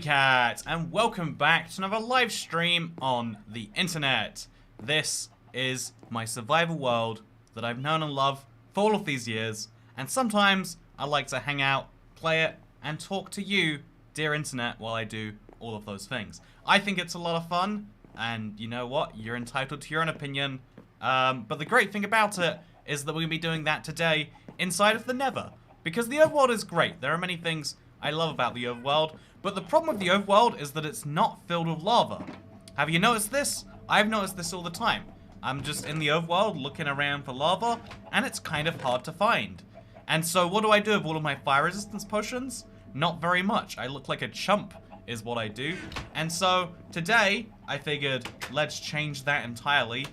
ibxtoycat, and welcome back to another live stream on the internet. This is my survival world that I've known and loved for all of these years, and sometimes I like to hang out, play it, and talk to you, dear internet, while I do all of those things. I think it's a lot of fun, and you know what? You're entitled to your own opinion, but the great thing about it is that we're going to be doing that today inside of the Nether, because the overworld is great. There are many things I love about the overworld, but the problem with the overworld is that it's not filled with lava. Have you noticed this? I've noticed this all the time. I'm just in the overworld looking around for lava, and it's kind of hard to find. And so what do I do with all of my fire resistance potions? Not very much. I look like a chump is what I do. And so today I figured let's change that entirely.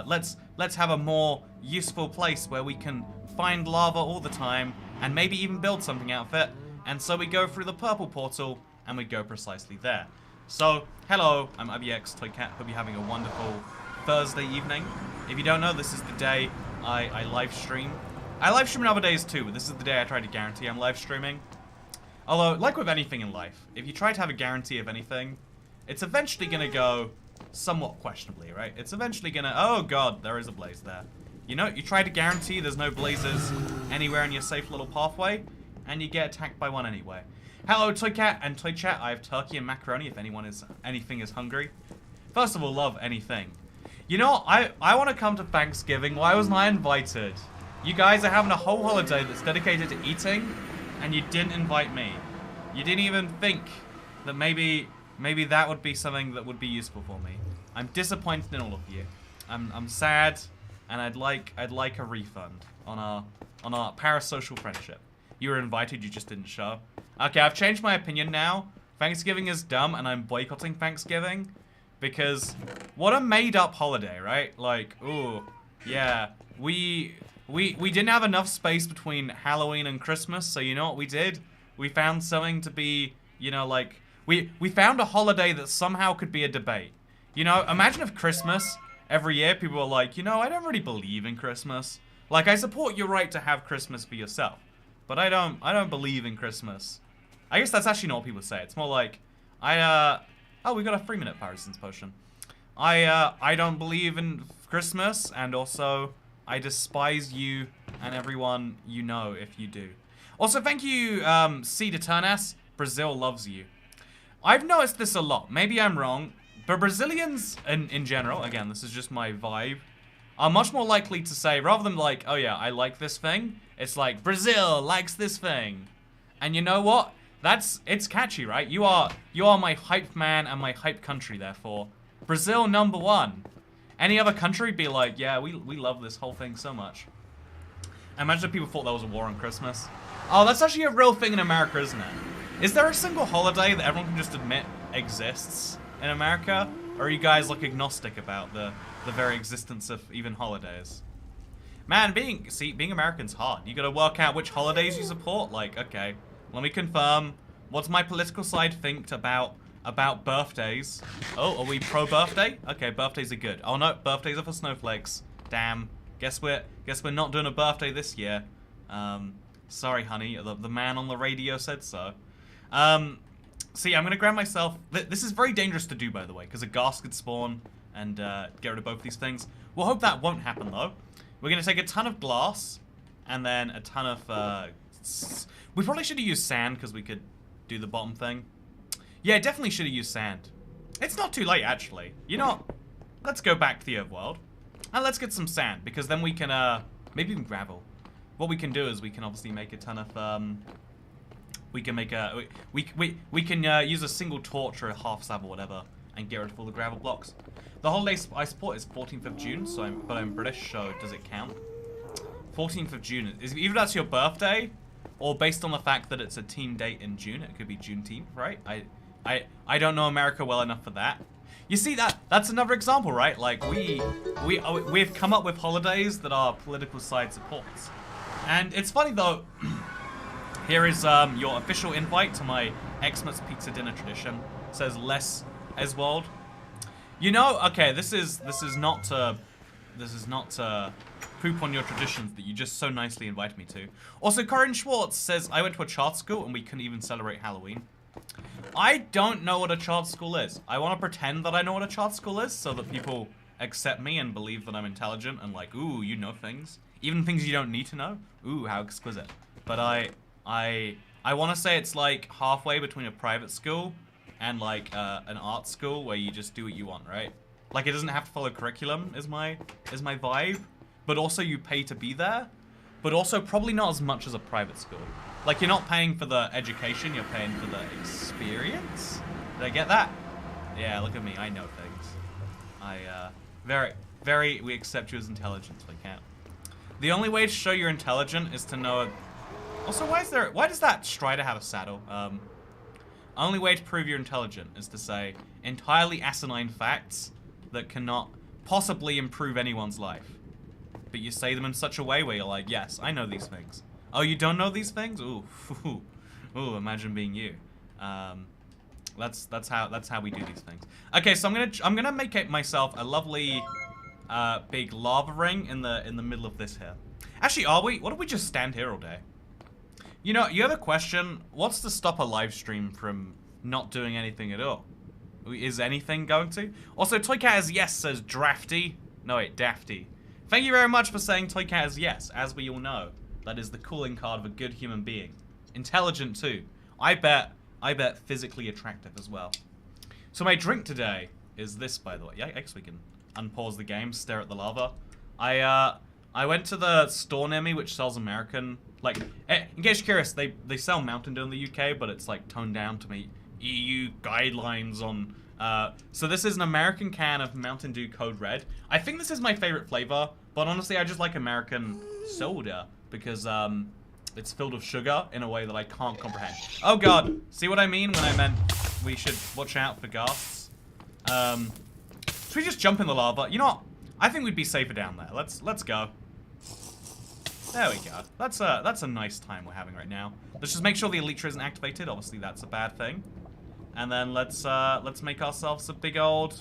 Let's have a more useful place where we can find lava all the time and maybe even build something out of it. And so we go through the purple portal, and we go precisely there. So, hello, I'm ibxtoycat. Hope you're having a wonderful Thursday evening. If you don't know, this is the day I live stream. I live stream on other days too, but this is the day I try to guarantee I'm live streaming. Although, like with anything in life, if you try to have a guarantee of anything, it's eventually going to go somewhat questionably, right? It's eventually going to... Oh god, there is a blaze there. You know, you try to guarantee there's no blazes anywhere in your safe little pathway, and you get attacked by one anyway. Hello, Toycat and Toy Chat. I have turkey and macaroni if anything is hungry. First of all, love anything. You know, I want to come to Thanksgiving. Why wasn't I invited? You guys are having a whole holiday that's dedicated to eating, and you didn't invite me. You didn't even think that maybe that would be something that would be useful for me. I'm disappointed in all of you. I'm sad, and I'd like a refund on our parasocial friendship. You were invited, you just didn't show. Okay, I've changed my opinion now. Thanksgiving is dumb, and I'm boycotting Thanksgiving. Because, what a made-up holiday, right? Like, ooh, yeah. We didn't have enough space between Halloween and Christmas, so you know what we did? We found something to be, you know, like... We found a holiday that somehow could be a debate. You know, imagine if Christmas, every year, people were like, you know, I don't really believe in Christmas. Like, I support your right to have Christmas for yourself. But I don't believe in Christmas. I guess that's actually not what people say. It's more like, oh, we got a 3-minute fire resistance potion. I don't believe in Christmas, and also, I despise you and everyone you know if you do. Also, thank you, C. Deternas. Brazil loves you. I've noticed this a lot. Maybe I'm wrong, but Brazilians, in general, again, this is just my vibe, are much more likely to say, rather than like, oh yeah, I like this thing, it's like, Brazil likes this thing. And you know what? It's catchy, right? You are my hype man and my hype country, therefore. Brazil #1. Any other country be like, yeah, we love this whole thing so much. Imagine if people thought there was a war on Christmas. Oh, that's actually a real thing in America, isn't it? Is there a single holiday that everyone can just admit exists in America? Or are you guys like agnostic about the very existence of even holidays? Man, being American's hard. You gotta work out which holidays you support. Like, okay, let me confirm. What's my political side think about birthdays? Oh, are we pro-birthday? Okay, birthdays are good. Oh no, birthdays are for snowflakes. Damn. Guess we're not doing a birthday this year. Sorry, honey. The man on the radio said so. See, I'm gonna grab myself... This is very dangerous to do, by the way, because a ghast could spawn and get rid of both these things. We'll hope that won't happen, though. We're gonna take a ton of glass, and then a ton of... We probably should have used sand, because we could do the bottom thing. Yeah, definitely should have used sand. It's not too late, actually. You know what? Let's go back to the overworld, and let's get some sand, because then we can, maybe even gravel. What we can do is we can obviously make a ton of, we can make a... We can use a single torch or a half slab or whatever and get rid of all the gravel blocks. The holiday I support is 14th of June, but I'm British, so does it count? 14th of June. Either that's your birthday, or based on the fact that it's a teen date in June, it could be Juneteenth, right? I don't know America well enough for that. You see, that's another example, right? Like, we've come up with holidays that our political side supports. And it's funny, though... Here is your official invite to my Xmas pizza dinner tradition. It says less Eswold. You know, okay, this is not to poop on your traditions that you just so nicely invited me to. Also, Corinne Schwartz says I went to a charter school and we couldn't even celebrate Halloween. I don't know what a charter school is. I want to pretend that I know what a charter school is so that people accept me and believe that I'm intelligent and like, ooh, you know things. Even things you don't need to know. Ooh, how exquisite. But I want to say it's like halfway between a private school and like an art school where you just do what you want, right? Like it doesn't have to follow curriculum is my vibe, but also you pay to be there, but also probably not as much as a private school. Like you're not paying for the education, you're paying for the experience. Did I get that? Yeah, look at me, I know things. We accept you as intelligent, we can't. The only way to show you're intelligent is to know. Also, why does that Strider have a saddle? Only way to prove you're intelligent is to say entirely asinine facts that cannot possibly improve anyone's life. But you say them in such a way where you're like, yes, I know these things. Oh, you don't know these things? Ooh, ooh, imagine being you. That's how we do these things. Okay, so I'm gonna make it myself a lovely big lava ring in the middle of this here. Actually, are we? What if we just stand here all day? You know, you have a question. What's to stop a live stream from not doing anything at all? Is anything going to? Also, Toycat is yes says drafty. No, wait, dafty. Thank you very much for saying Toycat is yes. As we all know, that is the calling card of a good human being. Intelligent too. I bet physically attractive as well. So my drink today is this, by the way. Yeah, I guess we can unpause the game, stare at the lava. I went to the store near me which sells American, like, in case you're curious, they sell Mountain Dew in the UK, but it's like toned down to meet EU guidelines on, so this is an American can of Mountain Dew Code Red. I think this is my favorite flavor, but honestly I just like American soda because it's filled with sugar in a way that I can't comprehend. Oh god, see what I mean when I meant we should watch out for ghasts? Should we just jump in the lava? You know what? I think we'd be safer down there. Let's go. There we go. That's a nice time we're having right now. Let's just make sure the Elytra isn't activated. Obviously, that's a bad thing. And then let's make ourselves a big old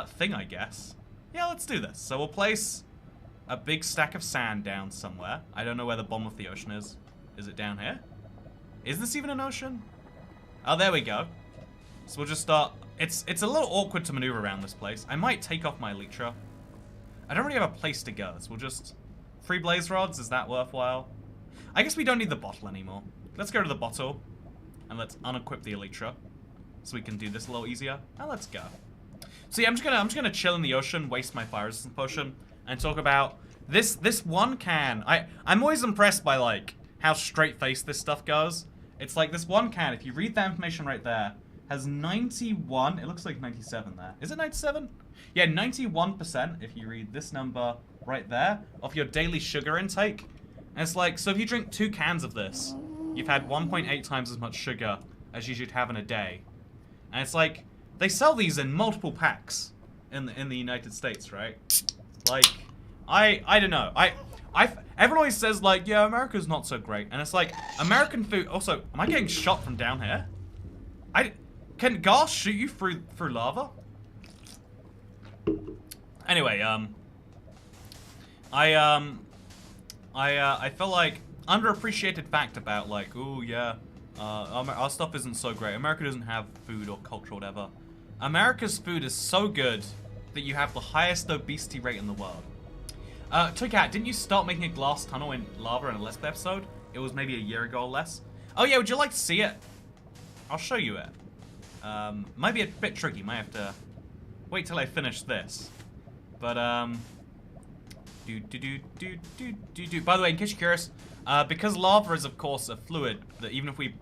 thing, I guess. Yeah, let's do this. So we'll place a big stack of sand down somewhere. I don't know where the bottom of the ocean is. Is it down here? Is this even an ocean? Oh, there we go. So we'll just start. It's a little awkward to maneuver around this place. I might take off my Elytra. I don't really have a place to go, so we'll just... 3 blaze rods, is that worthwhile? I guess we don't need the bottle anymore. Let's go to the bottle, and let's unequip the Elytra, so we can do this a little easier. Now let's go. So yeah, I'm just gonna chill in the ocean, waste my fire resistance potion, and talk about this one can. I'm always impressed by like how straight-faced this stuff goes. It's like this one can, if you read that information right there, has 91, it looks like 97 there. Is it 97? Yeah, 91% if you read this number right there of your daily sugar intake. And it's like, so if you drink 2 cans of this, you've had 1.8 times as much sugar as you should have in a day. And it's like, they sell these in multiple packs in the United States, right? Like, I don't know. Everyone always says like, yeah, America's not so great. And it's like, American food, also, am I getting shot from down here? Can gas shoot you through lava? Anyway, I feel like underappreciated fact about like, oh yeah, our stuff isn't so great. America doesn't have food or culture or whatever. America's food is so good that you have the highest obesity rate in the world. Toycat, didn't you start making a glass tunnel in lava in a Let's Play episode? It was maybe a year ago or less. Oh yeah, would you like to see it? I'll show you it. Might be a bit tricky. Might have to wait till I finish this. But by the way, in case you're curious, because lava is of course a fluid that even if we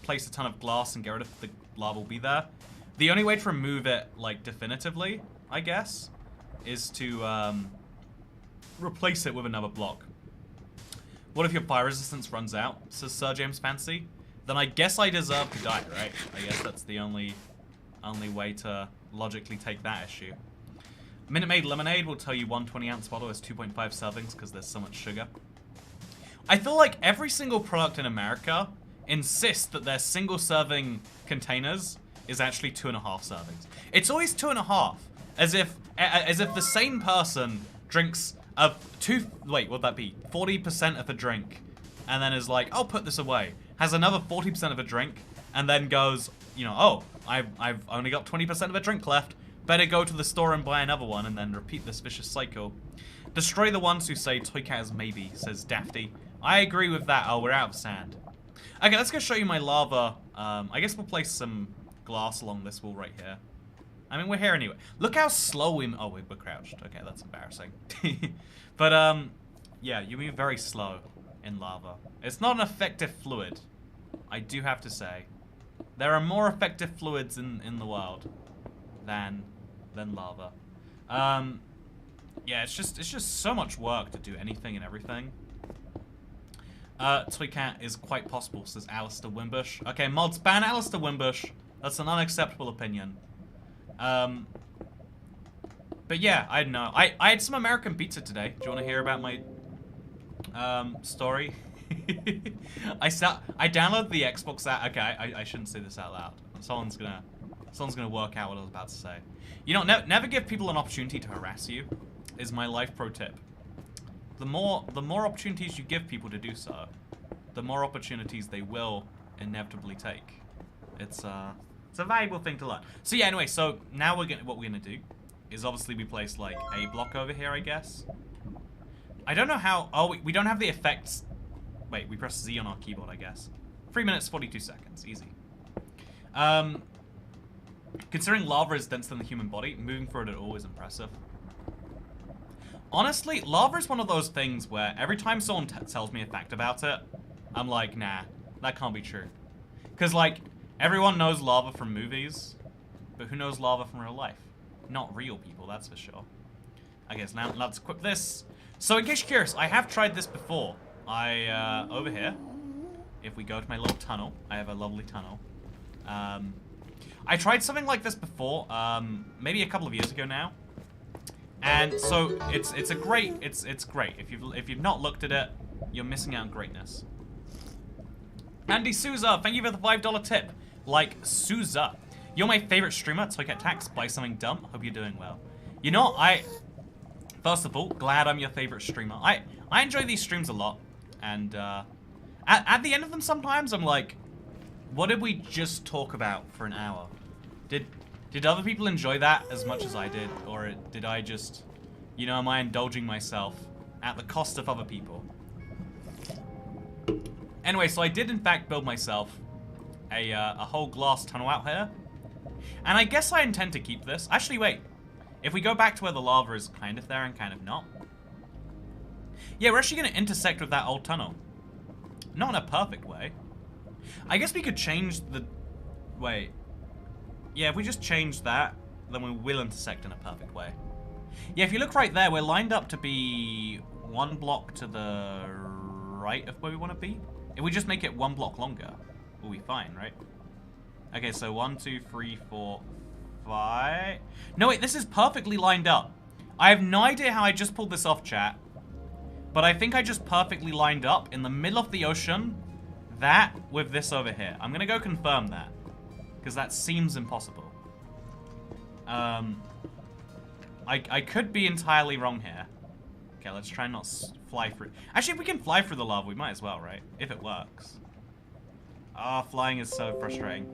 place a ton of glass and get rid of the lava will be there. The only way to remove it like definitively, I guess, is to replace it with another block. What if your fire resistance runs out? Says Sir James Fancy. Then I guess I deserve to die, right? I guess that's the only way to logically take that issue. Minute Maid Lemonade will tell you 120-ounce bottle is 2.5 servings because there's so much sugar. I feel like every single product in America insists that their single-serving containers is actually 2.5 servings. It's always 2.5, as if the same person drinks wait, what'd that be? 40% of a drink, and then is like, I'll put this away. Has another 40% of a drink, and then goes, you know, oh, I've only got 20% of a drink left. Better go to the store and buy another one and then repeat this vicious cycle. Destroy the ones who say Toycat is maybe, says Dafty. I agree with that. Oh, we're out of sand. Okay, let's go show you my lava. I guess we'll place some glass along this wall right here. I mean, we're here anyway. Look how slow we... Oh, we're crouched. Okay, that's embarrassing. But, yeah, you move very slow in lava. It's not an effective fluid, I do have to say. There are more effective fluids in the world than lava. Yeah, it's just so much work to do anything and everything. Toycat is quite possible, says Alistair Wimbush. Okay, mods, ban Alistair Wimbush. That's an unacceptable opinion. But yeah, I don't know. I had some American pizza today. Do you want to hear about my story? I downloaded the Xbox app. Okay, I shouldn't say this out loud. Someone's gonna work out what I was about to say. You know, never give people an opportunity to harass you, is my life pro tip. The more opportunities you give people to do so, the more opportunities they will inevitably take. It's a valuable thing to learn. So yeah, anyway, so now what we're gonna do is obviously we place like a block over here, I guess. I don't know how. Oh, we don't have the effects. Wait, we press Z on our keyboard, I guess. 3 minutes 42 seconds, easy. Considering lava is denser than the human body, moving through it at all is impressive. Honestly, lava is one of those things where every time someone tells me a fact about it, I'm like, nah, that can't be true. Because, like, everyone knows lava from movies, but who knows lava from real life? Not real people, that's for sure. I guess now let's equip this. So, in case you're curious, I have tried this before. Over here, if we go to my little tunnel, I have a lovely tunnel. I tried something like this before, maybe a couple of years ago now. And so it's great. If you've not looked at it, you're missing out on greatness. Andy Souza, thank you for the $5 tip. Like Souza, you're my favorite streamer. Toycat Tax, buy something dumb. Hope you're doing well. You know, first of all, glad I'm your favorite streamer. I enjoy these streams a lot, and at the end of them, sometimes I'm like, what did we just talk about for an hour? Did other people enjoy that as much as I did? Or did I just, you know, am I indulging myself at the cost of other people? Anyway, so I did in fact build myself a whole glass tunnel out here. And I guess I intend to keep this. Actually, wait. If we go back to where the lava is kind of there and kind of not. Yeah, we're actually going to intersect with that old tunnel. Not in a perfect way. I guess we could change the... Wait. Yeah, if we just change that, then we will intersect in a perfect way. Yeah, if you look right there, we're lined up to be one block to the right of where we want to be. If we just make it one block longer, we'll be fine, right? Okay, so 1, 2, 3, 4, 5... No, wait, this is perfectly lined up. I have no idea how I just pulled this off, chat. But I think I just perfectly lined up in the middle of the ocean, that with this over here. I'm gonna go confirm that, because that seems impossible. I could be entirely wrong here. Okay, let's try not fly through. Actually, if we can fly through the lava, we might as well, right? If it works. Ah, flying is so frustrating.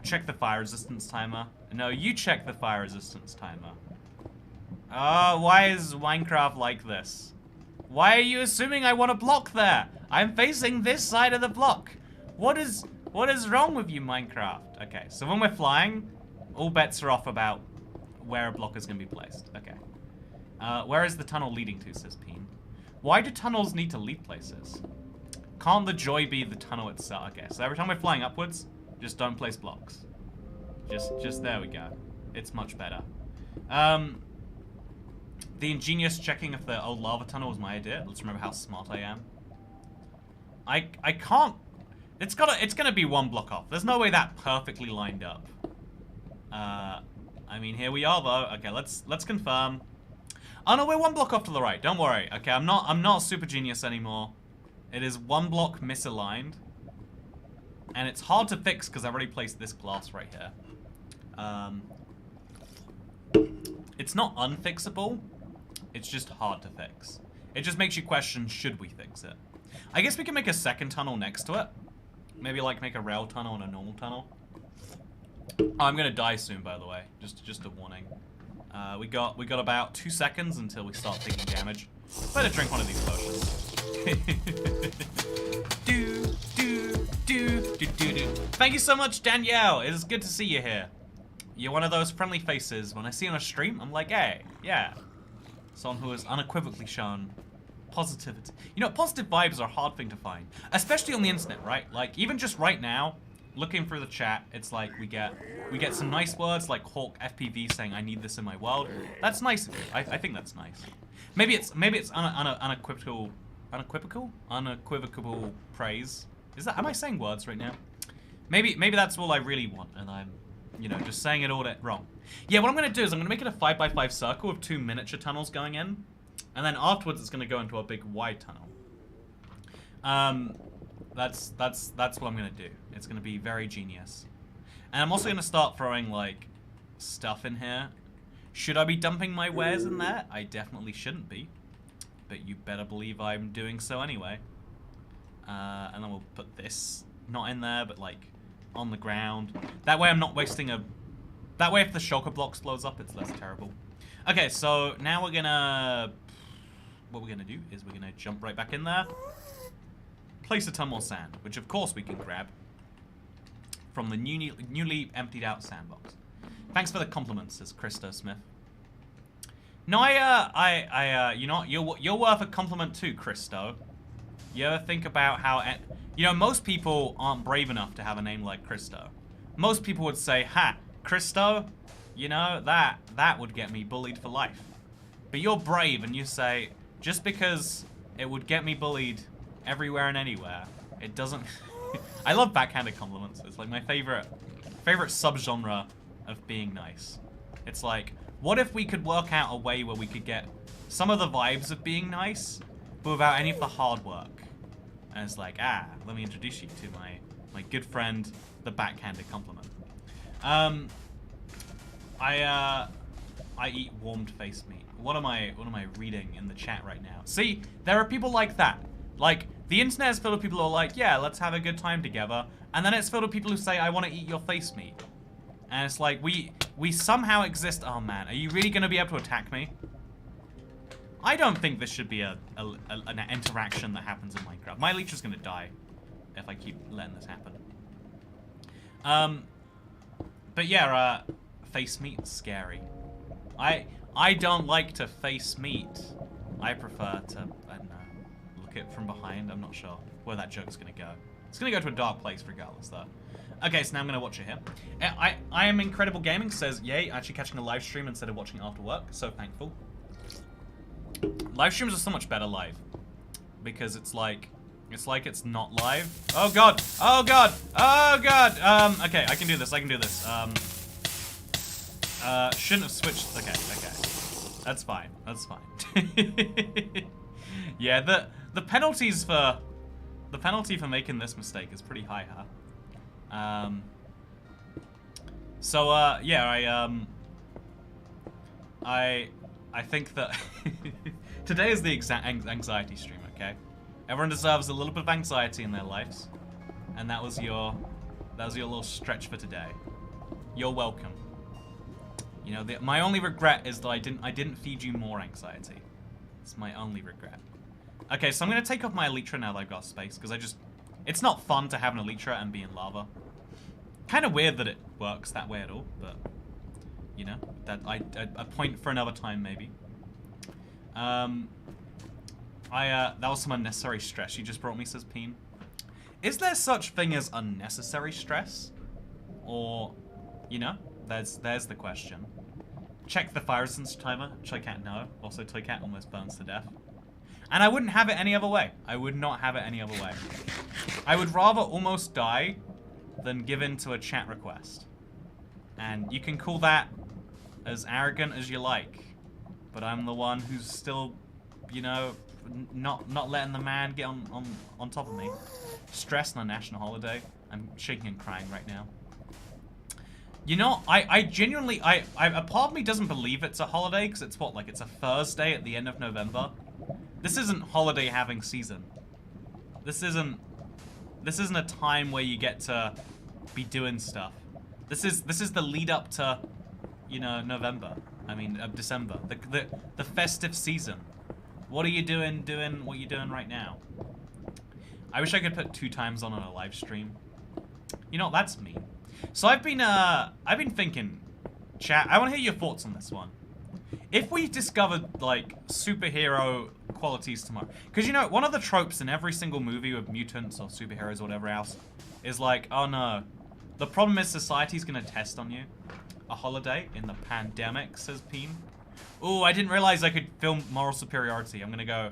Check the fire resistance timer. No, you check the fire resistance timer. Oh, why is Minecraft like this? Why are you assuming I want a block there? I'm facing this side of the block. What is wrong with you, Minecraft? Okay, so when we're flying, all bets are off about where a block is going to be placed. Okay. Where is the tunnel leading to, says Peen. Why do tunnels need to lead places? Can't the joy be the tunnel itself? Okay, so every time we're flying upwards, just don't place blocks. Just there we go. It's much better. The ingenious checking of the old lava tunnel was my idea. Let's remember how smart I am. I can't... It's gonna be one block off. There's no way that perfectly lined up. I mean, here we are though. Okay, let's confirm. Oh no, we're one block off to the right. Don't worry. Okay, I'm not super genius anymore. It is one block misaligned. And it's hard to fix because I've already placed this glass right here. It's not unfixable. It's just hard to fix. It just makes you question, should we fix it? I guess we can make a second tunnel next to it. Maybe like make a rail tunnel and a normal tunnel. Oh, I'm gonna die soon, by the way. Just a warning. We got about 2 seconds until we start taking damage. Better drink one of these potions. do. Thank you so much, Danielle. It is good to see you here. You're one of those friendly faces. When I see you on a stream, I'm like, hey, yeah. Someone who has unequivocally shown positivity. You know, positive vibes are a hard thing to find, especially on the internet, right? Like, even just right now, looking through the chat, it's like we get some nice words like Hawk FPV saying, "I need this in my world." That's nice of you. I think that's nice. Maybe it's unequivocal praise. Is that? Am I saying words right now? Maybe that's all I really want, and I'm, you know, just saying it all wrong. Yeah, what I'm gonna do is I'm gonna make it a 5x5 circle with 2 miniature tunnels going in, and then afterwards it's gonna go into a big wide tunnel. That's what I'm gonna do. It's gonna be very genius. And I'm also gonna start throwing like stuff in here. Should I be dumping my wares in there? I definitely shouldn't be. But you better believe I'm doing so anyway. And then we'll put this not in there, but like on the ground. That way I'm not wasting a... That way if the shulker blocks blows up, it's less terrible. Okay, so now we're gonna... What we're gonna do is we're gonna jump right back in there. Place a ton more sand, which of course we can grab from the newly emptied out sandbox. Thanks for the compliments, says Christo Smith. No, you know, you're worth a compliment too, Christo. You ever think about how, you know, most people aren't brave enough to have a name like Christo. Most people would say, ha, Christo, you know, that would get me bullied for life. But you're brave and you say, just because it would get me bullied everywhere and anywhere, it doesn't... I love backhanded compliments. It's like my favorite subgenre of being nice. It's like, what if we could work out a way where we could get some of the vibes of being nice, but without any of the hard work? And it's like, let me introduce you to my good friend, the backhanded compliment. I eat warmed face meat. What am I reading in the chat right now? See, there are people like that. Like, the internet is filled with people who are like, yeah, let's have a good time together. And then it's filled with people who say, I want to eat your face meat. And it's like, we somehow exist. Oh man, are you really going to be able to attack me? I don't think this should be an interaction that happens in Minecraft. My leech is going to die if I keep letting this happen. But yeah, face meat, scary. I don't like to face meat. I prefer to, I don't know, look it from behind. I'm not sure where that joke's going to go. It's going to go to a dark place regardless, though. Okay, so now I'm going to watch it here. I am Incredible Gaming says, yay, actually catching a live stream instead of watching it after work. So thankful. Live streams are so much better live. Because it's like it's not live. Oh god! Oh god! Oh god! Okay, I can do this, shouldn't have switched. Okay. That's fine. Yeah, the penalty for making this mistake is pretty high, huh? Yeah, I think that today is the anxiety stream, okay? Everyone deserves a little bit of anxiety in their lives, and that was your little stretch for today. You're welcome. You know, my only regret is that I didn't feed you more anxiety. It's my only regret. Okay, so I'm gonna take off my elytra now that I've got space, because it's not fun to have an elytra and be in lava. Kind of weird that it works that way at all, but you know, a point for another time maybe. That was some unnecessary stress you just brought me, says Peen. Is there such thing as unnecessary stress? Or, you know, there's the question. Check the fire resistance timer. Toycat no. Also, Toycat almost burns to death. And I wouldn't have it any other way. I would not have it any other way. I would rather almost die than give in to a chat request. And you can call that as arrogant as you like. But I'm the one who's still, you know, not letting the man get on top of me. Stressed on a national holiday. I'm shaking and crying right now. You know, I genuinely, a part of me doesn't believe it's a holiday, because it's what, like, it's a Thursday at the end of November? This isn't holiday having season. This isn't isn't a time where you get to be doing stuff. This is the lead up to, you know, November. I mean, December. The festive season. What are you doing what you're doing right now? I wish I could put 2 times on a live stream. You know, that's me. So I've been thinking, chat, I want to hear your thoughts on this one. If we discovered, like, superhero qualities tomorrow, because, you know, one of the tropes in every single movie with mutants or superheroes or whatever else is like, oh no, the problem is society's gonna test on you. A holiday in the pandemic, says Peen. Ooh, I didn't realize I could film moral superiority. I'm gonna go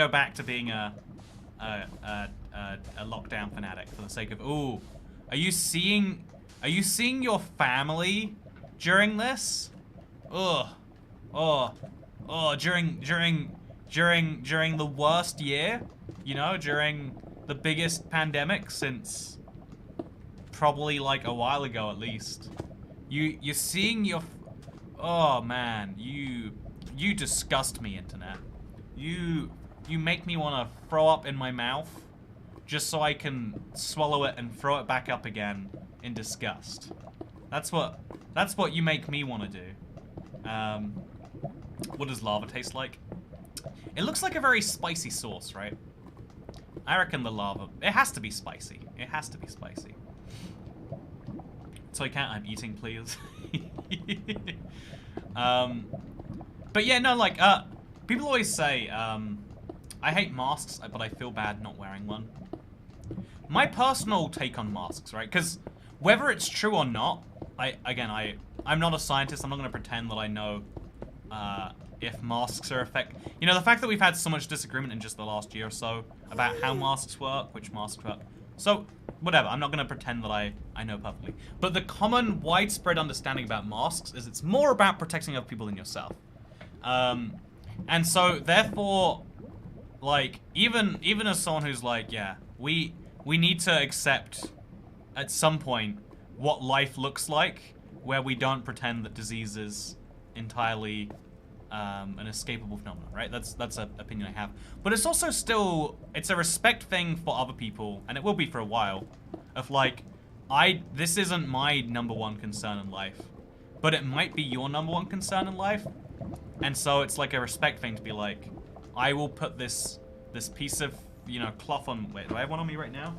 back to being a lockdown fanatic for the sake of, ooh, are you seeing your family during this? Ugh. During the worst year, you know, during the biggest pandemic since probably like a while ago at least. You're seeing your, oh man, you disgust me, internet. You make me want to throw up in my mouth just so I can swallow it and throw it back up again in disgust. That's what you make me want to do. What does lava taste like? It looks like a very spicy sauce, right? I reckon the lava, it has to be spicy. It has to be spicy. Toycat, I'm eating, please. But yeah, no, like, people always say, I hate masks, but I feel bad not wearing one. My personal take on masks, right? Because whether it's true or not, I'm not a scientist. I'm not going to pretend that I know if masks are effective. You know, the fact that we've had so much disagreement in just the last year or so about how masks work, which masks work. So, whatever, I'm not going to pretend that I know perfectly. But the common, widespread understanding about masks is it's more about protecting other people than yourself. And so, therefore, like, even as someone who's like, yeah, we need to accept at some point what life looks like, where we don't pretend that disease is entirely an escapable phenomenon, right? That's an opinion I have. But it's also still, it's a respect thing for other people, and it will be for a while, of like, this isn't my #1 concern in life, but it might be your #1 concern in life. And so it's like a respect thing to be like, I will put this piece of, you know, cloth on, wait, do I have one on me right now?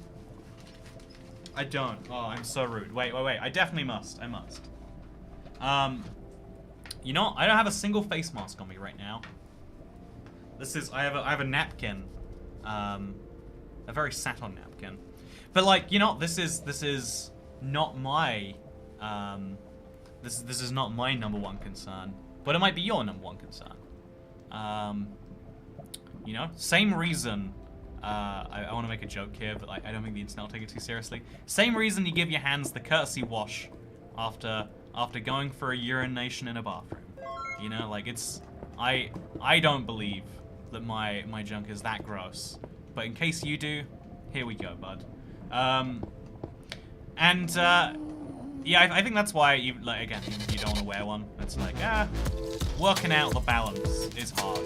I don't. Oh, I'm so rude. Wait. I definitely must. I must. You know, I don't have a single face mask on me right now. I have a napkin. A very Saturn napkin. But like, you know, this is not my this is not my #1 concern. But it might be your #1 concern. You know, same reason. I want to make a joke here, but I don't think the internet will take it too seriously. Same reason you give your hands the courtesy wash after going for a urination in a bathroom. You know, like it's, I don't believe that my junk is that gross. But in case you do, here we go, bud. Yeah, I think that's why, even, like, again, even if you don't want to wear one, it's like, working out the balance is hard.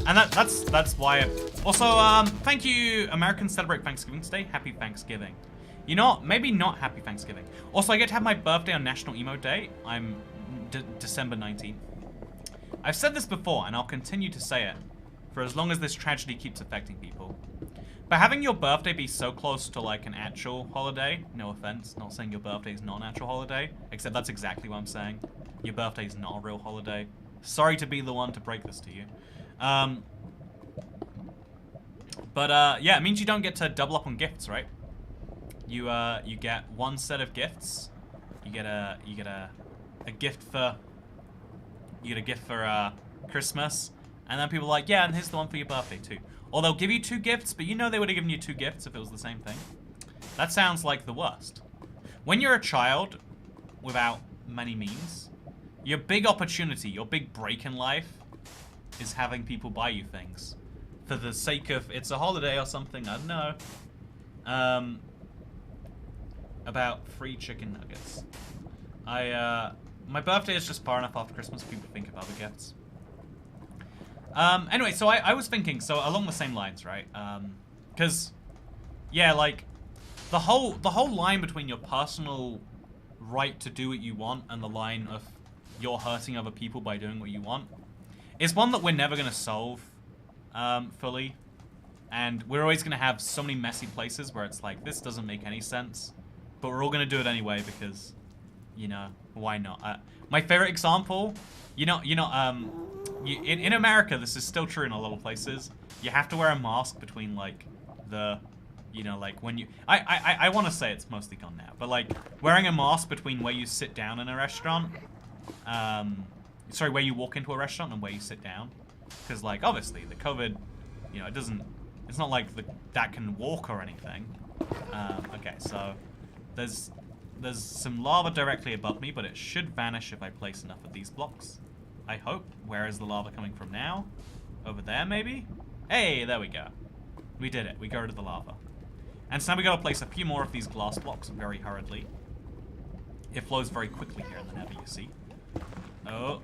And that's why. Also, thank you, Americans celebrate Thanksgiving today. Happy Thanksgiving. You know what? Maybe not Happy Thanksgiving. Also, I get to have my birthday on National Emo Day. I'm December 19th. I've said this before, and I'll continue to say it for as long as this tragedy keeps affecting people. But having your birthday be so close to like an actual holiday, no offense, not saying your birthday is not an actual holiday, except that's exactly what I'm saying. Your birthday is not a real holiday. Sorry to be the one to break this to you. Yeah, it means you don't get to double up on gifts, right? You get one set of gifts. You get a gift for Christmas, and then people are like, yeah, and here's the one for your birthday too. Or they'll give you 2 gifts, but you know they would have given you 2 gifts if it was the same thing. That sounds like the worst. When you're a child without many means, your big opportunity, your big break in life is having people buy you things. For the sake of, it's a holiday or something, I don't know. About free chicken nuggets. My birthday is just far enough after Christmas people think of other gifts. Anyway, so I was thinking, so along the same lines, right? Because yeah, like, the whole line between your personal right to do what you want and the line of you're hurting other people by doing what you want is one that we're never going to solve fully. And we're always going to have so many messy places where it's like, this doesn't make any sense. But we're all going to do it anyway because, you know, why not? My favorite example, in America, this is still true in a lot of places. You have to wear a mask between, like, like when you... I want to say it's mostly gone now. But, like, wearing a mask between where you sit down in a restaurant... where you walk into a restaurant and where you sit down. Because, like, obviously, the COVID, it doesn't... It's not like that can walk or anything. Okay, so there's some lava directly above me, but it should vanish if I place enough of these blocks. I hope. Where is the lava coming from now? Over there, maybe? Hey, there we go. We did it. We got rid of the lava. And so now we gotta place a few more of these glass blocks very hurriedly. It flows very quickly here in the nether, you see. Oh,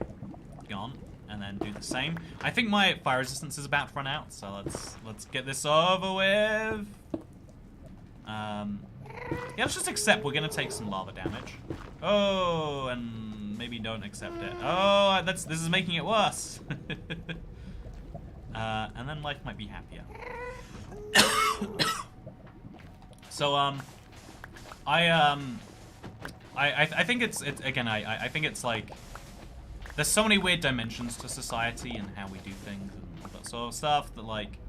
gone. And then do the same. I think my fire resistance is about to run out, so let's get this over with. Yeah, let's just accept we're gonna take some lava damage. Oh, and maybe don't accept it. Oh, this is making it worse. And then life might be happier. So I think it's again I think it's like. There's so many weird dimensions to society and how we do things and that sort of stuff that, like,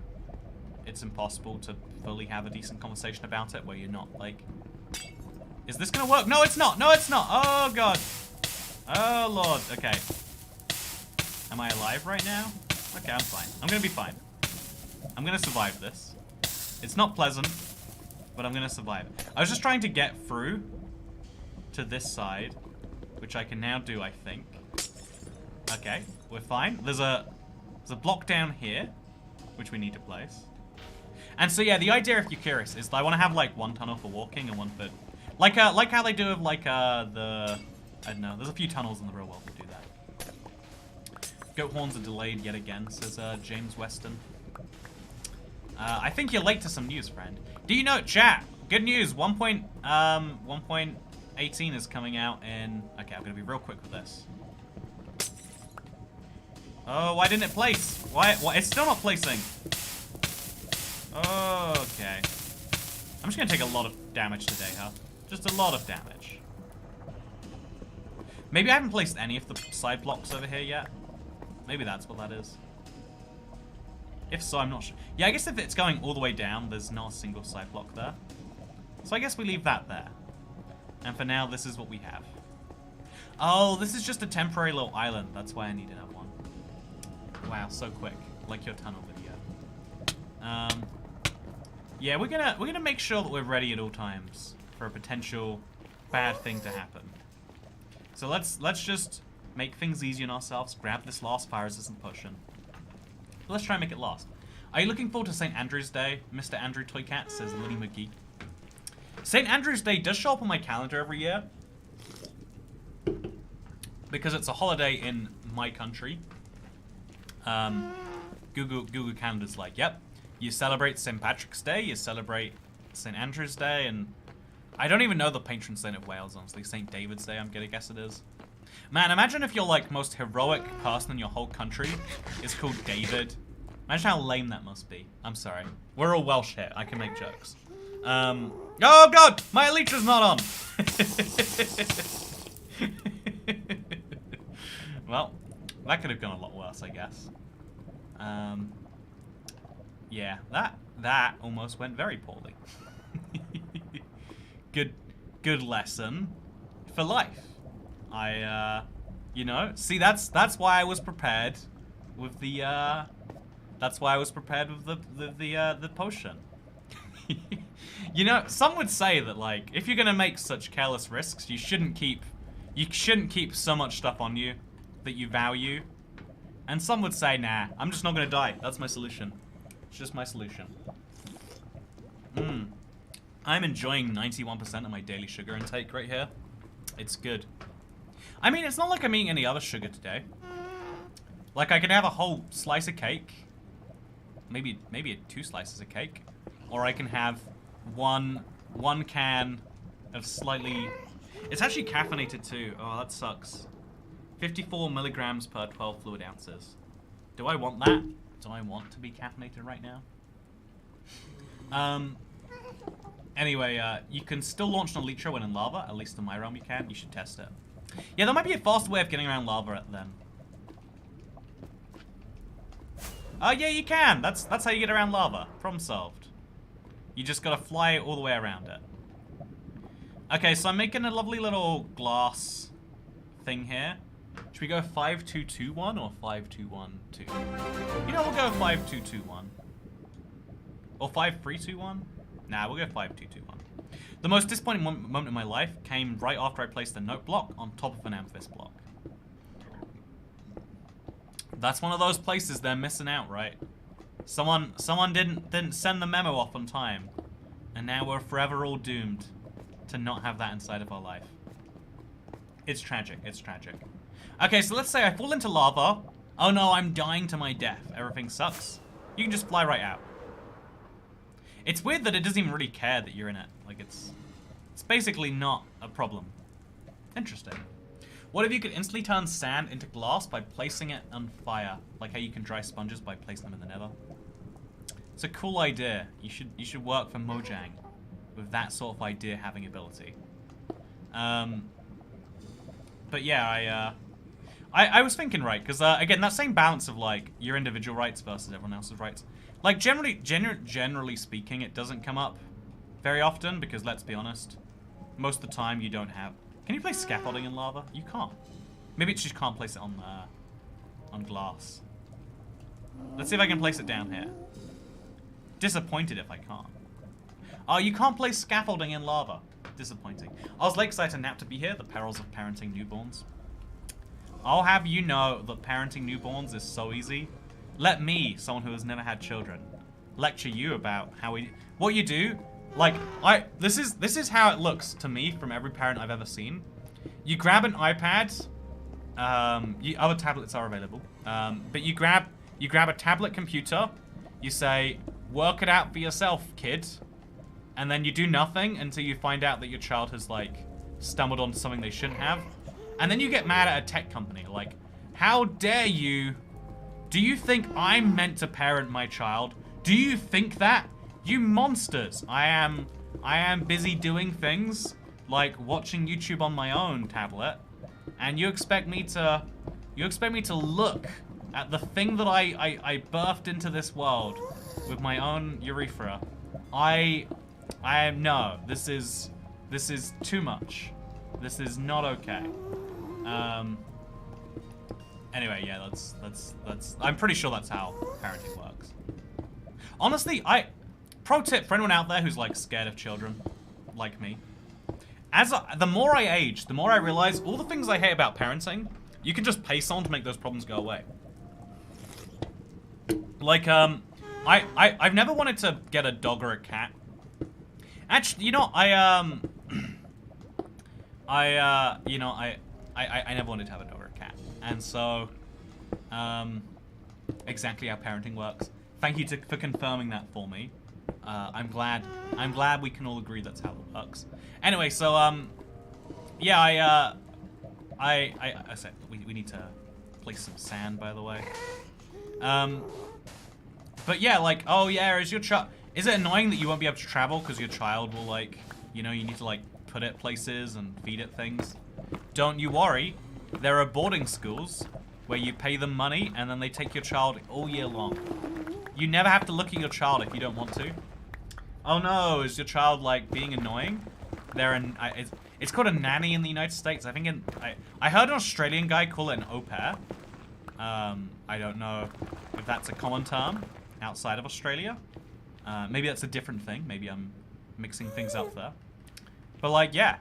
it's impossible to fully have a decent conversation about it where you're not, like... Is this gonna work? No, it's not! No, it's not! Oh, God! Oh, Lord. Okay. Am I alive right now? Okay, I'm fine. I'm gonna be fine. I'm gonna survive this. It's not pleasant, but I'm gonna survive it. I was just trying to get through to this side, which I can now do, I think. Okay, we're fine. There's a block down here, which we need to place. And so yeah, the idea, if you're curious, is I want to have like one tunnel for walking and one for, like how they do with like I don't know. There's a few tunnels in the real world that do that. Goat horns are delayed yet again, says James Weston. I think you're late to some news, friend. Do you know, chat? Good news. 1.18 is coming out in. Okay, I'm gonna be real quick with this. Oh, why didn't it place? Why? It's still not placing. Okay. I'm just gonna take a lot of damage today, huh? Just a lot of damage. Maybe I haven't placed any of the side blocks over here yet. Maybe that's what that is. If so, I'm not sure. Yeah, I guess if it's going all the way down, there's not a single side block there. So I guess we leave that there. And for now, this is what we have. Oh, this is just a temporary little island. That's why I need another one. Wow, so quick. Like your tunnel video. Yeah, we're gonna make sure that we're ready at all times for a potential bad thing to happen. So let's just make things easy on ourselves. Grab this last fire resistant potion. Let's try and make it last. Are you looking forward to St. Andrew's Day? Mr. Andrew Toycat, says Lily McGee. St. Andrew's Day does show up on my calendar every year. Because it's a holiday in my country. Google Calendar's like, yep, you celebrate St. Patrick's Day, you celebrate St. Andrew's Day, and I don't even know the patron saint of Wales, honestly. St. David's Day, I'm gonna guess it is. Man, imagine if your, like, most heroic person in your whole country is called David. Imagine how lame that must be. I'm sorry. We're all Welsh here. I can make jokes. Oh, God! My elytra's not on! Well, that could have gone a lot worse, I guess. Yeah, that almost went very poorly. Good lesson for life. See, that's why I was prepared with the the potion. Some would say that, like, if you're gonna make such careless risks, you shouldn't keep so much stuff on you that you value. And some would say, nah, I'm just not gonna die. That's my solution. It's just my solution. I'm enjoying 91% of my daily sugar intake right here. It's good. I mean, it's not like I'm eating any other sugar today. Like, I can have a whole slice of cake. Maybe 2 slices of cake. Or I can have one can of slightly... It's actually caffeinated too. Oh, that sucks. 54 milligrams per 12 fluid ounces. Do I want that? Do I want to be caffeinated right now? Anyway, you can still launch an elytra when in lava. At least in my realm you can. You should test it. Yeah, there might be a faster way of getting around lava then. Oh, yeah, you can. That's how you get around lava. Problem solved. You just gotta fly all the way around it. Okay, so I'm making a lovely little glass thing here. Should we go 5221 or 5212? You know, we'll go 5221. Or 5321? Nah, we'll go 5221. The most disappointing moment in my life came right after I placed a note block on top of an amethyst block. That's one of those places they're missing out, right? Someone didn't send the memo off on time, and now we're forever all doomed to not have that inside of our life. It's tragic. It's tragic. Okay, so let's say I fall into lava. Oh no, I'm dying to my death. Everything sucks. You can just fly right out. It's weird that it doesn't even really care that you're in it. Like, it's basically not a problem. Interesting. What if you could instantly turn sand into glass by placing it on fire? Like how you can dry sponges by placing them in the nether? It's a cool idea. You should work for Mojang with that sort of idea having ability. But yeah, I was thinking, right, because again, that same balance of like your individual rights versus everyone else's rights. Like generally speaking, it doesn't come up very often because let's be honest, most of the time you don't have. Can you place scaffolding in lava? You can't. Maybe it's just can't place it on glass. Let's see if I can place it down here. Disappointed if I can't. Oh, you can't place scaffolding in lava. Disappointing. I was late because I had to nap to be here. The perils of parenting newborns. I'll have you know that parenting newborns is so easy. Let me, someone who has never had children, lecture you about what you do. Like, this is how it looks to me from every parent I've ever seen. You grab an iPad. Other tablets are available. But you grab a tablet computer. You say, work it out for yourself, kid. And then you do nothing until you find out that your child has, like, stumbled onto something they shouldn't have. And then you get mad at a tech company. Like, how dare you? Do you think I'm meant to parent my child? Do you think that? You monsters. I am busy doing things like watching YouTube on my own tablet. And you expect me to look at the thing that I birthed into this world with my own urethra. No, this is too much. This is not okay. Anyway, yeah, that's I'm pretty sure that's how parenting works. Honestly, pro tip for anyone out there who's like scared of children, like me. The more I age, the more I realize all the things I hate about parenting, you can just pay someone to make those problems go away. Like, I've never wanted to get a dog or a cat. Actually, you know, I never wanted to have a dog or a cat. And so, exactly how parenting works. Thank you for confirming that for me. I'm glad we can all agree that's how it works. Anyway, so, yeah, I said we need to place some sand, by the way. But yeah, like, oh yeah, is it annoying that you won't be able to travel because your child will, like, you know, you need to, like, put it places and feed it things? Don't you worry. There are boarding schools where you pay them money and then they take your child all year long. You never have to look at your child if you don't want to. Oh no, is your child, like, being annoying? It's called a nanny in the United States. I think I heard an Australian guy call it an au pair. I don't know if that's a common term outside of Australia. Maybe that's a different thing. Maybe I'm mixing things up there. But like, yeah,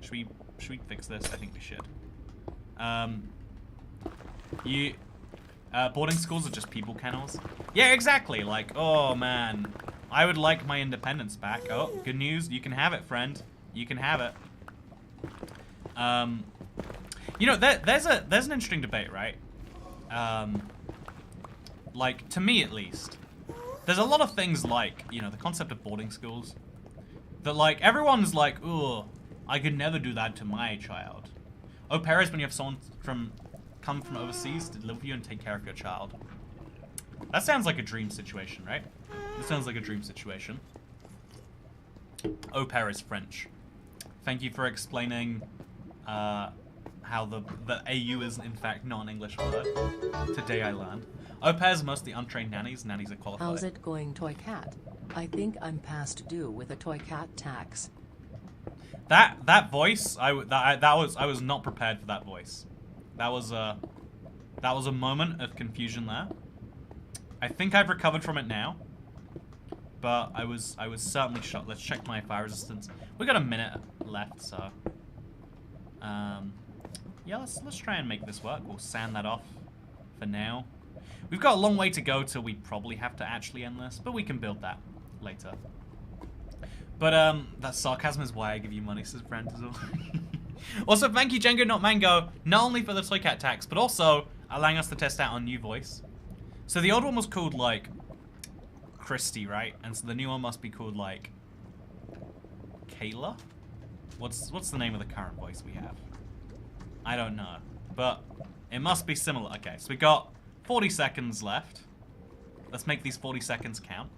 should we fix this? I think we should. Boarding schools are just people kennels. Yeah, exactly. Like, oh man, I would like my independence back. Oh, good news. You can have it, friend. You can have it. You know, there's an interesting debate, right? Like, to me at least, there's a lot of things like, you know, the concept of boarding schools. That, like, everyone's like, ugh, I could never do that to my child. Au pair is when you have someone come from overseas to live with you and take care of your child. That sounds like a dream situation, right? It sounds like a dream situation. Au pair is French. Thank you for explaining how the AU is in fact not an English word. Today I learned. Au pairs are mostly untrained nannies. Nannies are qualified. How's it going, Toy Cat? I think I'm past due with a Toy Cat tax. That voice, I was not prepared for that voice. That was a moment of confusion there. I think I've recovered from it now, but I was certainly shocked. Let's check my fire resistance. We got a minute left, so yeah, let's try and make this work. We'll sand that off for now. We've got a long way to go till we probably have to actually end this, but we can build that later. But that sarcasm is why I give you money, says Brent as well. Also, thank you, Django Not Mango, not only for the Toy Cat tax, but also allowing us to test out our new voice. So the old one was called, like, Christy, right? And so the new one must be called, like, Kayla? What's the name of the current voice we have? I don't know. But it must be similar. Okay, so we got 40 seconds left. Let's make these 40 seconds count.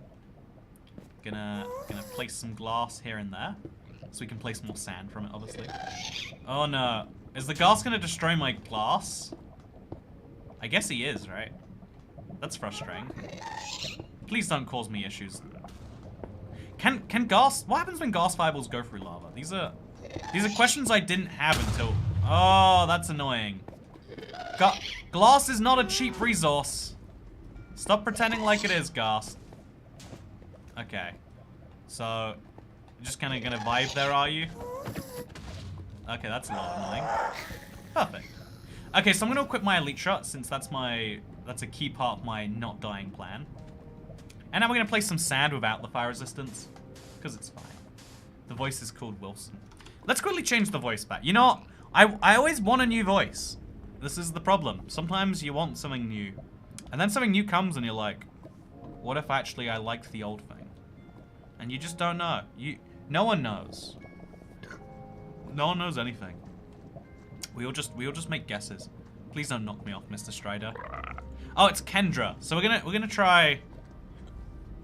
Gonna place some glass here and there. So we can place more sand from it, obviously. Oh no. Is the ghast gonna destroy my glass? I guess he is, right? That's frustrating. Please don't cause me issues. Can ghast... What happens when ghast fireballs go through lava? These are questions I didn't have until... Oh, that's annoying. Glass is not a cheap resource. Stop pretending like it is, ghast. Okay. So, you're just kind of gonna vibe there, are you? Okay, that's a little annoying. Perfect. Okay, so I'm gonna equip my elite shot since that's a key part of my not dying plan. And now we're gonna place some sand without the fire resistance, because it's fine. The voice is called Wilson. Let's quickly change the voice back. You know what? I always want a new voice. This is the problem. Sometimes you want something new, and then something new comes and you're like, what if actually I liked the old thing? And you just don't know. No one knows. No one knows anything. We all just make guesses. Please don't knock me off, Mr. Strider. Oh, it's Kendra. So we're gonna try.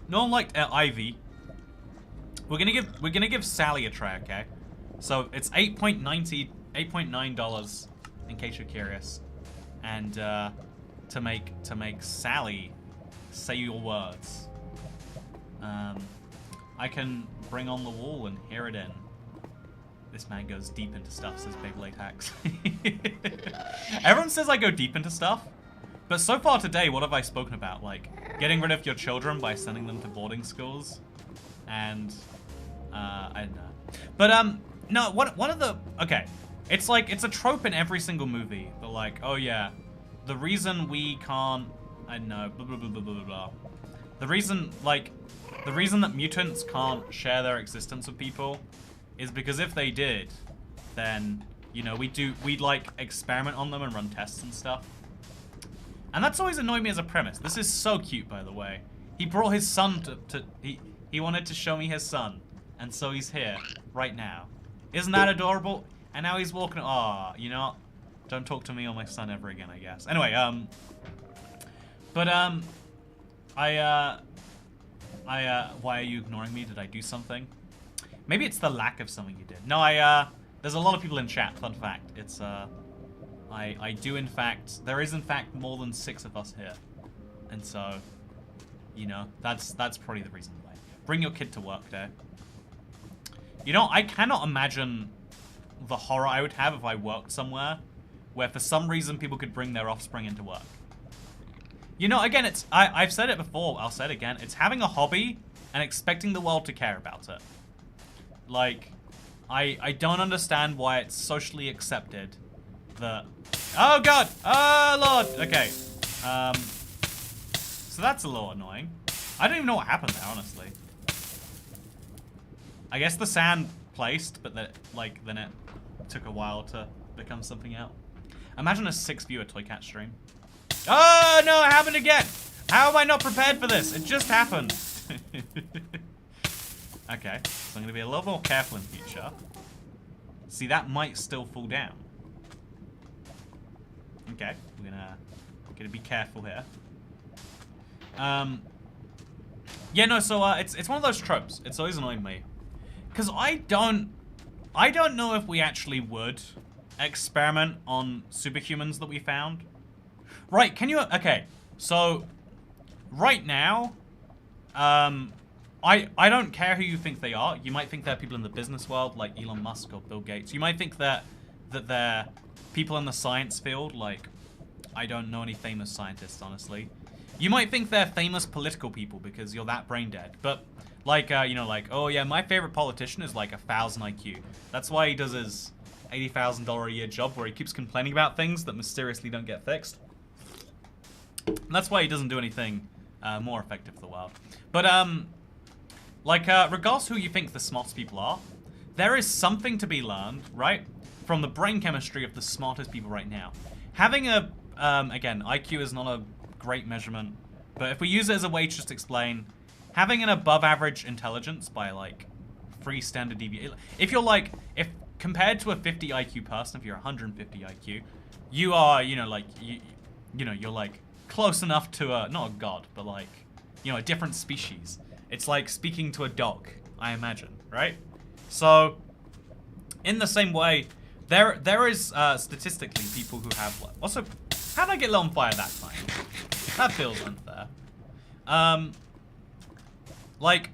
No one liked Ivy. We're gonna give Sally a try, okay? So it's $8.9 in case you're curious, and to make Sally say your words. I can bring on the wall and hear it in. This man goes deep into stuff, says Beyblade Hacks. Everyone says I go deep into stuff, but so far today, what have I spoken about? Like, getting rid of your children by sending them to boarding schools, and, I don't know. But, no, one of the, okay, it's like, it's a trope in every single movie, but like, oh yeah, the reason we can't, I don't know, blah, blah, blah, blah, blah, blah. The reason that mutants can't share their existence with people is because if they did, then, you know, we'd like experiment on them and run tests and stuff. And that's always annoyed me as a premise. This is so cute, by the way. He brought his son he wanted to show me his son, and so he's here right now. Isn't that adorable? And now he's walking. Aw, you know, don't talk to me or my son ever again, I guess. Anyway, why are you ignoring me? Did I do something? Maybe it's the lack of something you did. No, there's a lot of people in chat, fun fact. It's, I do in fact, there is in fact more than 6 of us here. And so, you know, that's probably the reason why. Bring your kid to work day. You know, I cannot imagine the horror I would have if I worked somewhere where for some reason people could bring their offspring into work. You know, again, I've said it before, I'll say it again, it's having a hobby and expecting the world to care about it. Like, I don't understand why it's socially accepted that... Oh god! Oh lord! Okay. So that's a little annoying. I don't even know what happened there, honestly. I guess the sand placed, but then it took a while to become something else. Imagine a 6-viewer Toy Cat stream. Oh no, it happened again! How am I not prepared for this? It just happened. Okay, so I'm gonna be a little more careful in future. See, that might still fall down. Okay, we're gonna be careful here. Yeah, no, so it's one of those tropes. It's always annoyed me. Cause I don't know if we actually would experiment on superhumans that we found. Right, can you, okay, so right now, I don't care who you think they are. You might think they're people in the business world, like Elon Musk or Bill Gates. You might think that they're people in the science field, like, I don't know any famous scientists, honestly. You might think they're famous political people because you're that brain dead. But, like, you know, like, oh yeah, my favorite politician is like 1,000 IQ. That's why he does his $80,000 a year job where he keeps complaining about things that mysteriously don't get fixed. And that's why he doesn't do anything more effective for the world. But, like, regardless who you think the smartest people are, there is something to be learned, right, from the brain chemistry of the smartest people right now. Having a, again, IQ is not a great measurement, but if we use it as a way to just explain, having an above average intelligence by, like, 3 standard deviations, if you're, like, if compared to a 50 IQ person, if you're 150 IQ, you are, you know, like, you know, you're, like, close enough to a, not a god, but, like, you know, a different species. It's like speaking to a dog, I imagine, right? So, in the same way, there is statistically people who have. Also, how did I get lit on fire that time? That feels unfair. Like,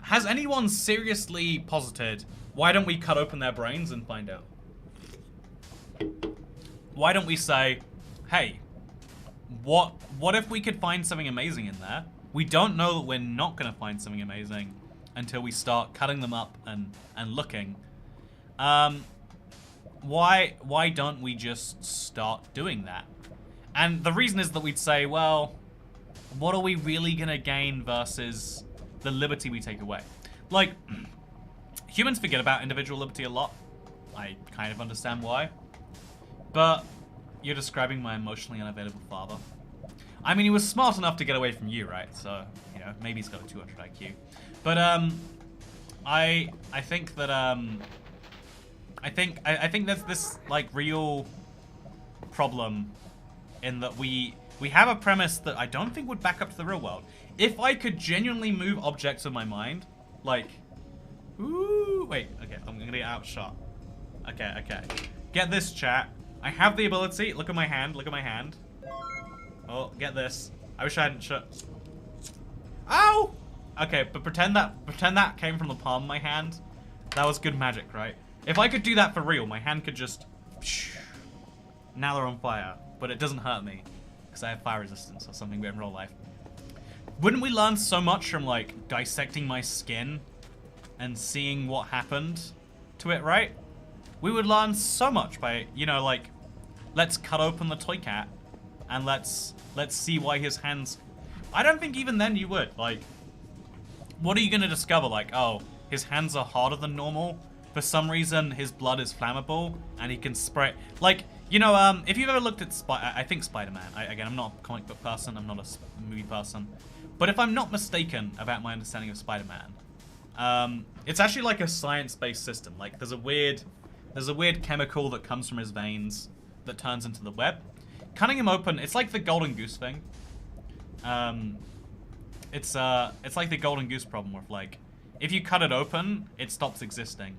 has anyone seriously posited? Why don't we cut open their brains and find out? Why don't we say, hey, what if we could find something amazing in there? We don't know that we're not going to find something amazing until we start cutting them up and looking. Why don't we just start doing that? And the reason is that we'd say, well, what are we really going to gain versus the liberty we take away? Like, humans forget about individual liberty a lot. I kind of understand why. But you're describing my emotionally unavailable father. I mean, he was smart enough to get away from you, right? So, you know, maybe he's got a 200 IQ. But, I think that, I think there's this, like, real problem in that we have a premise that I don't think would back up to the real world. If I could genuinely move objects with my mind, like, ooh, wait, okay, I'm gonna get outshot. Okay. Get this, chat. I have the ability, look at my hand. Oh, get this. I wish I hadn't shut. Ow! Okay, but pretend that came from the palm of my hand. That was good magic, right? If I could do that for real, my hand could just... Now they're on fire, but it doesn't hurt me because I have fire resistance or something weird in real life. Wouldn't we learn so much from, like, dissecting my skin and seeing what happened to it, right? We would learn so much by, you know, like, let's cut open the toy cat and let's see why his hands... I don't think even then you would. Like, what are you going to discover? Like, oh, his hands are harder than normal. For some reason, his blood is flammable and he can spray... Like, you know, if you've ever looked at I think Spider-Man. Again, I'm not a comic book person. I'm not a movie person. But if I'm not mistaken about my understanding of Spider-Man, it's actually like a science-based system. Like, there's a weird chemical that comes from his veins that turns into the web. Cutting him open, it's like the golden goose thing. It's like the golden goose problem where, like, if you cut it open, it stops existing.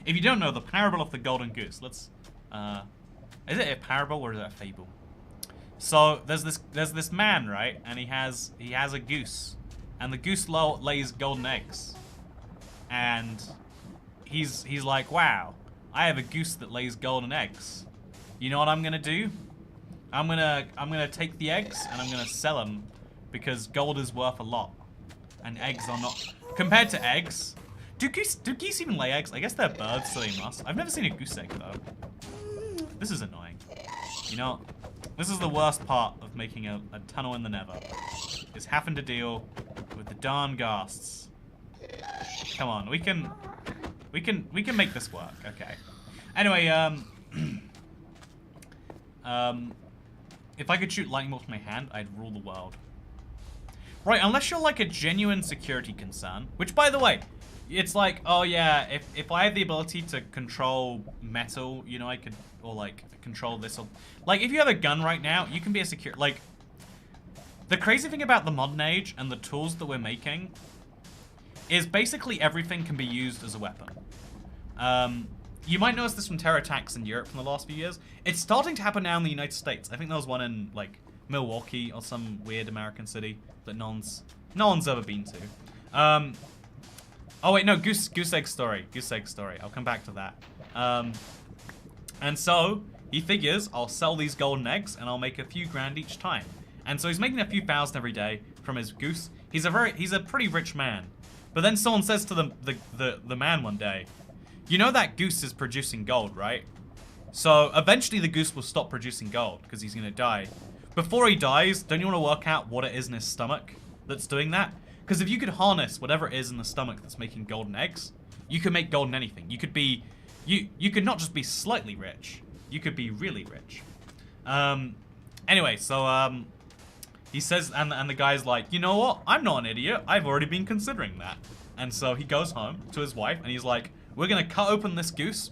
If you don't know the parable of the golden goose, let's, is it a parable or is it a fable? So there's this man, right? And he has a goose, and the goose lays golden eggs, and he's like, wow, I have a goose that lays golden eggs. You know what I'm gonna do? I'm gonna take the eggs and I'm gonna sell them because gold is worth a lot, and eggs are not. Compared to eggs, do geese even lay eggs? I guess they're birds, so they must. I've never seen a goose egg though. This is annoying. You know, this is the worst part of making a tunnel in the Nether. Is having to deal with the darn ghasts. Come on, we can make this work. Okay. Anyway, if I could shoot lightning bolts from my hand, I'd rule the world. Right, unless you're like a genuine security concern. Which, by the way, it's like, oh yeah, if I had the ability to control metal, you know, I could, or like, control this, or... Like, if you have a gun right now, you can be a secure... Like, the crazy thing about the modern age and the tools that we're making is basically everything can be used as a weapon. You might notice this from terror attacks in Europe in the last few years. It's starting to happen now in the United States. I think there was one in, like, Milwaukee or some weird American city that no one's ever been to. Oh wait, no, Goose Egg Story. Goose Egg Story. I'll come back to that. And so, he figures, I'll sell these golden eggs and I'll make a few grand each time. And so he's making a few thousand every day from his goose. He's a pretty rich man. But then someone says to the man one day, you know that goose is producing gold, right? So eventually the goose will stop producing gold because he's gonna die. Before he dies, don't you want to work out what it is in his stomach that's doing that? Because if you could harness whatever it is in the stomach that's making golden eggs, you could make golden anything. You could be, you could not just be slightly rich, you could be really rich. Anyway, so he says, and the guy's like, you know what? I'm not an idiot. I've already been considering that. And so he goes home to his wife and he's like, we're gonna cut open this goose.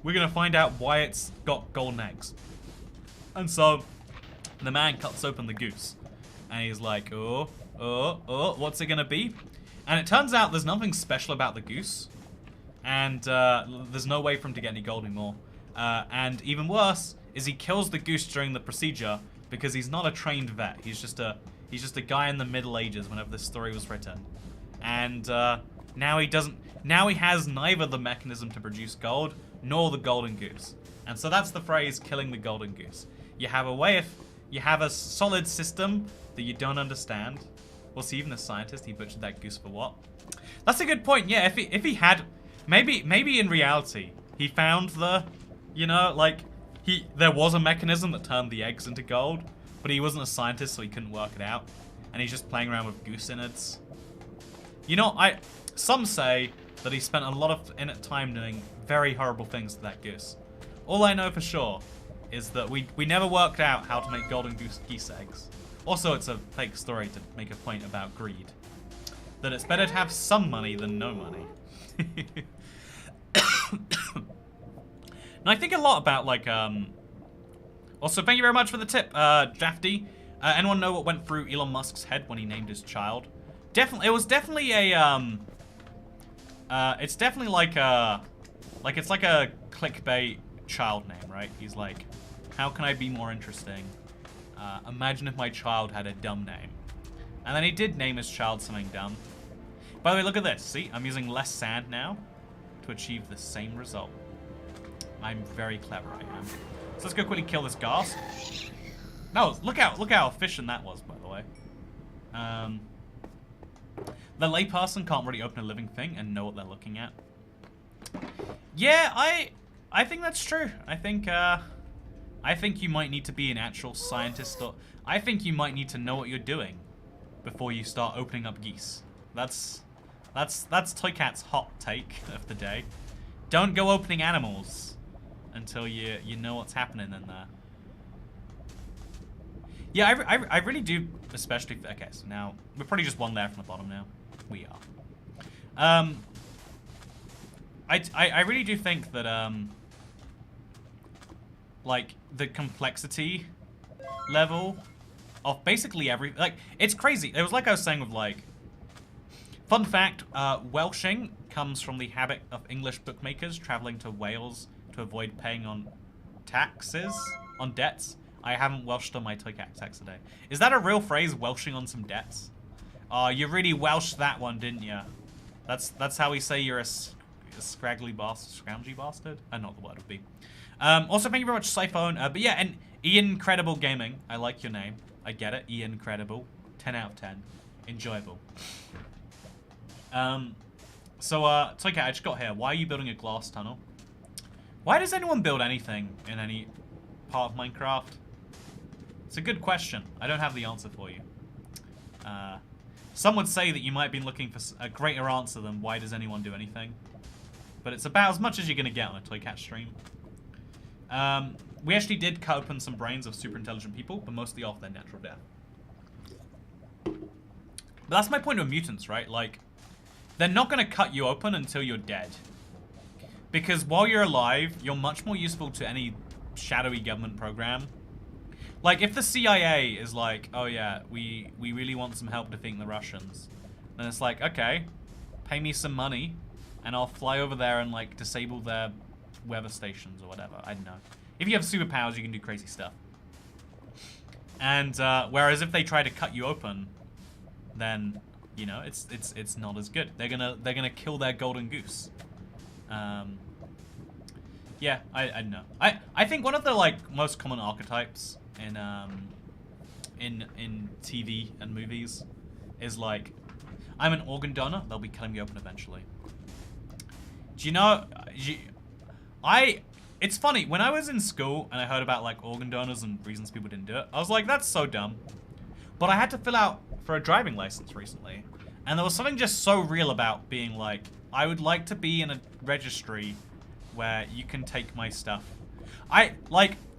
We're gonna find out why it's got golden eggs. And so the man cuts open the goose and he's like, oh, what's it gonna be? And it turns out there's nothing special about the goose. And there's no way for him to get any gold anymore. And even worse is he kills the goose during the procedure because he's not a trained vet. He's just a guy in the Middle Ages whenever this story was written. And now he has neither the mechanism to produce gold nor the golden goose. And so that's the phrase, killing the golden goose. You have a solid system that you don't understand. Well, see, even the scientist, he butchered that goose for what? That's a good point. Yeah, if he had, maybe in reality, he found the, you know, like, there was a mechanism that turned the eggs into gold, but he wasn't a scientist, so he couldn't work it out. And he's just playing around with goose innards. You know, some say that he spent a lot of time doing very horrible things to that goose. All I know for sure is that we never worked out how to make golden geese eggs. Also, it's a fake story to make a point about greed. That it's better to have some money than no money. And I think a lot about, like, also, thank you very much for the tip, Drafty. Anyone know what went through Elon Musk's head when he named his child? Definitely, it was definitely a, it's definitely like a, it's like a clickbait child name, right? He's like, how can I be more interesting? Imagine if my child had a dumb name. And then he did name his child something dumb. By the way, look at this. See, I'm using less sand now to achieve the same result. I'm very clever, I am. So let's go quickly kill this ghast. No, look how efficient that was, by the way. The layperson can't really open a living thing and know what they're looking at. Yeah, I think that's true. I think you might need to be an actual scientist, or I think you might need to know what you're doing before you start opening up geese. That's Toycat's hot take of the day. Don't go opening animals until you know what's happening in there. Yeah, I really do, especially... Okay, so now, we're probably just one there from the bottom now. We are. I really do think that, like, the complexity level of basically every... Like, it's crazy. It was like I was saying with, like... Fun fact, Welshing comes from the habit of English bookmakers traveling to Wales to avoid paying on taxes, on debts. I haven't Welshed on my Toycat tax today. Is that a real phrase, Welshing on some debts? Oh, you really Welshed that one, didn't you? That's how we say you're a scraggly bastard, scroungy bastard? Not the word would be. Also, thank you very much, Siphone. But yeah, and Ian Credible Gaming. I like your name. I get it. Ian Credible. 10 out of 10. Enjoyable. So, Toycat, I just got here. Why are you building a glass tunnel? Why does anyone build anything in any part of Minecraft? It's a good question. I don't have the answer for you. Some would say that you might be looking for a greater answer than why does anyone do anything. But it's about as much as you're going to get on a Toycat stream. We actually did cut open some brains of super intelligent people, but mostly off their natural death. But that's my point with mutants, right? Like, they're not going to cut you open until you're dead. Because while you're alive, you're much more useful to any shadowy government program. Like, if the CIA is like, oh yeah, we really want some help defeating the Russians, then it's like, okay, pay me some money, and I'll fly over there and, like, disable their weather stations or whatever. I don't know. If you have superpowers, you can do crazy stuff. And, whereas if they try to cut you open, then, you know, it's not as good. They're gonna kill their golden goose. Yeah, I don't know. I think one of the, like, most common archetypes in TV and movies is like, I'm an organ donor, they'll be cutting me open eventually. Do you know, it's funny, when I was in school and I heard about, like, organ donors and reasons people didn't do it, I was like, that's so dumb. But I had to fill out for a driving license recently, and there was something just so real about being like, I would like to be in a registry where you can take my stuff. I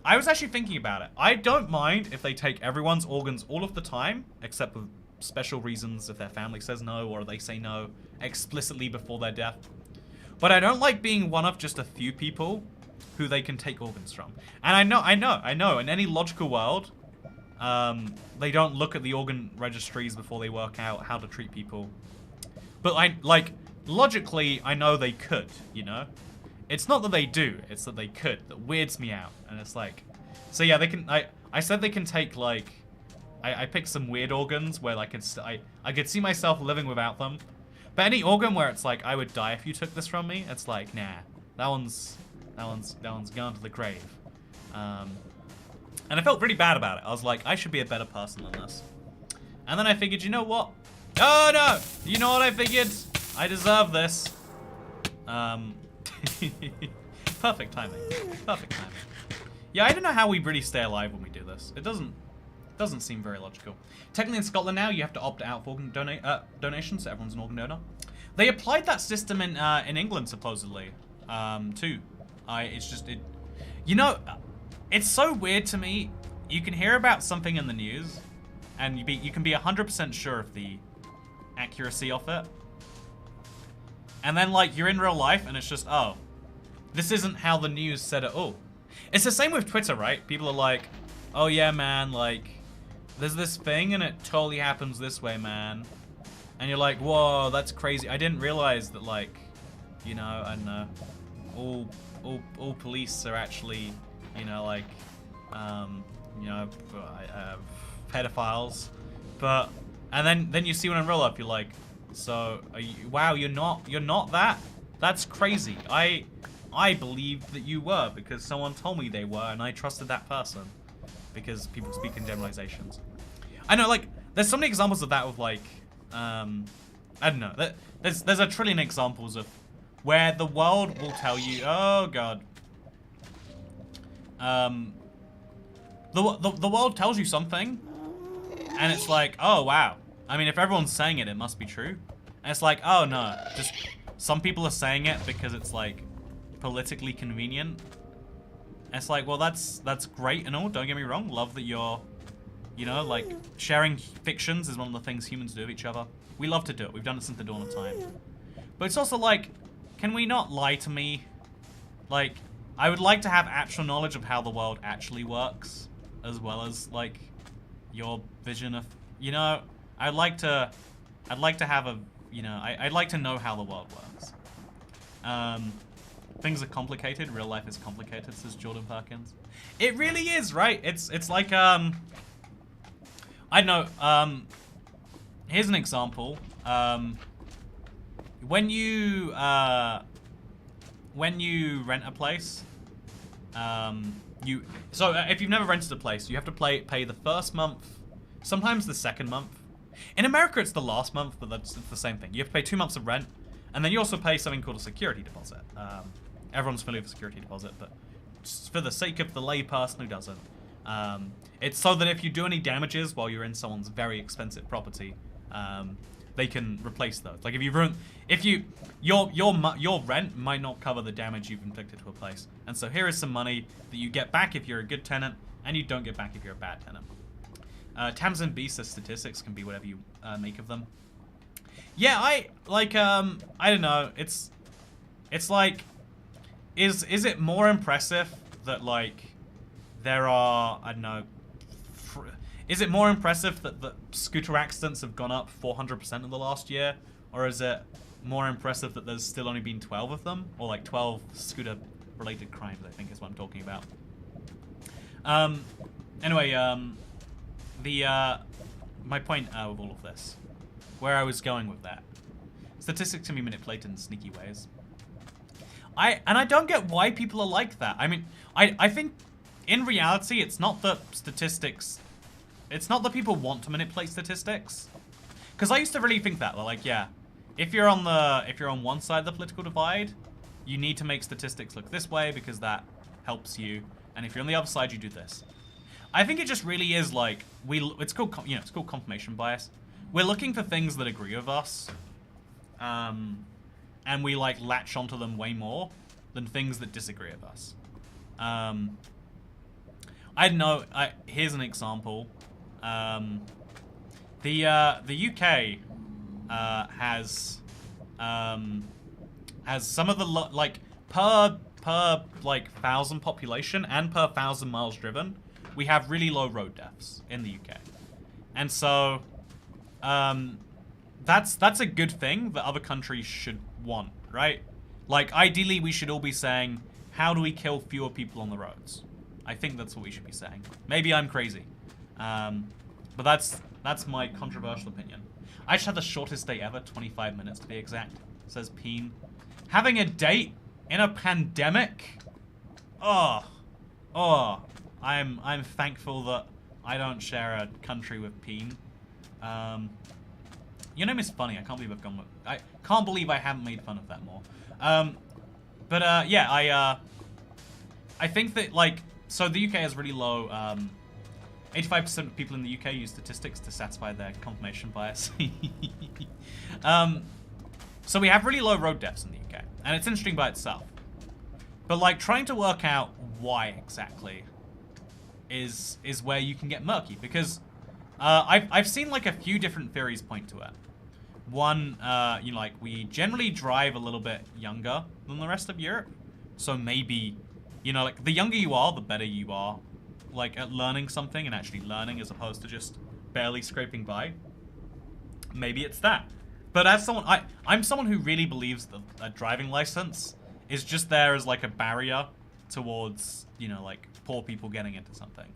was actually thinking about it. I don't mind if they take everyone's organs all of the time, except for special reasons, if their family says no or they say no explicitly before their death. But I don't like being one of just a few people who they can take organs from. And I know, in any logical world, they don't look at the organ registries before they work out how to treat people. But logically, I know they could, you know? It's not that they do, it's that they could. That weirds me out. And it's like, so yeah, they can, I said they can take, like, I picked some weird organs where I could see myself living without them. But any organ where it's like, I would die if you took this from me, it's like, nah, that one's gone to the grave. And I felt pretty bad about it. I was like, I should be a better person than this. And then I figured, you know what? Oh no! You know what I figured? I deserve this. Perfect timing. Perfect timing. Yeah, I don't know how we really stay alive when we do this. It doesn't seem very logical. Technically in Scotland now, you have to opt out for organ donations, so everyone's an organ donor. They applied that system in England, supposedly, too. You know, it's so weird to me. You can hear about something in the news, and you can be 100% sure of the accuracy of it. And then, like, you're in real life, and it's just, oh, this isn't how the news said it all. It's the same with Twitter, right? People are like, oh yeah, man, like, there's this thing, and it totally happens this way, man. And you're like, whoa, that's crazy. I didn't realize that, like, you know, I don't know, all police are actually, you know, like, you know, pedophiles. But, and then you see one in real life, you're like, so, wow, you're not that? That's crazy. I believed that you were because someone told me they were, and I trusted that person. Because people speak in generalizations. I know, like, there's so many examples of that with, like, I don't know. There's a trillion examples of where the world will tell you, oh god. The world tells you something, and it's like, oh wow. I mean, if everyone's saying it, it must be true. And it's like, oh no, just some people are saying it because it's like politically convenient. And it's like, well, that's great and all. Don't get me wrong. Love that you're, you know, like sharing fictions is one of the things humans do with each other. We love to do it. We've done it since the dawn of time. But it's also like, can we not lie to me? Like, I would like to have actual knowledge of how the world actually works, as well as like your vision of, you know, I'd like to have a, you know, I'd like to know how the world works. Things are complicated. Real life is complicated, says Jordan Perkins. It really is, right? It's like, I don't know, here's an example. When you rent a place, if you've never rented a place, you have to pay the first month, sometimes the second month. In America, it's the last month, but it's the same thing. You have to pay 2 months of rent, and then you also pay something called a security deposit. Everyone's familiar with a security deposit, but just for the sake of the lay person who doesn't, it's so that if you do any damages while you're in someone's very expensive property, they can replace those. Like if your rent might not cover the damage you've inflicted to a place, and so here is some money that you get back if you're a good tenant, and you don't get back if you're a bad tenant. Tamsin B says statistics can be whatever you make of them. Yeah, I don't know. It's like, is it more impressive that like there are, I don't know, is it more impressive that the scooter accidents have gone up 400% in the last year, or is it more impressive that there's still only been 12 of them, or like 12 scooter related crimes, I think is what I'm talking about. Anyway, my point with all of this, where I was going with that, statistics can be manipulated in sneaky ways. I don't get why people are like that. I mean, I think in reality, it's not that statistics, it's not that people want to manipulate statistics. Because I used to really think that, like, yeah, if you're on one side of the political divide, you need to make statistics look this way because that helps you. And if you're on the other side, you do this. I think it just really is like, it's called confirmation bias. We're looking for things that agree with us. And we like latch onto them way more than things that disagree with us. I don't know. Here's an example. The UK has some of the like per like 1,000 population and per 1,000 miles driven, we have really low road deaths in the UK, and so that's a good thing that other countries should want, right? Like ideally, we should all be saying, how do we kill fewer people on the roads? I think that's what we should be saying. Maybe I'm crazy, but that's my controversial opinion. I just had the shortest day ever, 25 minutes to be exact, says Peen. Having a date in a pandemic? I'm thankful that I don't share a country with Peen. Your name is funny. I can't believe I can't believe I haven't made fun of that more. Yeah, I think that like, so the UK has really low, 85% of people in the UK use statistics to satisfy their confirmation bias. So we have really low road deaths in the UK, and it's interesting by itself. But like trying to work out why exactly is where you can get murky, because I've seen like a few different theories point to it. One, you know, like we generally drive a little bit younger than the rest of Europe, so maybe, you know, like the younger you are, the better you are, like at learning something and actually learning as opposed to just barely scraping by. Maybe it's that. But as someone, I'm someone who really believes that a driving license is just there as like a barrier towards, you know, like poor people getting into something.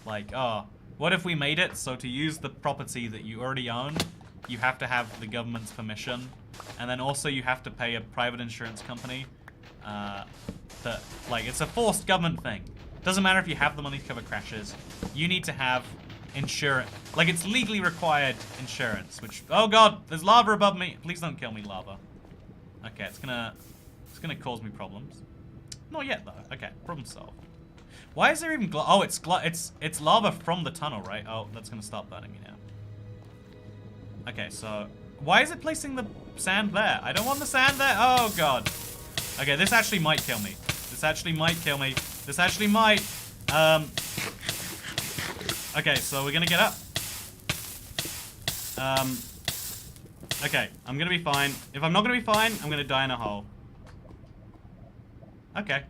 Like, oh, what if we made it so to use the property that you already own, you have to have the government's permission, and then also you have to pay a private insurance company that, like, it's a forced government thing. Doesn't matter if you have the money to cover crashes, you need to have insurance. Like, it's legally required insurance, which, oh god, there's lava above me. Please don't kill me, lava. Okay, it's gonna cause me problems. Not yet though. Okay, problem solved. Why is there even oh, it's lava from the tunnel, right? Oh, that's gonna start burning me now. Okay, so why is it placing the sand there? I don't want the sand there. Oh god. Okay, this actually might kill me. This actually might kill me. This actually might. Okay, so we're gonna get up. Okay, I'm gonna be fine. If I'm not gonna be fine, I'm gonna die in a hole. Okay.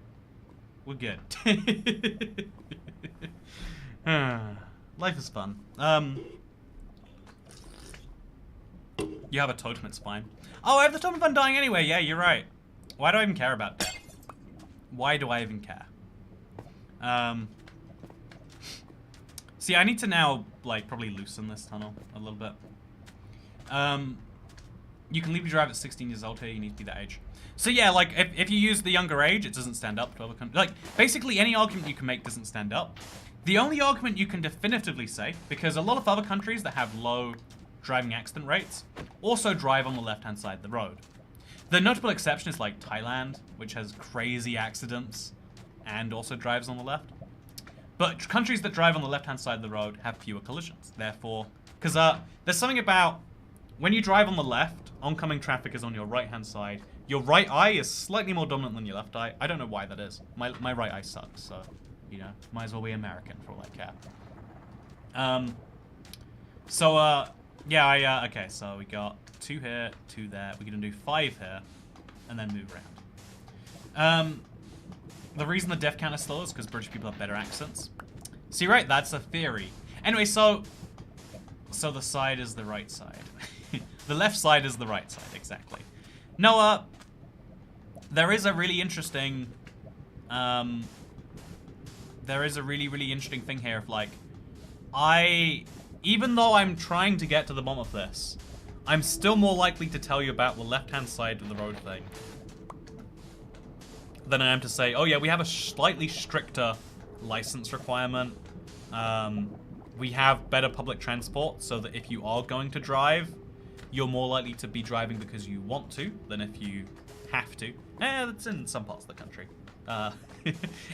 We're good. Life is fun. You have a totem, it's fine. Oh, I have the totem if I'm dying anyway. Yeah, you're right. Why do I even care about that? Why do I even care? See, I need to now, like, probably loosen this tunnel a little bit. You can legally drive at 16 years old here. You need to be that age. So yeah, like, if you use the younger age, it doesn't stand up to other countries. Like, basically any argument you can make doesn't stand up. The only argument you can definitively say, because a lot of other countries that have low driving accident rates also drive on the left-hand side of the road. The notable exception is like Thailand, which has crazy accidents and also drives on the left. But countries that drive on the left-hand side of the road have fewer collisions. Therefore, because there's something about when you drive on the left, oncoming traffic is on your right-hand side. Your right eye is slightly more dominant than your left eye. I don't know why that is. My right eye sucks, so, you know, might as well be American for all I care. So, yeah, okay, so we got 2 here, 2 there. We're gonna do 5 here, and then move around. The reason the death count is slow is because British people have better accents. See, right, that's a theory. Anyway, so the side is the right side. The left side is the right side, exactly. No, there is a really interesting, there is a really interesting thing here of, like, even though I'm trying to get to the bottom of this, I'm still more likely to tell you about the left-hand side of the road thing than I am to say, oh yeah, we have a slightly stricter license requirement. We have better public transport, so that if you are going to drive, you're more likely to be driving because you want to than if you have to. That's in some parts of the country.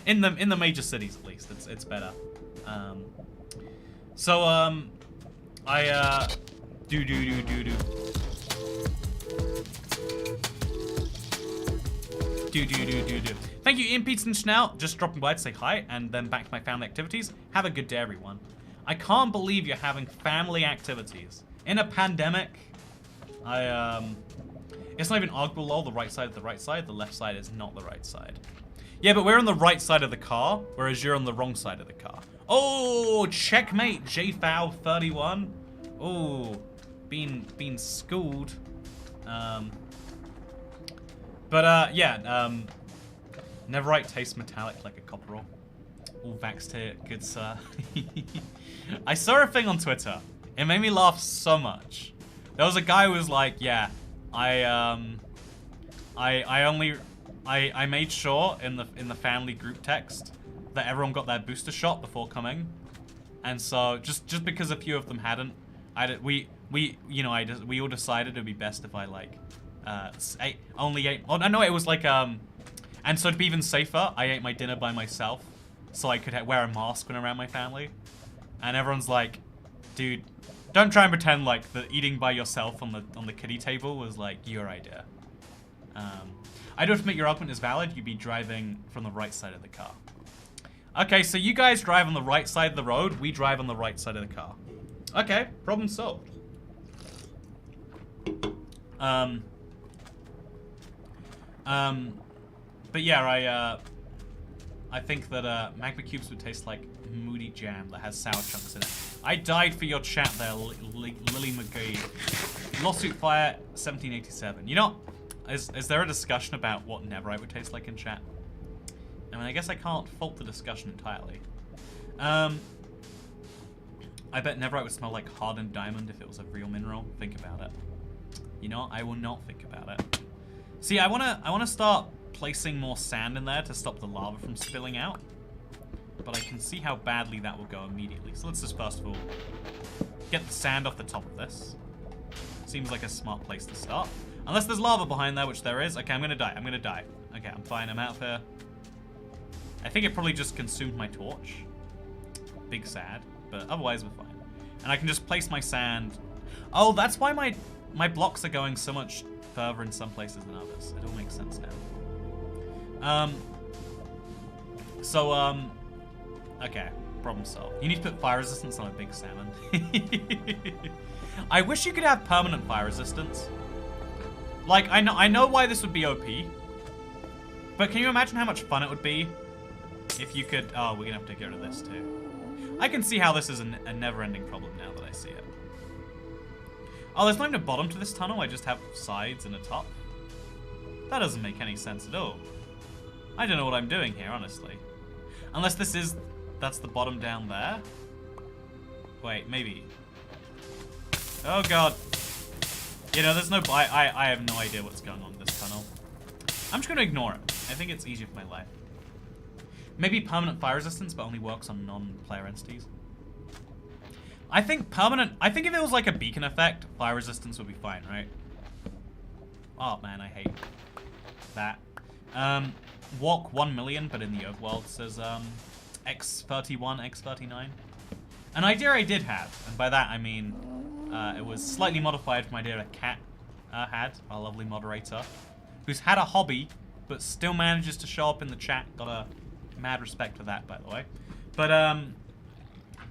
In the major cities, at least, it's better. I Thank you, Ian Peterson Schnout. Just dropping by to say hi, and then back to my family activities. Have a good day, everyone. I can't believe you're having family activities in a pandemic. It's not even arguable, lol. The right side is the right side. The left side is not the right side. Yeah, but we're on the right side of the car, whereas you're on the wrong side of the car. Oh, checkmate, JFow31. Oh, being schooled. Neverite tastes metallic like a copper roll. All vaxxed here, good sir. I saw a thing on Twitter. It made me laugh so much. There was a guy who was like, yeah, I made sure in the family group text that everyone got their booster shot before coming, and so just because a few of them hadn't, we all decided it'd be best if I only ate. Oh no, it was like and so to be even safer, I ate my dinner by myself, so I could wear a mask when around my family. And everyone's like, dude, don't try and pretend like the eating by yourself on the kiddie table was like your idea. I don't admit your argument is valid. You'd be driving from the right side of the car. Okay, so you guys drive on the right side of the road. We drive on the right side of the car. Okay, problem solved. But yeah, I think that Magma Cubes would taste like moody jam that has sour chunks in it. I died for your chat there, Lily McGee. Lawsuit Fire 1787. You know, is there a discussion about what Neverite would taste like in chat? I mean, I guess I can't fault the discussion entirely. I bet Neverite would smell like hardened diamond if it was a real mineral. Think about it. You know, I will not think about it. See, I wanna start placing more sand in there to stop the lava from spilling out. But I can see how badly that will go immediately. So let's just first of all get the sand off the top of this. Seems like a smart place to start. Unless there's lava behind there, which there is. Okay, I'm gonna die. Okay, I'm fine. I'm out of here. I think it probably just consumed my torch. Big sad. But otherwise, we're fine. And I can just place my sand. Oh, that's why my blocks are going so much further in some places than others. It all makes sense now. Okay, problem solved. You need to put fire resistance on a big salmon. I wish you could have permanent fire resistance. Like, I know why this would be OP, but can you imagine how much fun it would be if you could... Oh, we're gonna have to get rid of this too. I can see how this is a never-ending problem now that I see it. Oh, there's not even a bottom to this tunnel, I just have sides and a top. That doesn't make any sense at all. I don't know what I'm doing here, honestly. Unless that's the bottom down there. Wait, maybe. Oh god. You know, there's no, I have no idea what's going on in this tunnel. I'm just gonna ignore it. I think it's easier for my life. Maybe permanent fire resistance, but only works on non-player entities. I think if it was like a beacon effect, fire resistance would be fine, right? Oh man, I hate that. Walk 1 million, but in the overworld says X31, X39. An idea I did have, and by that I mean it was slightly modified from an idea a cat had, our lovely moderator, who's had a hobby, but still manages to show up in the chat. Got a mad respect for that, by the way. But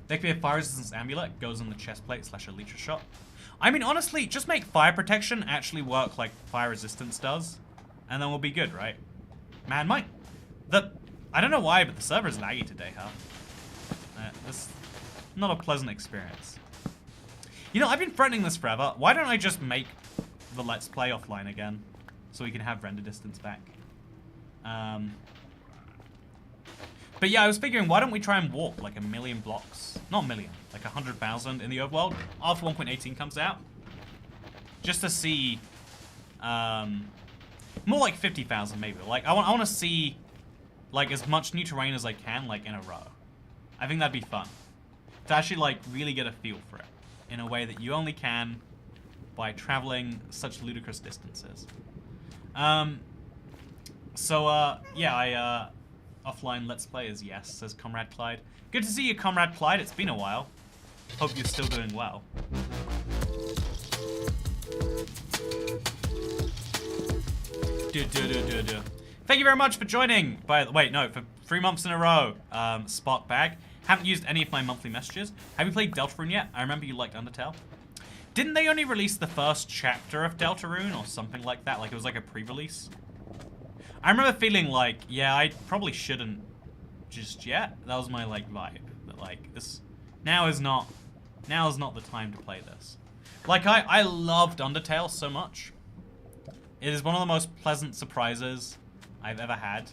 There could be a fire resistance amulet, goes on the chest plate / elytra shot. I mean, honestly, just make fire protection actually work like fire resistance does, and then we'll be good, right? Man, I don't know why, but the server is laggy today, huh? This not a pleasant experience. You know, I've been threatening this forever. Why don't I just make the Let's Play offline again, so we can have render distance back? But yeah, I was figuring, why don't we try and walk like 1 million blocks? Not a million, like 100,000 in the overworld after 1.18 comes out. Just to see, more like 50,000 maybe. Like, I want to see, like, as much new terrain as I can, like, in a row. I think that'd be fun. To actually, like, really get a feel for it. In a way that you only can by traveling such ludicrous distances. Yeah, offline Let's Play is yes, says Comrade Clyde. Good to see you, Comrade Clyde. It's been a while. Hope you're still doing well. Thank you very much for joining. For 3 months in a row. Spark Bag. Haven't used any of my monthly messages. Have you played Deltarune yet? I remember you liked Undertale. Didn't they only release the first chapter of Deltarune or something like that? Like it was like a pre-release? I remember feeling like, yeah, I probably shouldn't just yet. That was my like vibe. But like this now is not the time to play this. Like I loved Undertale so much. It is one of the most pleasant surprises I've ever had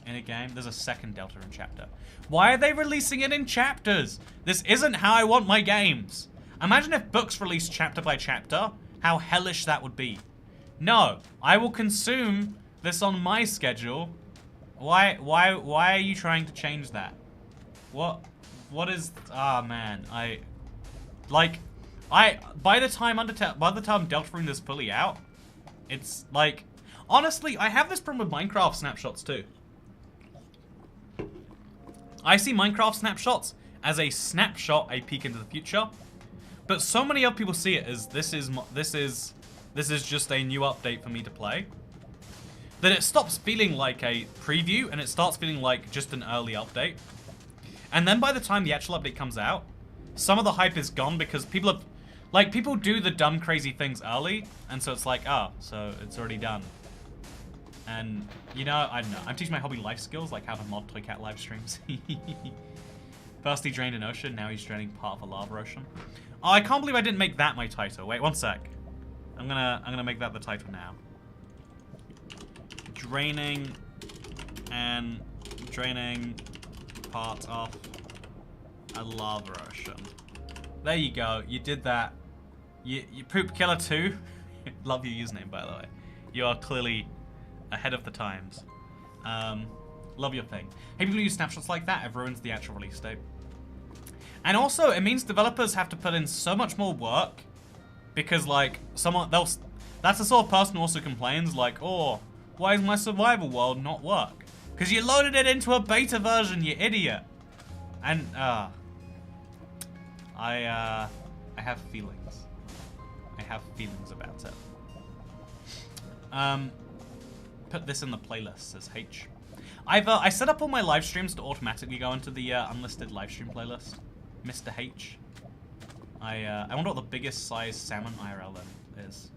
in a game. There's a second Deltarune chapter. Why are they releasing it in chapters? This isn't how I want my games. Imagine if books released chapter by chapter, how hellish that would be. No, I will consume this on my schedule. Why are you trying to change that? What is, man, by the time Deltarune is fully out, it's like, honestly, I have this problem with Minecraft snapshots too. I see Minecraft snapshots as a snapshot, a peek into the future, but so many other people see it as this is just a new update for me to play, that it stops feeling like a preview and it starts feeling like just an early update. And then by the time the actual update comes out, some of the hype is gone because people do the dumb crazy things early, and so it's like, oh, so it's already done. And, you know, I don't know. I'm teaching my hobby life skills, like how to mod Toycat live streams. First he drained an ocean, now he's draining part of a lava ocean. Oh, I can't believe I didn't make that my title. Wait, one sec. I'm gonna make that the title now. Draining part of a lava ocean. There you go. You did that. You Poop Killer 2. Love your username, by the way. You are clearly ahead of the times. Love your thing. Hey, people who use snapshots like that, it ruins the actual release date. And also, it means developers have to put in so much more work because, like, that's the sort of person who also complains, like, oh, why is my survival world not work? Because you loaded it into a beta version, you idiot. And, I have feelings. I have feelings about it. Put this in the playlist, says H. I set up all my live streams to automatically go into the unlisted live stream playlist. Mr. H. I wonder what the biggest size salmon IRL is.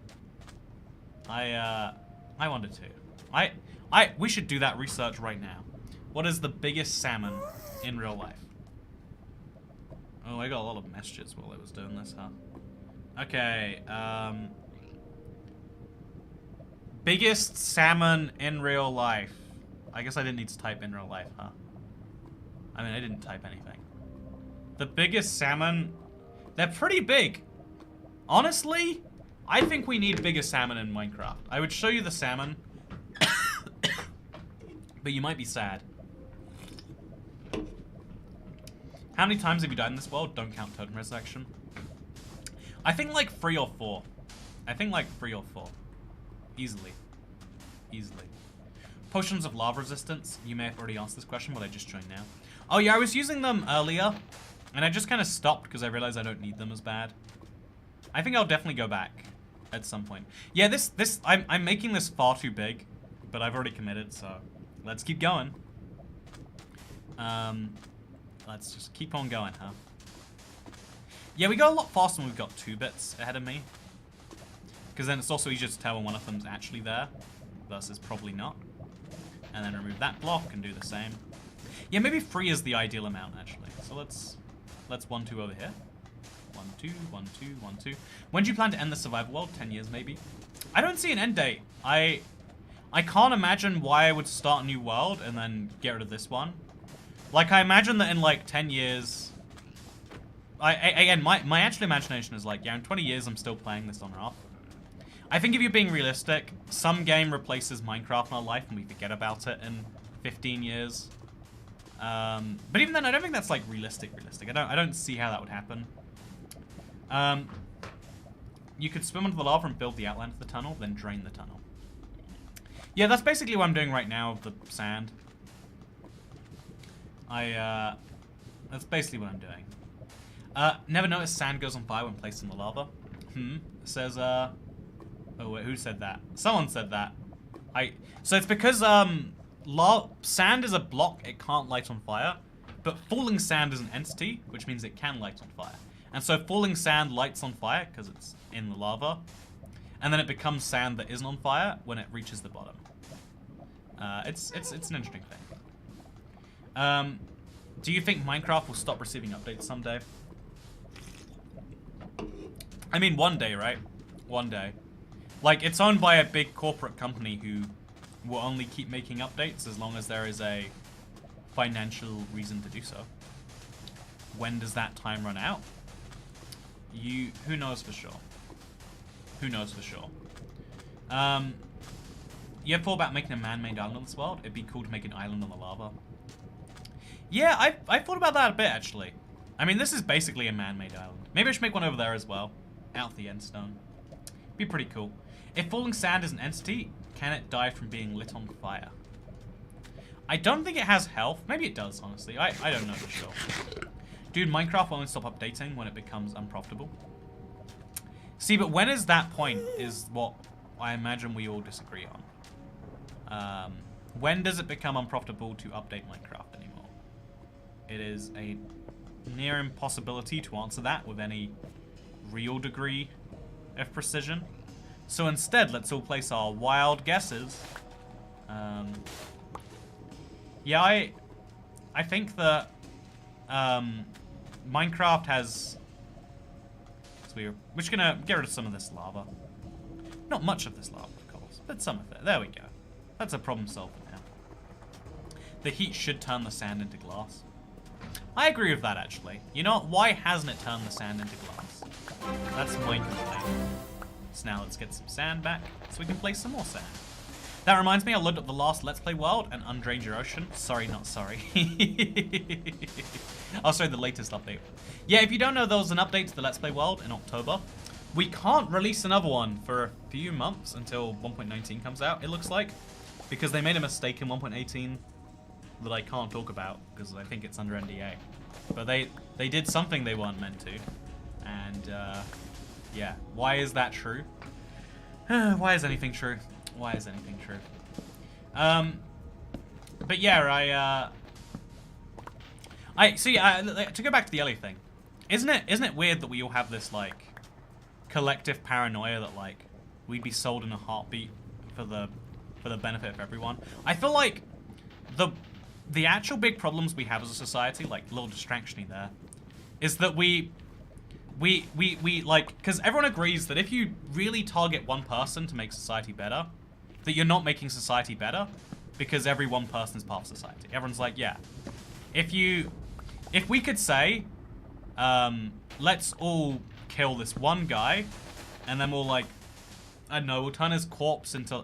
I wonder too. We should do that research right now. What is the biggest salmon in real life? Oh, I got a lot of messages while I was doing this, huh? Okay, biggest salmon in real life. I guess I didn't need to type in real life, huh? I mean, I didn't type anything. The biggest salmon, they're pretty big. Honestly, I think we need bigger salmon in Minecraft. I would show you the salmon, but you might be sad. How many times have you died in this world? Don't count totem resurrection. I think like 3 or 4. I think like 3 or 4. Easily. Easily. Potions of lava resistance. You may have already asked this question, but I just joined now. Oh yeah, I was using them earlier, and I just kind of stopped because I realized I don't need them as bad. I think I'll definitely go back at some point. Yeah, I'm making this far too big, but I've already committed, so let's keep going. Let's just keep on going, huh? Yeah, we go a lot faster when we've got 2 bits ahead of me. Because then it's also easier to tell when one of them's actually there versus probably not. And then remove that block and do the same. Yeah, maybe 3 is the ideal amount, actually. So let's 1, 2 over here. 1, 2, 1, 2, 1, 2. When do you plan to end the survival world? 10 years, maybe? I don't see an end date. I can't imagine why I would start a new world and then get rid of this one. Like, I imagine that in, like, 10 years... Again, my actual imagination is like, yeah, in 20 years I'm still playing this on and off. I think if you're being realistic, some game replaces Minecraft in our life and we forget about it in 15 years. But even then, I don't think that's, like, realistic. I don't see how that would happen. You could swim under the lava and build the outline of the tunnel, then drain the tunnel. Yeah, that's basically what I'm doing right now with the sand. That's basically what I'm doing. Never noticed sand goes on fire when placed in the lava. It says, oh wait, who said that? Someone said that. So it's because, sand is a block, it can't light on fire. But falling sand is an entity, which means it can light on fire. And so falling sand lights on fire, because it's in the lava. And then it becomes sand that isn't on fire when it reaches the bottom. It's an interesting thing. Do you think Minecraft will stop receiving updates someday? I mean, one day, right? One day. Like, it's owned by a big corporate company who will only keep making updates as long as there is a financial reason to do so. When does that time run out? Who knows for sure? Who knows for sure? You ever thought about making a man-made island on this world? It'd be cool to make an island on the lava. Yeah, I thought about that a bit, actually. I mean, this is basically a man-made island. Maybe I should make one over there as well. Out the end stone. Be pretty cool. If falling sand is an entity, can it die from being lit on fire? I don't think it has health. Maybe it does, honestly. I don't know for sure. Dude, Minecraft won't stop updating when it becomes unprofitable. See, but when is that point is what I imagine we all disagree on. When does it become unprofitable to update Minecraft anymore? It is a near impossibility to answer that with any real degree of precision. So instead, let's all place our wild guesses. Yeah, I think that Minecraft has... So we're just gonna get rid of some of this lava. Not much of this lava, of course, but some of it. There we go. That's a problem solved now. The heat should turn the sand into glass. I agree with that, actually. You know what? Why hasn't it turned the sand into glass? That's my complaint. So now let's get some sand back so we can place some more sand. That reminds me, I looked up the last Let's Play world and Undrained Your Ocean. Sorry, not sorry. Oh, sorry, the latest update. Yeah, if you don't know, there was an update to the Let's Play world in October. We can't release another one for a few months until 1.19 comes out, it looks like. Because they made a mistake in 1.18 that I can't talk about because I think it's under NDA. But they did something they weren't meant to. And, yeah. Why is that true? Why is anything true? Why is anything true? But yeah, to go back to the Ellie thing, isn't it weird that we all have this like collective paranoia that like we'd be sold in a heartbeat for the benefit of everyone? I feel like the actual big problems we have as a society, like a little distraction there, is that we like, because everyone agrees that if you really target one person to make society better, that you're not making society better, because every one person is part of society. Everyone's like, yeah. If we could say, let's all kill this one guy, and then we'll like, I don't know, we'll turn his corpse into,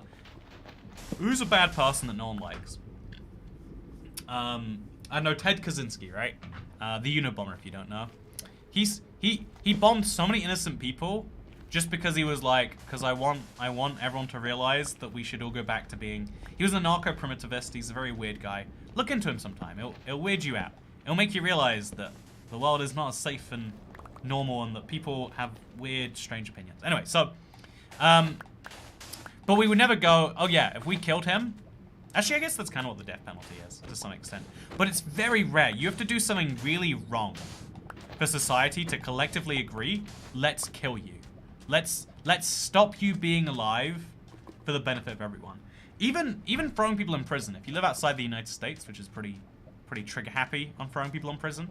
who's a bad person that no one likes? I don't know, Ted Kaczynski, right? The Unabomber, if you don't know. He bombed so many innocent people just because he was like, because I want everyone to realize that we should all go back to being... He was a narco-primitivist. He's a very weird guy. Look into him sometime. It'll weird you out. It'll make you realize that the world is not as safe and normal and that people have weird, strange opinions. Anyway, so... but we would never go, oh yeah, if we killed him... Actually, I guess that's kind of what the death penalty is, to some extent. But it's very rare. You have to do something really wrong for society to collectively agree, let's kill you. Let's stop you being alive for the benefit of everyone. Even throwing people in prison. If you live outside the United States, which is pretty trigger happy on throwing people in prison,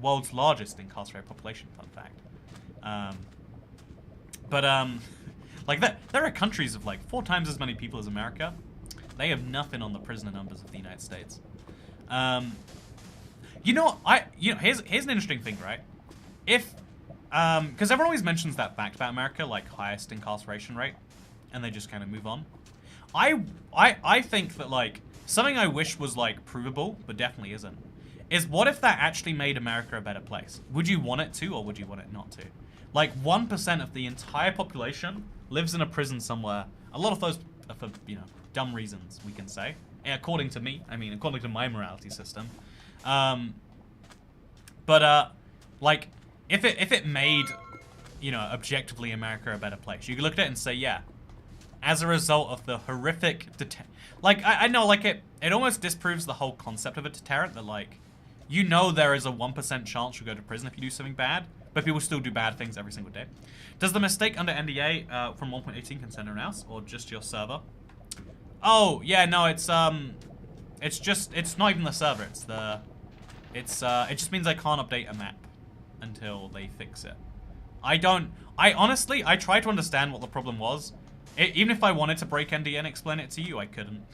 world's largest incarcerated population, fun fact. Like there are countries of like 4 times as many people as America. They have nothing on the prisoner numbers of the United States. Here's an interesting thing, right? If because everyone always mentions that fact about America, like highest incarceration rate, and they just kind of move on. I think that like something I wish was like provable, but definitely isn't, is what if that actually made America a better place? Would you want it to, or would you want it not to? Like 1% of the entire population lives in a prison somewhere. A lot of those are for, you know, dumb reasons, we can say. According to me, I mean, according to my morality system. Like, if it made, you know, objectively America a better place, you could look at it and say, yeah, as a result of the horrific like, I know, like, it almost disproves the whole concept of a deterrent, that, like, you know there is a 1% chance you'll go to prison if you do something bad, but people still do bad things every single day. Does the mistake under NDA from 1.18 concern anyone else, or just your server? Oh, yeah, no, it's not even the server, it just means I can't update a map until they fix it. Honestly, I tried to understand what the problem was. Even if I wanted to break NDA and explain it to you, I couldn't.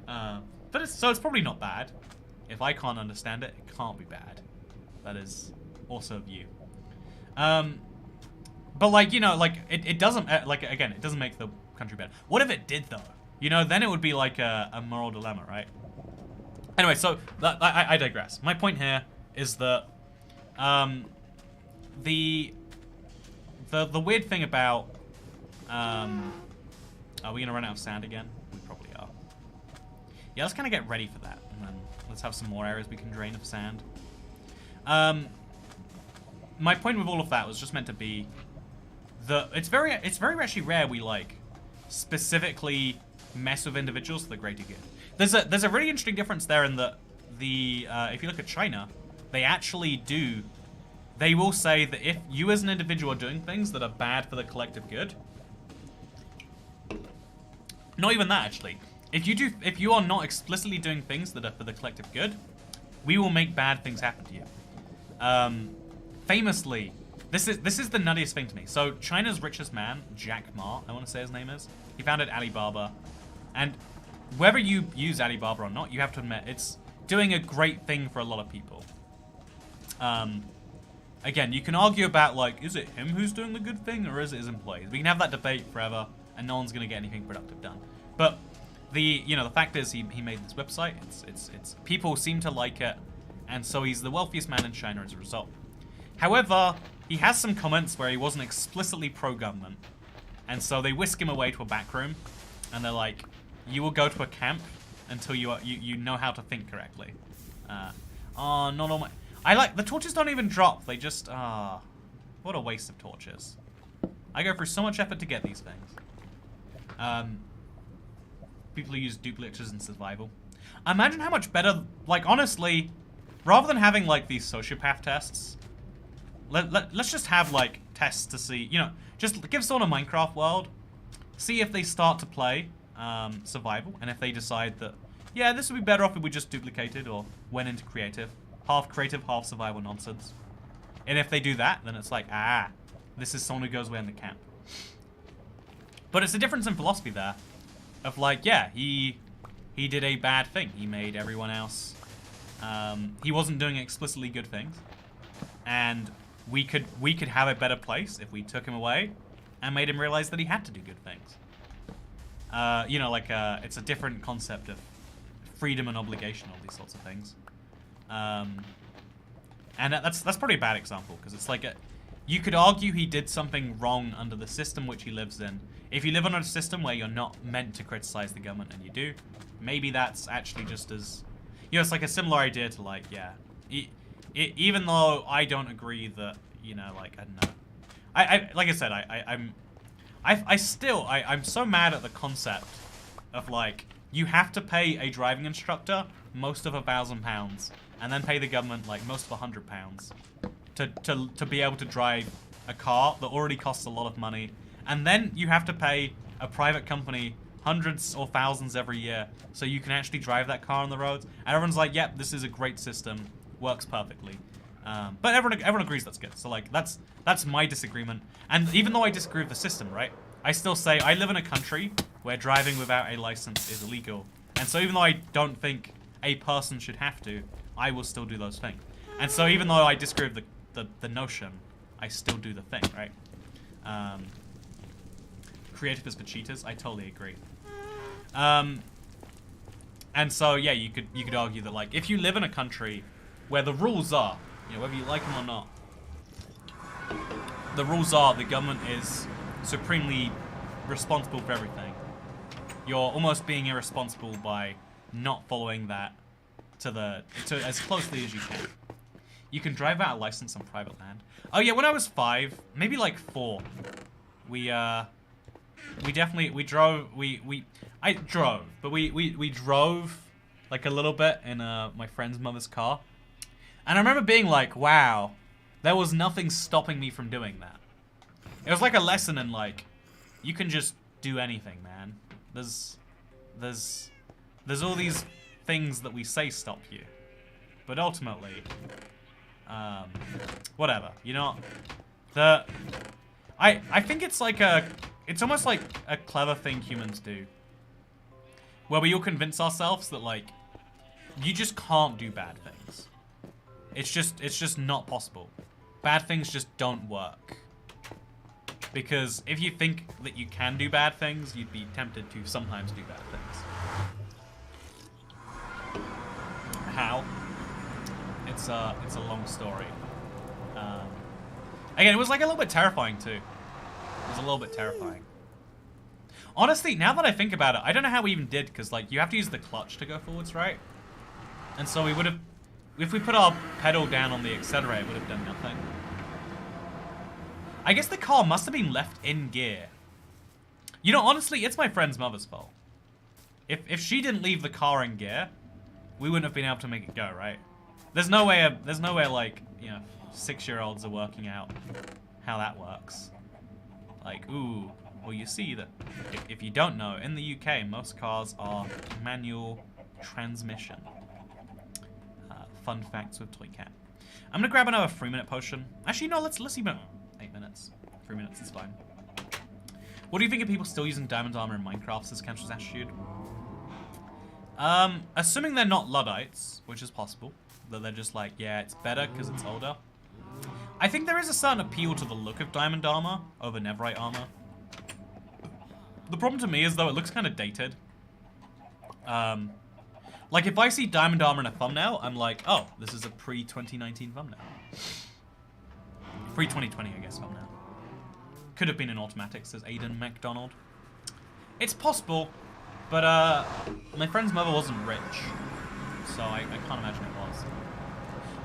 So it's probably not bad. If I can't understand it, it can't be bad. That is also a view. But like, you know, like it doesn't, like, again, it doesn't make the country better. What if it did though? You know, then it would be like a moral dilemma, right? Anyway, so I digress. My point here is that the weird thing about are we gonna run out of sand again? We probably are. Yeah, let's kind of get ready for that, and then let's have some more areas we can drain of sand. My point with all of that was just meant to be that it's very actually rare we like specifically mess with individuals for the greater good. There's a really interesting difference there in that if you look at China, they actually do. They will say that if you as an individual are doing things that are bad for the collective good, not even that actually. If you are not explicitly doing things that are for the collective good, we will make bad things happen to you. Famously, this is the nuttiest thing to me. So China's richest man, Jack Ma, I want to say his name is. He founded Alibaba, and whether you use Alibaba or not, you have to admit it's doing a great thing for a lot of people. Again, you can argue about, like, is it him who's doing the good thing, or is it his employees? We can have that debate forever, and no one's gonna get anything productive done. But the fact is, he made this website. It's people seem to like it, and so he's the wealthiest man in China as a result. However, he has some comments where he wasn't explicitly pro-government, and so they whisk him away to a back room, and they're like, "You will go to a camp until you know how to think correctly." Oh, not all my. The torches don't even drop. They just, what a waste of torches. I go through so much effort to get these things. People who use duplexes in survival. Imagine how much better, like, honestly, rather than having, like, these sociopath tests, let's just have, like, tests to see, you know, just give someone a Minecraft world, see if they start to play survival, and if they decide that, yeah, this would be better off if we just duplicated or went into creative. Half creative, half survival nonsense. And if they do that, then it's like, this is someone who goes away in the camp. But it's a difference in philosophy there. Of like, yeah, he did a bad thing. He made everyone else, he wasn't doing explicitly good things. And we could have a better place if we took him away and made him realize that he had to do good things. You know, like, it's a different concept of freedom and obligation, all these sorts of things. And that's probably a bad example, because it's like you could argue he did something wrong under the system which he lives in. If you live under a system where you're not meant to criticize the government and you do, maybe that's actually just as, you know, it's like a similar idea to, like, yeah, even though I don't agree that, you know, like, I don't know, like I said, I'm so mad at the concept of, like, you have to pay a driving instructor most of £1,000 and then pay the government like most of £100 to be able to drive a car that already costs a lot of money, and then you have to pay a private company hundreds or thousands every year so you can actually drive that car on the roads, and everyone's like, yep, this is a great system, works perfectly. But everyone agrees that's good. So like that's my disagreement. And even though I disagree with the system, right, I still say I live in a country where driving without a license is illegal. And so even though I don't think a person should have to, I will still do those things. And so even though I disagree with the notion, I still do the thing, right? Creative is for cheaters. I totally agree. And so yeah, you could argue that like if you live in a country where the rules are, you know, whether you like them or not, the rules are the government is supremely responsible for everything. You're almost being irresponsible by not following that to as closely as you can. You can drive out a license on private land. Oh yeah, when I was 5, maybe like 4, we drove like a little bit in my friend's mother's car. And I remember being like, wow, there was nothing stopping me from doing that. It was like a lesson in like, you can just do anything, man. There's all these things that we say stop you. But ultimately, whatever, you know, I think it's like it's almost like a clever thing humans do. Where we all convince ourselves that like, you just can't do bad things. It's just not possible. Bad things just don't work. Because if you think that you can do bad things, you'd be tempted to sometimes do bad things. How? It's a long story. Again, it was like a little bit terrifying too. It was a little bit terrifying. Honestly, now that I think about it, I don't know how we even did, because like you have to use the clutch to go forwards, right? And so we would have, if we put our pedal down on the accelerator, it would have done nothing. I guess the car must have been left in gear. You know, honestly, it's my friend's mother's fault. If she didn't leave the car in gear, we wouldn't have been able to make it go, right? There's no way like, you know, 6-year-olds are working out how that works. Like, ooh, well, you see that if you don't know, in the UK, most cars are manual transmission. Fun facts with Toycat. I'm gonna grab another 3-minute potion. Actually, no, let's even 8 minutes. 3 minutes is fine. What do you think of people still using diamond armor in Minecraft, says Kentra's attitude? Assuming they're not Luddites, which is possible, that they're just like, yeah, it's better because it's older. I think there is a certain appeal to the look of diamond armor over netherite armor. The problem to me is, though, it looks kind of dated. Like, if I see diamond armor in a thumbnail, I'm like, oh, this is a pre-2019 thumbnail. Pre-2020, I guess, thumbnail. Could have been an automatic, says Aiden McDonald. It's possible, but my friend's mother wasn't rich, so I can't imagine it was.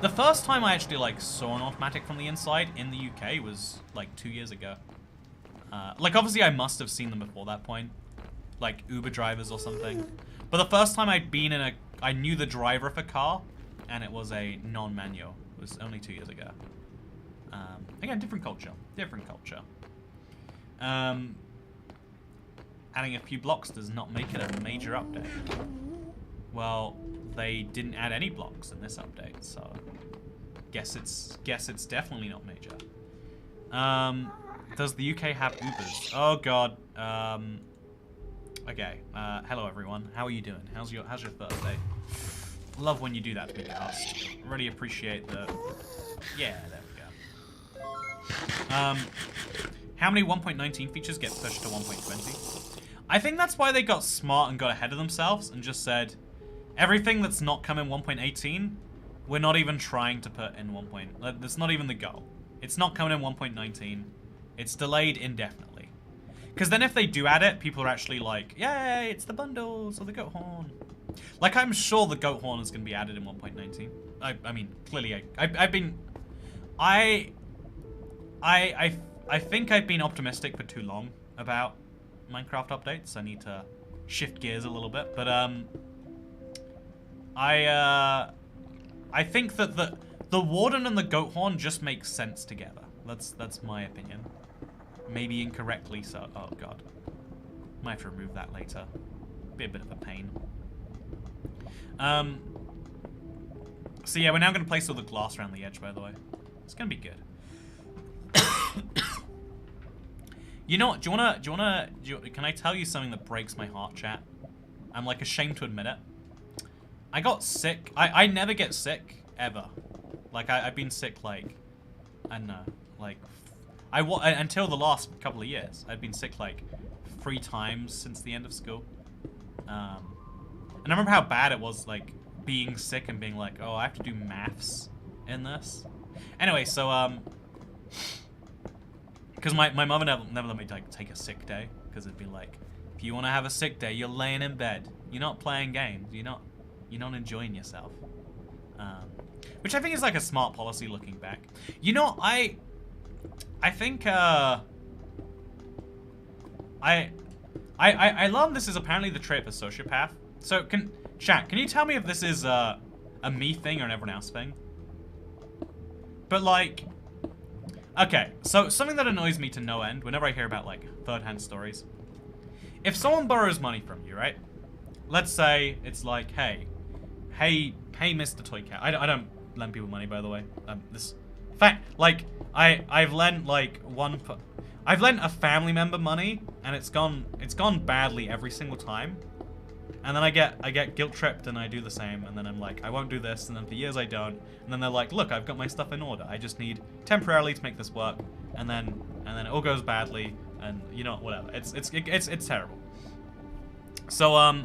The first time I actually like saw an automatic from the inside in the UK was like 2 years ago. Like obviously I must have seen them before that point, like Uber drivers or something. But the first time I'd been in I knew the driver of a car, and it was a non-manual. It was only 2 years ago. Again, different culture. Different culture. Adding a few blocks does not make it a major update. Well, they didn't add any blocks in this update, so guess it's definitely not major. Does the UK have Ubers? Oh god. Okay. Hello everyone. How are you doing? How's your Thursday? Love when you do that to me, cast. Really appreciate the. Yeah, there we go. How many 1.19 features get pushed to 1.20? I think that's why they got smart and got ahead of themselves and just said, everything that's not come in 1.18, we're not even trying to put in 1. That's not even the goal. It's not coming in 1.19. It's delayed indefinitely. Because then if they do add it, people are actually like, yay, it's the bundles or the goat horn. Like, I'm sure the goat horn is going to be added in 1.19. I mean, clearly, I think I've been optimistic for too long about Minecraft updates. I need to shift gears a little bit. But, I think that the warden and the goat horn just make sense together. That's my opinion. Maybe incorrectly so. Oh god. Might have to remove that later. Be a bit of a pain. So yeah, we're now gonna place all the glass around the edge, by the way. It's gonna be good. You know what? Can I tell you something that breaks my heart, chat? I'm like ashamed to admit it. I got sick. I never get sick ever. Like I've been sick like, I don't know, like until the last couple of years. I've been sick like 3 times since the end of school. And I remember how bad it was, like being sick and being like, oh, I have to do maths in this. Anyway, so because my mother never let me like take a sick day, because it'd be like, if you want to have a sick day, you're laying in bed. You're not playing games. You're not enjoying yourself. Which I think is like a smart policy looking back. You know, I think I learned this is apparently the trait of a sociopath. So chat, can you tell me if this is a me thing or an everyone else thing? But like, okay, so something that annoys me to no end whenever I hear about like third-hand stories. If someone borrows money from you, right? Let's say it's like, hey, Mr. Toy Cat. I don't lend people money, by the way. Like I've lent like I've lent a family member money, and it's gone badly every single time. And then I get guilt tripped and I do the same, and then I'm like, I won't do this, and then for years I don't, and then they're like, look, I've got my stuff in order. I just need temporarily to make this work, and then it all goes badly, and you know, whatever. It's terrible. So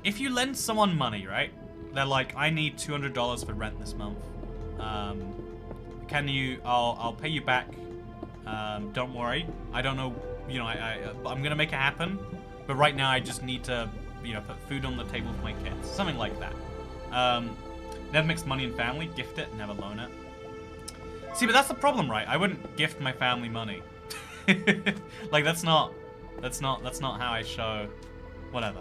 if you lend someone money, right? They're like, I need $200 for rent this month. Can you? I'll pay you back. Don't worry. I don't know. You know, I'm gonna make it happen. But right now, I just need to, you know, put food on the table for my kids. Something like that. Never mix money and family. Gift it, never loan it. See, but that's the problem, right? I wouldn't gift my family money. Like that's not how I show. Whatever.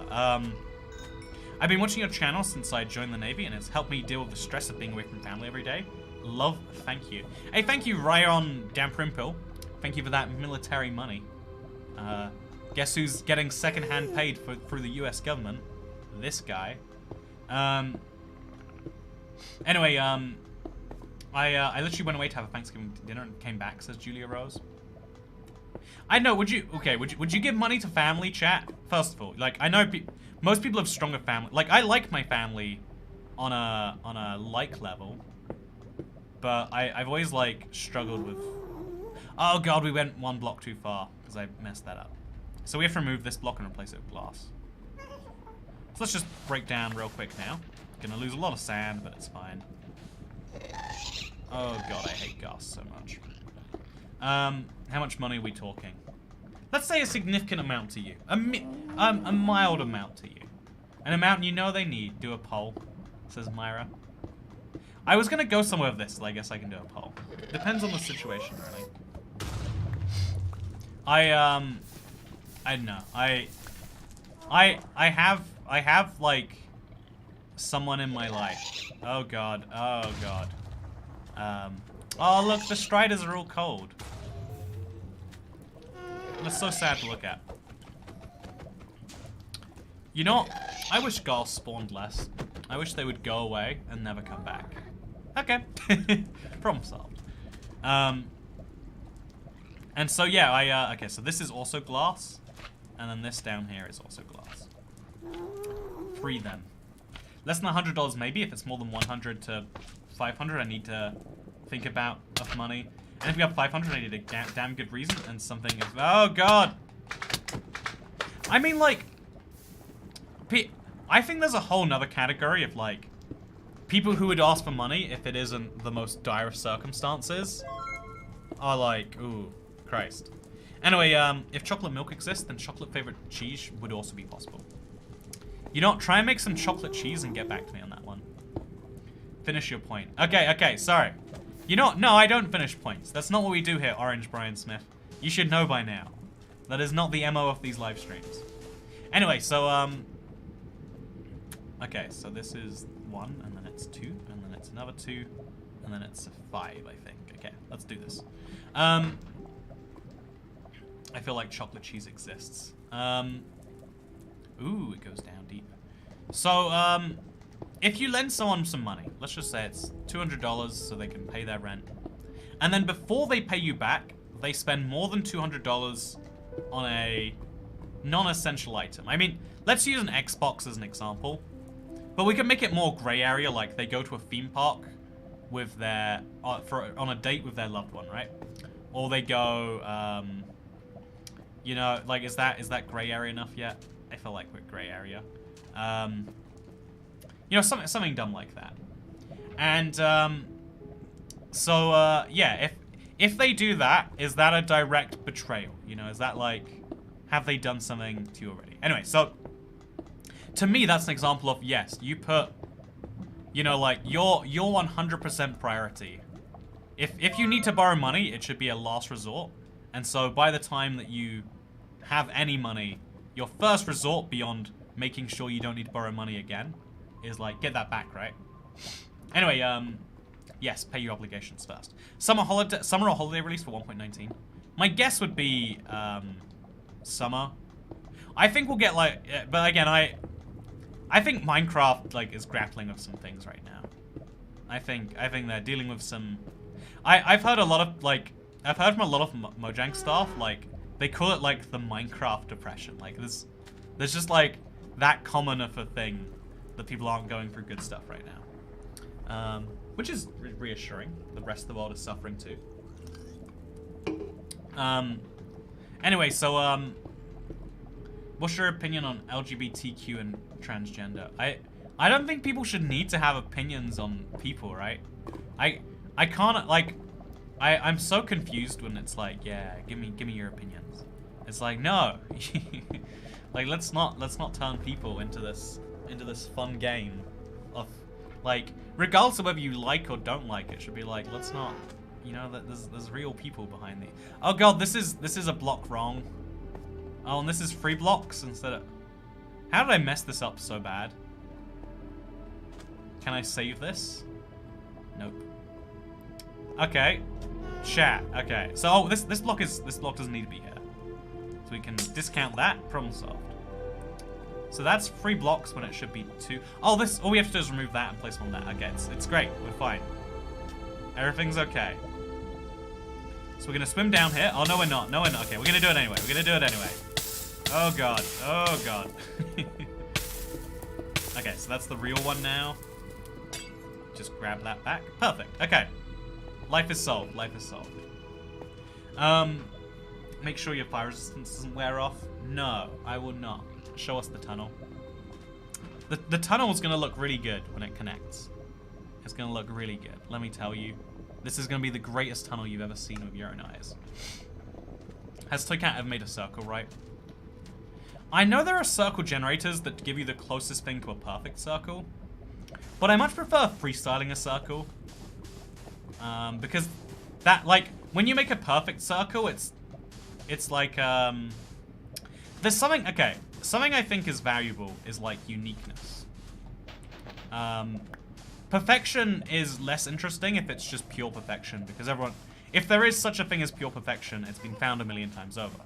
I've been watching your channel since I joined the Navy, and it's helped me deal with the stress of being away from family every day. Love, thank you. Hey, thank you, Ryan Damprimpil. Thank you for that military money. Guess who's getting second-hand paid through the U.S. government? This guy. Anyway, I literally went away to have a Thanksgiving dinner and came back, says Julia Rose. I know, would you give money to family, chat? First of all, like, I know most people have stronger family. Like, I like my family on a like level, but I've always, like, struggled with... Oh, God, we went 1 block too far, because I messed that up. So we have to remove this block and replace it with glass. So let's just break down real quick now. Gonna lose a lot of sand, but it's fine. Oh god, I hate gas so much. How much money are we talking? Let's say a significant amount to you. A mild amount to you. An amount you know they need. Do a poll, says Myra. I was gonna go somewhere with this, so I guess I can do a poll. Depends on the situation, really. I don't know. I have like someone in my life. Oh god. Oh god. Oh look, the Striders are all cold. That's so sad to look at. You know, I wish Gals spawned less. I wish they would go away and never come back. Okay. Problem solved. And so yeah, okay, so this is also glass. And then this down here is also glass. 3 then. Less than $100 maybe. If it's more than 100 to 500, I need to think about enough money. And if we have 500, I need a damn good reason and something is... Oh, God! I mean, like... I think there's a whole nother category of, like... people who would ask for money if it isn't the most dire of circumstances. Are like, ooh, Christ. Anyway, if chocolate milk exists, then chocolate favorite cheese would also be possible. You know what? Try and make some chocolate cheese and get back to me on that one. Finish your point. Okay, sorry. You know what? No, I don't finish points. That's not what we do here, Orange Brian Smith. You should know by now. That is not the MO of these live streams. Anyway, so, Okay, so this is 1, and then it's 2, and then it's another 2, and then it's a 5, I think. Okay, let's do this. I feel like chocolate cheese exists. Ooh, it goes down deep. So, if you lend someone some money, let's just say it's $200 so they can pay their rent, and then before they pay you back, they spend more than $200 on a non-essential item. I mean, let's use an Xbox as an example, but we can make it more gray area, like they go to a theme park with their, on a date with their loved one, right? Or they go, you know, like, is that gray area enough yet? I feel like we're gray area. You know, something dumb like that. And, yeah, if they do that, is that a direct betrayal? You know, is that like, have they done something to you already? Anyway, so, to me, that's an example of, yes, you put, you know, like, your 100% priority. If you need to borrow money, it should be a last resort. And so, by the time that you have any money, your first resort beyond making sure you don't need to borrow money again is, like, get that back, right? Anyway, yes, pay your obligations first. Summer or holiday release for 1.19. My guess would be, summer. I think we'll get, like, but again, I think Minecraft, like, is grappling with some things right now. I think they're dealing with some... I've heard a lot of, like... I've heard from a lot of Mojang staff, like, they call it, like, the Minecraft depression. Like, there's just, like, that common of a thing that people aren't going through good stuff right now. Which is reassuring. The rest of the world is suffering, too. Anyway, so, what's your opinion on LGBTQ and transgender? I don't think people should need to have opinions on people, right? I can't, like, I'm so confused when it's like, yeah, give me your opinions. It's like, no. Like, let's not turn people into this fun game of, like, regardless of whether you like or don't like it, should be like, let's not, you know, that there's real people behind the... Oh god, this is a block wrong. Oh, and this is 3 blocks instead of... How did I mess this up so bad? Can I save this? Nope. Okay. Chat. Okay. So, oh, this block doesn't need to be here. So we can discount that. Problem solved. So that's 3 blocks when it should be 2. Oh, all we have to do is remove that and place one there. Okay, it's great. We're fine. Everything's okay. So we're gonna swim down here. Oh, no, we're not. No, we're not. Okay, we're gonna do it anyway. We're gonna do it anyway. Oh god. Oh god. Okay, so that's the real one now. Just grab that back. Perfect. Okay. Life is solved. Life is solved. Make sure your fire resistance doesn't wear off. No, I will not. Show us the tunnel. The tunnel is going to look really good when it connects. It's going to look really good. Let me tell you. This is going to be the greatest tunnel you've ever seen with your own eyes. Has Toycat ever made a circle, right? I know there are circle generators that give you the closest thing to a perfect circle. But I much prefer freestyling a circle. Because that, like, when you make a perfect circle, it's like, there's something, okay, something I think is valuable is, like, uniqueness. Perfection is less interesting if it's just pure perfection, because if there is such a thing as pure perfection, it's been found a million times over.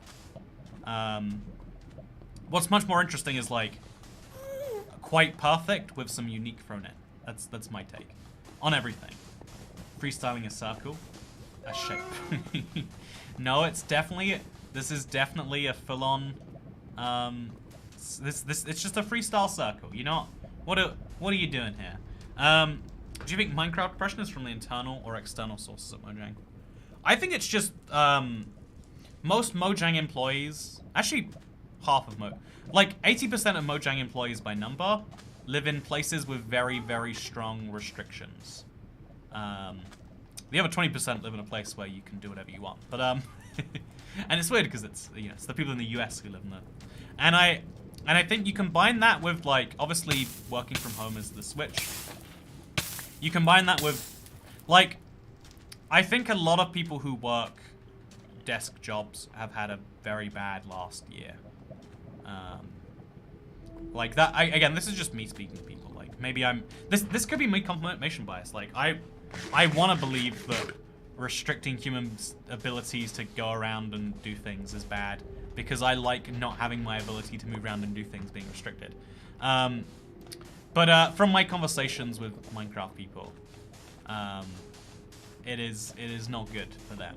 What's much more interesting is, like, quite perfect with some unique thrown in. That's my take on everything. Freestyling a circle, a shape. No, it's definitely, this is definitely a full-on, it's just a freestyle circle. You know, what are you doing here? Do you think Minecraft depression is from the internal or external sources at Mojang? I think it's just, most Mojang employees, actually half of like 80% of Mojang employees by number live in places with very, very strong restrictions. The other 20% live in a place where you can do whatever you want. But, and it's weird because it's, you know, it's the people in the US who live in there. And I think you combine that with, like, obviously working from home is the switch. You combine that with, like, I think a lot of people who work desk jobs have had a very bad last year. Like that, again, this is just me speaking to people. Like maybe this could be me confirmation bias. Like I want to believe that restricting humans' abilities to go around and do things is bad because I like not having my ability to move around and do things being restricted. But from my conversations with Minecraft people, it is not good for them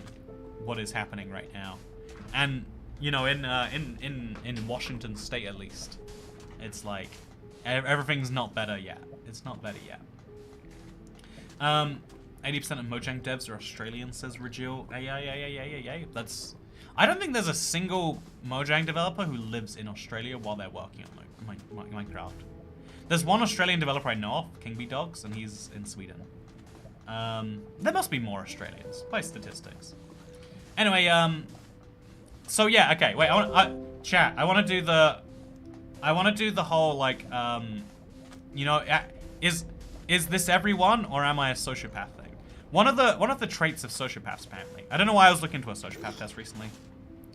what is happening right now, and you know in Washington State at least, it's like everything's not better yet. It's not better yet. 80% of Mojang devs are Australian, says Regil. Yeah. That's. I don't think there's a single Mojang developer who lives in Australia while they're working on Minecraft. There's one Australian developer I know of, Kingbee Dogs, and he's in Sweden. There must be more Australians by statistics. Anyway, so yeah, okay. Wait, chat. I want to do the whole like, you know, is this everyone or am I a sociopath thing? One of the traits of sociopaths, apparently. I don't know why I was looking into a sociopath test recently.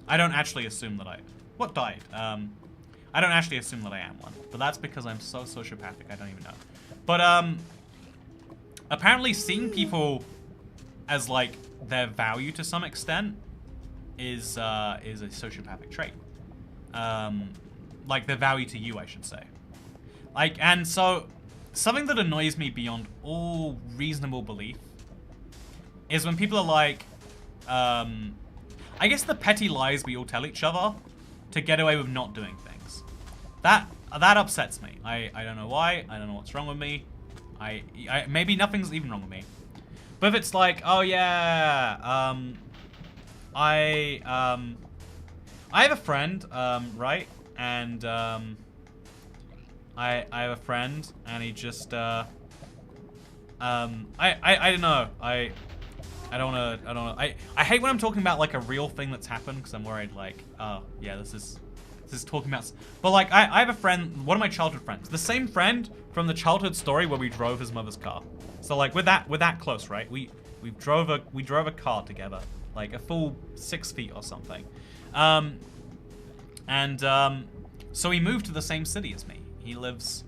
I don't actually assume that what died? I don't actually assume that I am one, but that's because I'm so sociopathic I don't even know. But apparently seeing people as like their value to some extent is a sociopathic trait. Like their value to you, I should say. Like, and so something that annoys me beyond all reasonable belief is when people are like, I guess the petty lies we all tell each other to get away with not doing things. That upsets me. I don't know why. I don't know what's wrong with me. Maybe nothing's even wrong with me. But if it's like, oh yeah, I have a friend, right? And I have a friend, and he just I don't know. I don't wanna, I hate when I'm talking about like a real thing that's happened because I'm worried like, oh yeah, this is talking about, but like I have a friend, one of my childhood friends, the same friend from the childhood story where we drove his mother's car. So like we're that close, right? We drove a car together, like a full 6 feet or something. So he moved to the same city as me. He lives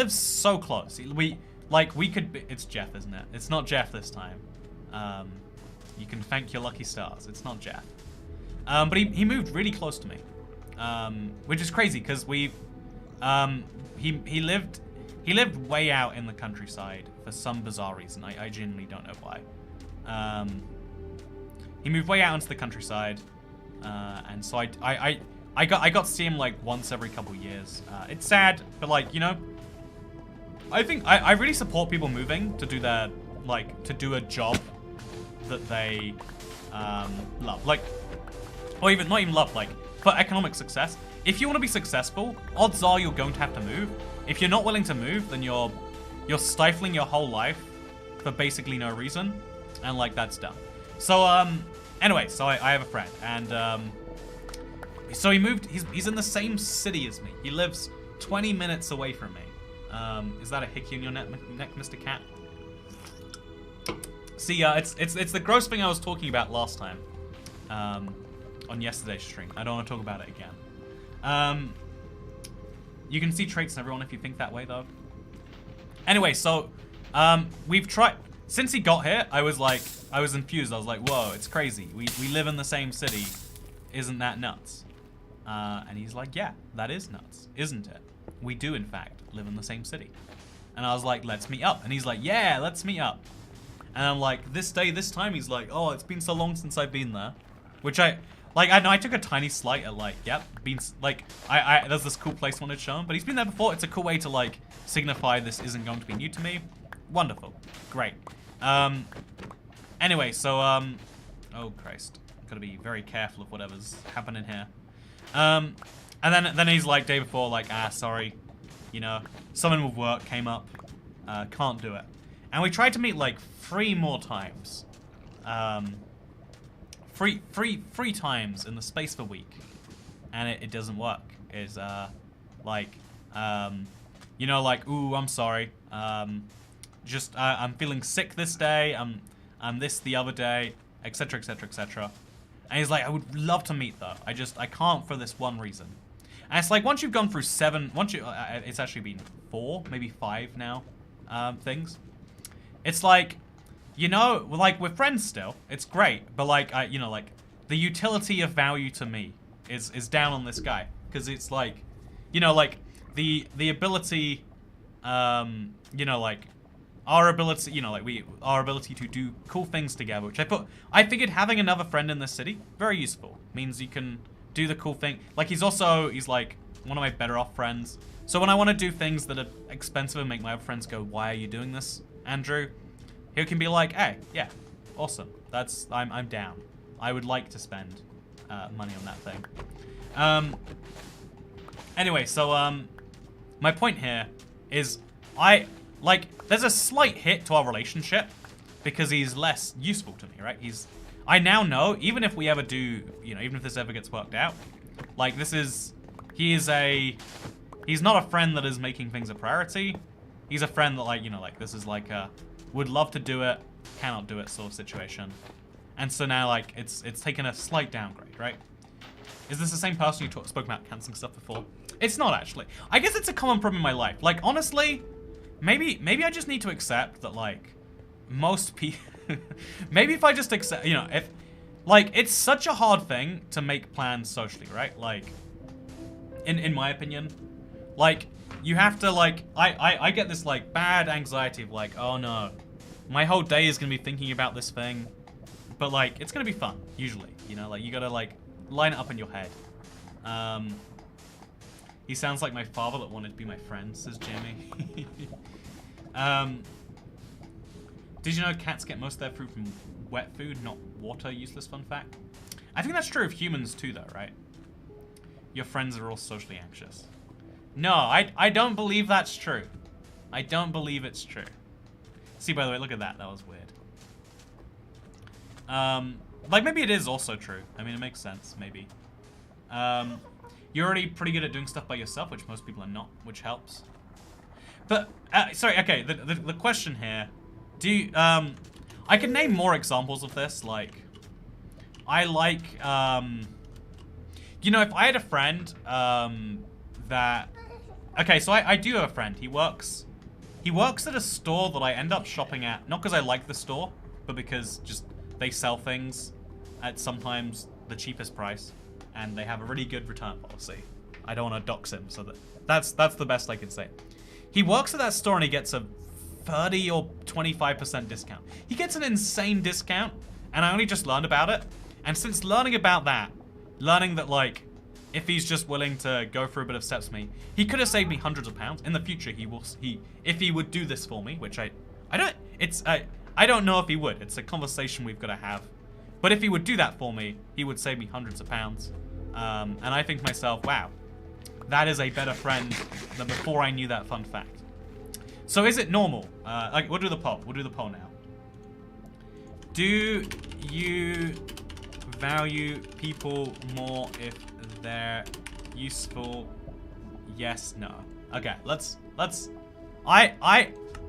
so close. It's Jeff, isn't it? It's not Jeff this time. You can thank your lucky stars. It's not Jeff. But he moved really close to me, which is crazy because he lived way out in the countryside for some bizarre reason. I genuinely don't know why. He moved way out into the countryside, and so I got to see him like once every couple years. It's sad, but like, you know, I think I really support people moving to do their, like, to do a job that they love, like, or even not even love, like for economic success. If you want to be successful, odds are you're going to have to move. If you're not willing to move, then you're stifling your whole life for basically no reason, and like that's dumb. So anyway, so I have a friend, and so he moved. He's in the same city as me. He lives 20 minutes away from me. Is that a hickey on your neck, Mr. Cat? See, it's the gross thing I was talking about last time, on yesterday's stream. I don't want to talk about it again. You can see traits in everyone if you think that way, though. Anyway, so we've tried. Since he got here, I was infused. I was like, whoa, it's crazy. We live in the same city. Isn't that nuts? And he's like, yeah, that is nuts, isn't it? We do, in fact, live in the same city. And I was like, let's meet up. And he's like, yeah, let's meet up. And I'm like, this day, this time, he's like, oh, it's been so long since I've been there. Which I know I took a tiny slight at like, yep, there's this cool place I wanted to show him. But he's been there before. It's a cool way to like signify this isn't going to be new to me. Wonderful. Great. Anyway, so, oh Christ. Gotta be very careful of whatever's happening here. And then he's like, day before, like, sorry, you know, someone with work came up, can't do it. And we tried to meet like 3 more times. Three times in the space of a week. And it doesn't work. It's, like, you know, like, ooh, I'm sorry. I'm feeling sick this day. I'm this the other day, etc., etc., etc. And he's like, I would love to meet though. I can't for this one reason. And it's like once you've gone through 7, it's actually been 4, maybe 5 now, things. It's like, you know, like we're friends still. It's great, but like, you know, like the utility of value to me is down on this guy because it's like, you know, like the ability, you know, like our ability, you know, like our ability to do cool things together, which I figured having another friend in this city very useful. Means you can do the cool thing. Like he's like one of my better off friends. So when I want to do things that are expensive and make my other friends go, why are you doing this, Andrew? He can be like, hey, yeah, awesome. I'm down. I would like to spend money on that thing. Anyway, so my point here is there's a slight hit to our relationship because he's less useful to me, right? I now know, even if we ever do, you know, even if this ever gets worked out, like he's not a friend that is making things a priority. He's a friend that like, you know, like this is like a would love to do it, cannot do it sort of situation. And so now like it's taken a slight downgrade, right? Is this the same person you spoke about canceling stuff before? It's not actually. I guess it's a common problem in my life. Like honestly, maybe I just need to accept that like most people maybe if I just accept, you know, if like it's such a hard thing to make plans socially, right? Like in my opinion, like you have to like I get this like bad anxiety of like, oh no, my whole day is gonna be thinking about this thing, but like it's gonna be fun usually, you know, like you gotta like line it up in your head. He sounds like my father that wanted to be my friend, says Jamie. Did you know cats get most of their food from wet food, not water? Useless fun fact. I think that's true of humans too though, right? Your friends are all socially anxious. No, I don't believe that's true. I don't believe it's true. See, by the way, look at that. That was weird. Like maybe it is also true. I mean, it makes sense, maybe. You're already pretty good at doing stuff by yourself, which most people are not, which helps. But, sorry, okay, the question here, do you, I can name more examples of this, like, I like, you know, if I had a friend, that, okay, so I do have a friend, he works at a store that I end up shopping at, not because I like the store, but because just they sell things at sometimes the cheapest price, and they have a really good return policy. I don't want to dox him, so that's the best I can say. He works at that store and he gets a 30 or 25% discount. He gets an insane discount, and I only just learned about it. And since learning about that, learning that like, if he's just willing to go through a bit of steps with me, he could have saved me hundreds of pounds. In the future, if he would do this for me, which I don't know if he would. It's a conversation we've got to have. But if he would do that for me, he would save me hundreds of pounds. And I think to myself, wow, that is a better friend than before I knew that fun fact. So is it normal? Like, we'll do the poll. We'll do the poll now. Do you value people more if they're useful? Yes, no. Okay, let's. I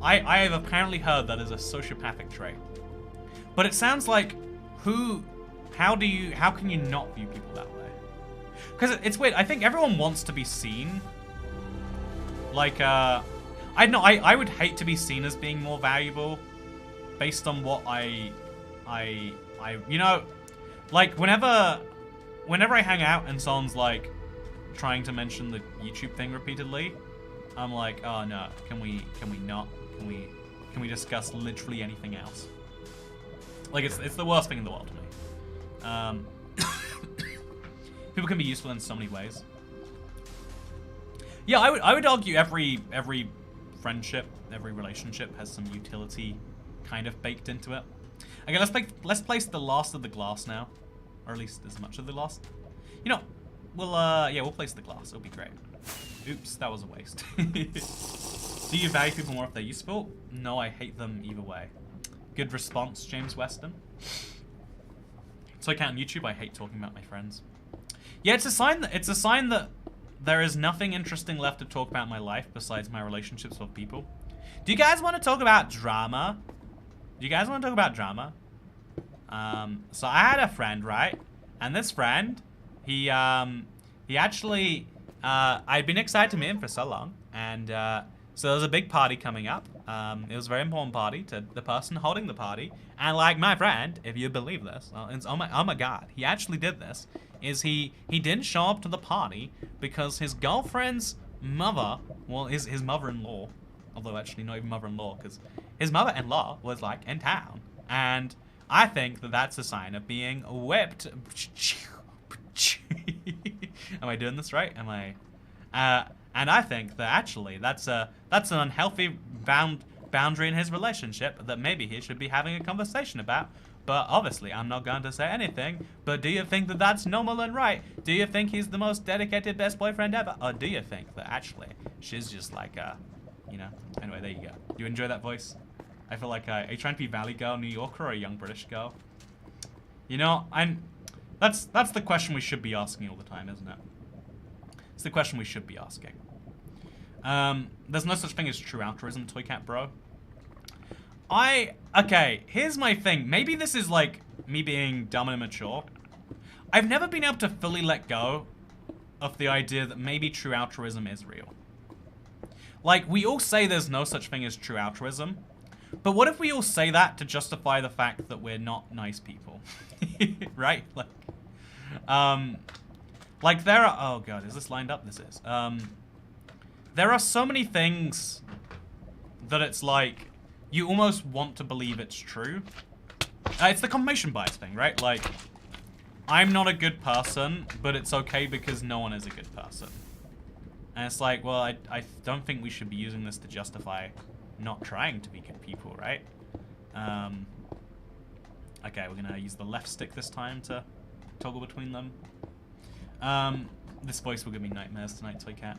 have apparently heard that is a sociopathic trait. But it sounds like how can you not view people that way? Because it's weird. I think everyone wants to be seen. Like, I would hate to be seen as being more valuable based on what you know, like whenever I hang out and someone's like trying to mention the YouTube thing repeatedly, I'm like, oh no, can we not? Can we discuss literally anything else? Like it's the worst thing in the world to me. People can be useful in so many ways. Yeah, I would argue every friendship, every relationship has some utility kind of baked into it. Okay, let's place the last of the glass now, or at least as much of the last. You know, we'll place the glass. It'll be great. Oops, that was a waste. Do you value people more if they're useful? No, I hate them either way. Good response, James Weston. So I count on YouTube. I hate talking about my friends. Yeah, it's a sign that there is nothing interesting left to talk about in my life besides my relationships with people. Do you guys want to talk about drama? So I had a friend, right? And this friend, he actually I'd been excited to meet him for so long, and so there was a big party coming up. It was a very important party to the person holding the party, and like my friend, if you believe this, oh my god, he actually did this. Is he didn't show up to the party because his girlfriend's mother, well, his mother-in-law, although actually not even mother-in-law, because his mother-in-law was like in town, and I think that that's a sign of being whipped. Am I doing this right? Am I? And I think that actually that's an unhealthy boundary in his relationship that maybe he should be having a conversation about. But obviously, I'm not going to say anything. But do you think that that's normal and right? Do you think he's the most dedicated best boyfriend ever? Or do you think that actually she's just like you know? Anyway, there you go. You enjoy that voice? I feel like are you trying to be Valley Girl, New Yorker, or a young British girl? You know, that's the question we should be asking all the time, isn't it? It's the question we should be asking. There's no such thing as true altruism, Toycat bro. Okay, here's my thing. Maybe this is like me being dumb and immature. I've never been able to fully let go of the idea that maybe true altruism is real. Like, we all say there's no such thing as true altruism, but what if we all say that to justify the fact that we're not nice people? Right? Like there are, oh god, is this lined up? This is. There are so many things that it's like, you almost want to believe it's true. It's the confirmation bias thing, right? Like, I'm not a good person, but it's okay because no one is a good person. And it's like, well, I don't think we should be using this to justify not trying to be good people, right? Okay, we're gonna use the left stick this time to toggle between them. This voice will give me nightmares tonight, Toycat.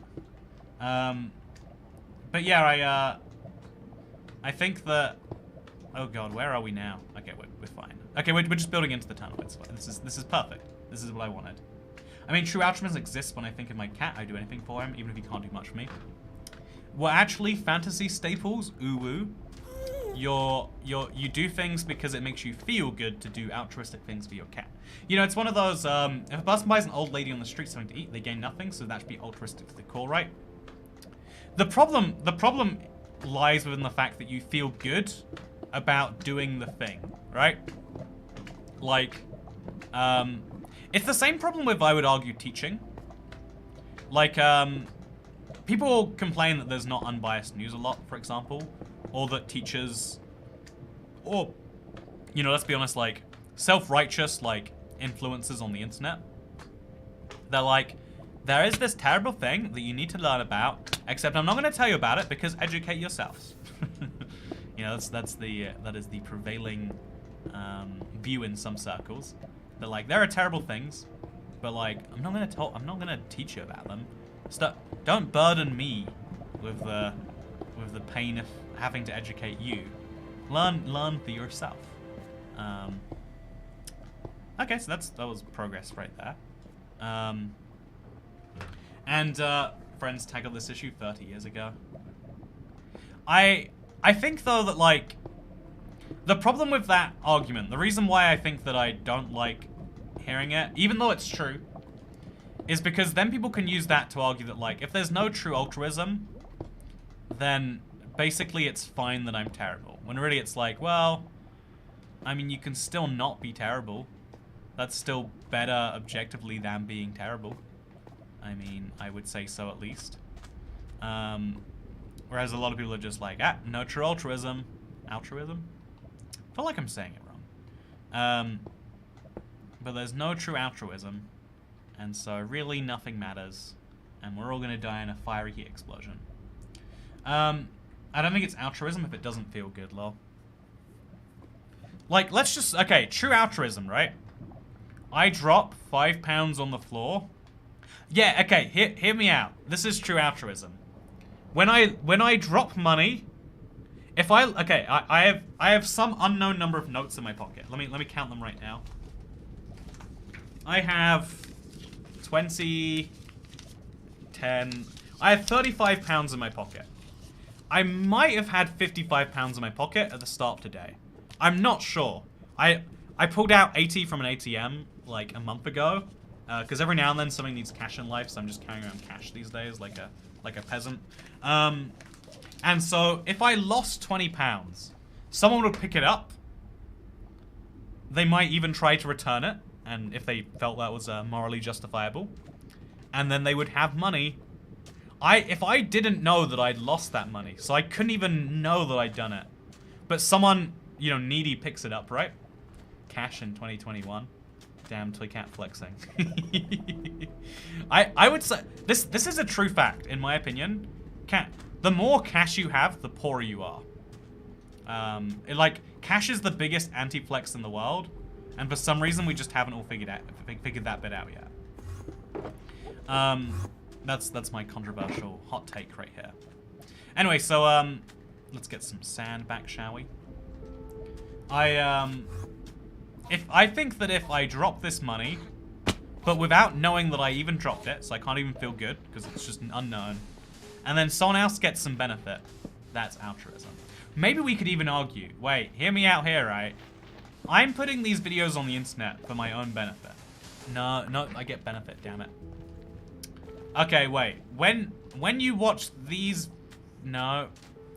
But yeah, I think that, oh god, where are we now? Okay, we're fine. Okay, we're just building into the tunnel. It's fine. This is perfect. This is what I wanted. I mean, true altruism exists when I think of my cat. I do anything for him, even if he can't do much for me. Well, actually, fantasy staples, ooh-woo. You do things because it makes you feel good to do altruistic things for your cat. You know, it's one of those, if a person buys an old lady on the street something to eat, they gain nothing, so that should be altruistic to the core, right? The problem lies within the fact that you feel good about doing the thing, right? Like, it's the same problem with, I would argue, teaching. Like, people complain that there's not unbiased news a lot, for example, or that teachers, or, you know, let's be honest, like, self-righteous, like, influencers on the internet. They're like, there is this terrible thing that you need to learn about, except I'm not going to tell you about it because educate yourselves. You know, that is the prevailing view in some circles. They're like, there are terrible things, but like, I'm not going to teach you about them. Don't burden me with the pain of having to educate you. Learn for yourself. Okay, so that was progress right there. And friends tackled this issue 30 years ago. I think though that like the problem with that argument, the reason why I think that I don't like hearing it, even though it's true, is because then people can use that to argue that like if there's no true altruism, then basically it's fine that I'm terrible. When really it's like, well, I mean, you can still not be terrible. That's still better objectively than being terrible. I mean, I would say so at least. Whereas a lot of people are just like, no true altruism. Altruism? I feel like I'm saying it wrong. But there's no true altruism. And so really nothing matters. And we're all going to die in a fiery heat explosion. I don't think it's altruism if it doesn't feel good, lol. Like, let's just... Okay, true altruism, right? I drop 5 pounds on the floor. Yeah, okay, hear me out. This is true altruism. When I drop money, if I have some unknown number of notes in my pocket. Let me count them right now. I have 20, 10. I have 35 pounds in my pocket. I might have had 55 pounds in my pocket at the start of today. I'm not sure. I pulled out 80 from an ATM like a month ago. Because every now and then something needs cash in life, so I'm just carrying around cash these days, like a peasant. And so if I lost £20, someone would pick it up. They might even try to return it, and if they felt that was morally justifiable, and then they would have money. If I didn't know that I'd lost that money, so I couldn't even know that I'd done it, but someone, you know, needy picks it up, right? Cash in 2021. Damn Toycat flexing. I would say this is a true fact in my opinion. The more cash you have, the poorer you are. Like cash is the biggest anti-flex in the world, and for some reason we just haven't all figured that bit out yet. That's my controversial hot take right here. Anyway, so let's get some sand back, shall we? I think that if I drop this money, but without knowing that I even dropped it, so I can't even feel good because it's just an unknown, and then someone else gets some benefit, that's altruism. Maybe we could even argue, wait, hear me out here, right? I'm putting these videos on the internet for my own benefit. No, I get benefit, damn it. Okay, wait, when you watch these, no,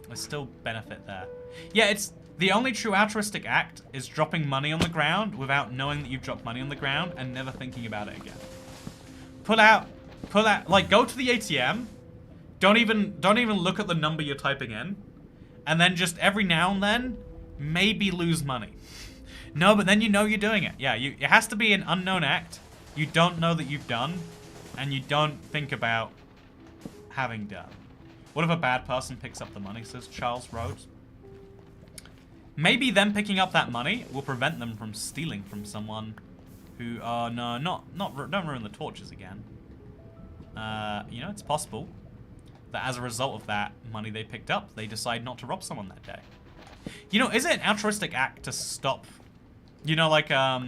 there's still benefit there. Yeah, it's, the only true altruistic act is dropping money on the ground without knowing that you've dropped money on the ground and never thinking about it again. Pull out, like go to the ATM, don't even look at the number you're typing in, and then just every now and then, maybe lose money. No, but then you know you're doing it. Yeah, it has to be an unknown act you don't know that you've done, and you don't think about having done. What if a bad person picks up the money, says Charles Rhodes? Maybe them picking up that money will prevent them from stealing from someone who, don't ruin the torches again. You know, it's possible that as a result of that money they picked up, they decide not to rob someone that day. You know, is it an altruistic act to stop, you know, like, our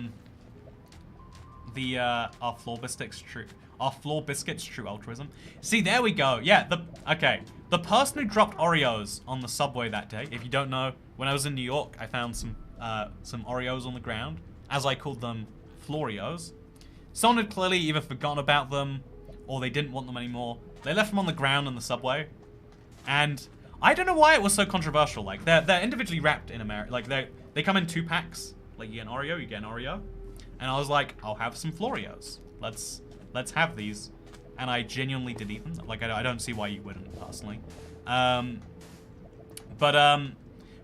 floor biscuits true altruism? See, there we go. Yeah, okay. The person who dropped Oreos on the subway that day, if you don't know, when I was in New York, I found some Oreos on the ground, as I called them, Florios. Someone had clearly either forgotten about them, or they didn't want them anymore. They left them on the ground in the subway, and I don't know why it was so controversial. Like, they're individually wrapped in America. Like, they come in 2 packs. Like, you get an Oreo, you get an Oreo. And I was like, I'll have some Florios. Let's have these. And I genuinely did eat them. Like, I don't see why you wouldn't, personally.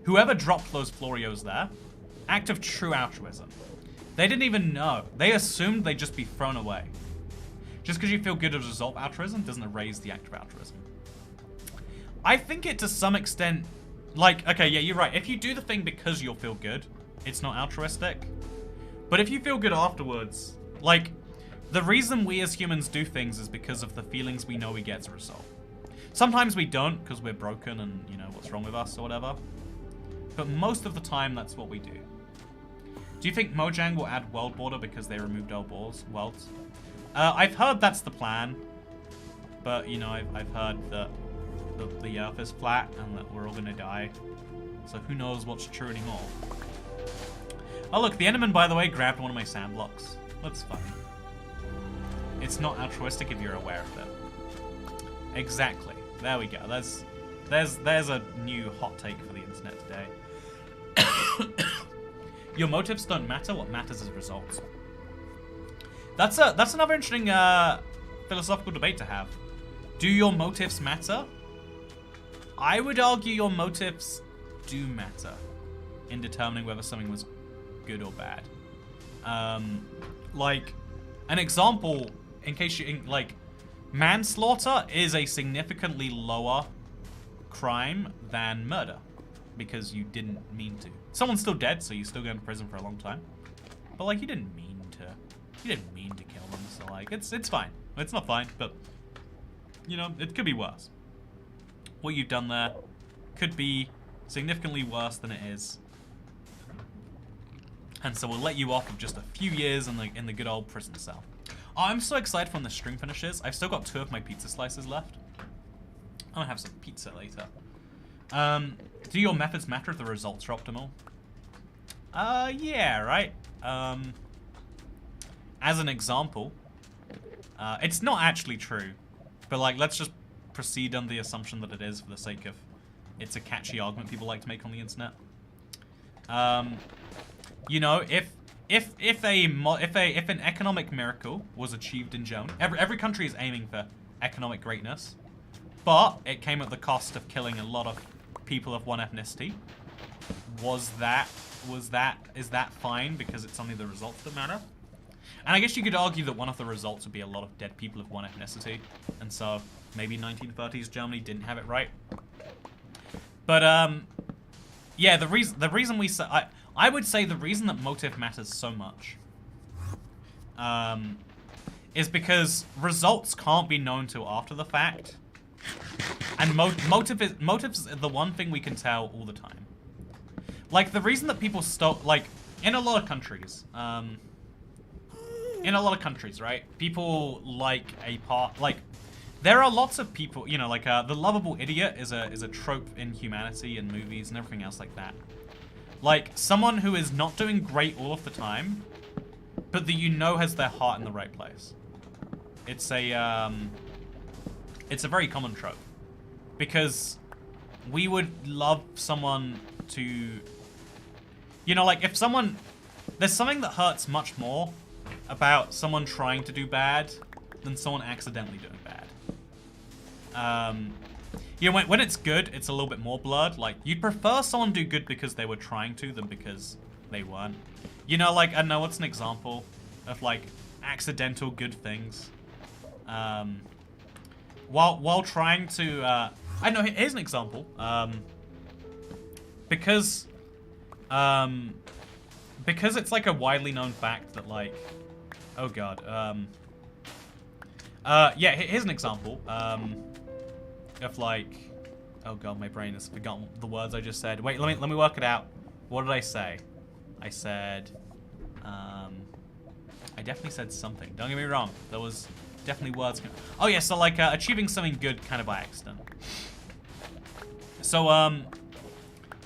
Whoever dropped those Florios there, act of true altruism. They didn't even know. They assumed they'd just be thrown away. Just because you feel good as a result of altruism doesn't erase the act of altruism. I think it to some extent, like, okay, yeah, you're right. If you do the thing because you'll feel good, it's not altruistic. But if you feel good afterwards, like, the reason we as humans do things is because of the feelings we know we get as a result. Sometimes we don't because we're broken and, you know, what's wrong with us or whatever. But most of the time, that's what we do. Do you think Mojang will add world border because they removed old worlds? I've heard that's the plan. But, you know, I've heard that the Earth is flat and that we're all gonna die. So who knows what's true anymore. Oh look, the Enderman, by the way, grabbed one of my sand blocks. That's funny. It's not altruistic if you're aware of it. Exactly. There we go. There's a new hot take for the internet today. Your motives don't matter. What matters is results. That's another interesting philosophical debate to have. Do your motives matter? I would argue your motives do matter in determining whether something was good or bad. Like, an example, in case you, like, manslaughter is a significantly lower crime than murder because you didn't mean to. Someone's still dead, so you're still going to prison for a long time. But, like, you didn't mean to kill them, so, like, it's fine. It's not fine, but, you know, it could be worse. What you've done there could be significantly worse than it is. And so we'll let you off of just a few years in the good old prison cell. Oh, I'm so excited for when the stream finishes. I've still got 2 of my pizza slices left. I'm gonna have some pizza later. Do your methods matter if the results are optimal? Yeah, right. As an example, It's not actually true, but like, let's just proceed on the assumption that it is for the sake of it's a catchy argument people like to make on the internet. You know, if an economic miracle was achieved in Germany, every country is aiming for economic greatness, but it came at the cost of killing a lot of people of one ethnicity. Is that fine because it's only the results that matter? And I guess you could argue that one of the results would be a lot of dead people of one ethnicity, and so maybe 1930s Germany didn't have it right. But yeah, the reason we say I would say the reason that motive matters so much is because results can't be known till after the fact, and motives is the one thing we can tell all the time. Like the reason that people stop, like in a lot of countries, right? People like a part, like there are lots of people, you know, like the lovable idiot is a trope in humanity and movies and everything else like that. Like someone who is not doing great all of the time, but that you know has their heart in the right place. It's a very common trope because we would love someone to, you know, like if someone, there's something that hurts much more about someone trying to do bad than someone accidentally doing bad. You know, when it's good, it's a little bit more blurred. Like, you'd prefer someone do good because they were trying to than because they weren't. You know, like, I don't know, what's an example of, like, accidental good things? While trying to, I don't know, here's an example. Because it's, like, a widely known fact that, like, oh god, yeah, here's an example, of like, oh god, my brain has forgotten the words I just said. Wait, let me work it out. What did I say? I said, I definitely said something. Don't get me wrong. There was definitely words. Oh yeah, so like achieving something good kind of by accident. So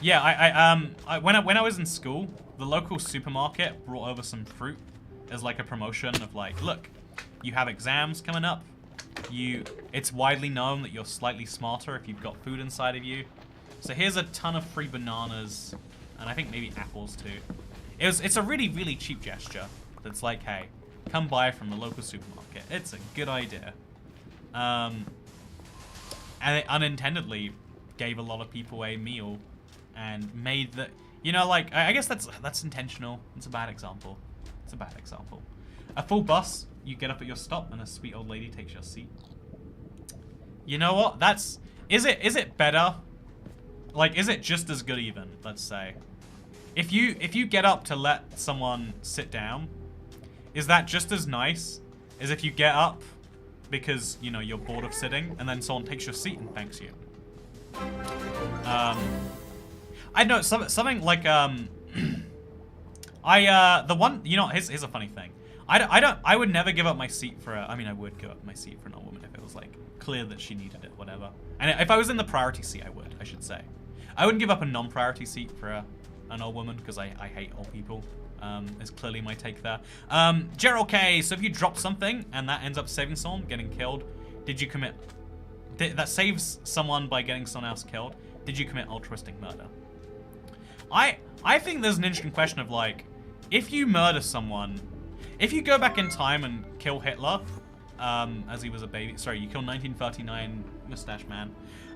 yeah, when I was in school, the local supermarket brought over some fruit as like a promotion of like, look, you have exams coming up. It's widely known that you're slightly smarter if you've got food inside of you. So here's a ton of free bananas, and I think maybe apples too. It's a really, really cheap gesture that's like, hey, come buy from the local supermarket. It's a good idea. And it unintentionally gave a lot of people a meal and made the, you know, like, I guess that's intentional. It's a bad example. It's a bad example. A full bus, you get up at your stop and a sweet old lady takes your seat. You know what? Is it better? Like, is it just as good even, let's say? If you get up to let someone sit down, is that just as nice as if you get up because, you know, you're bored of sitting and then someone takes your seat and thanks you? I know something like the one, you know, here's a funny thing. I would never give up my seat for I mean, I would give up my seat for an old woman if it was like clear that she needed it, whatever. And if I was in the priority seat, I should say. I wouldn't give up a non-priority seat for an old woman because I hate old people. Is clearly my take there. Gerald K, so if you drop something and that ends up saving someone getting killed, did you commit, that saves someone by getting someone else killed, did you commit altruistic murder? I think there's an interesting question of like, if you murder someone, if you go back in time and kill Hitler, as he was a baby, sorry, you killed 1939 Mustache Man,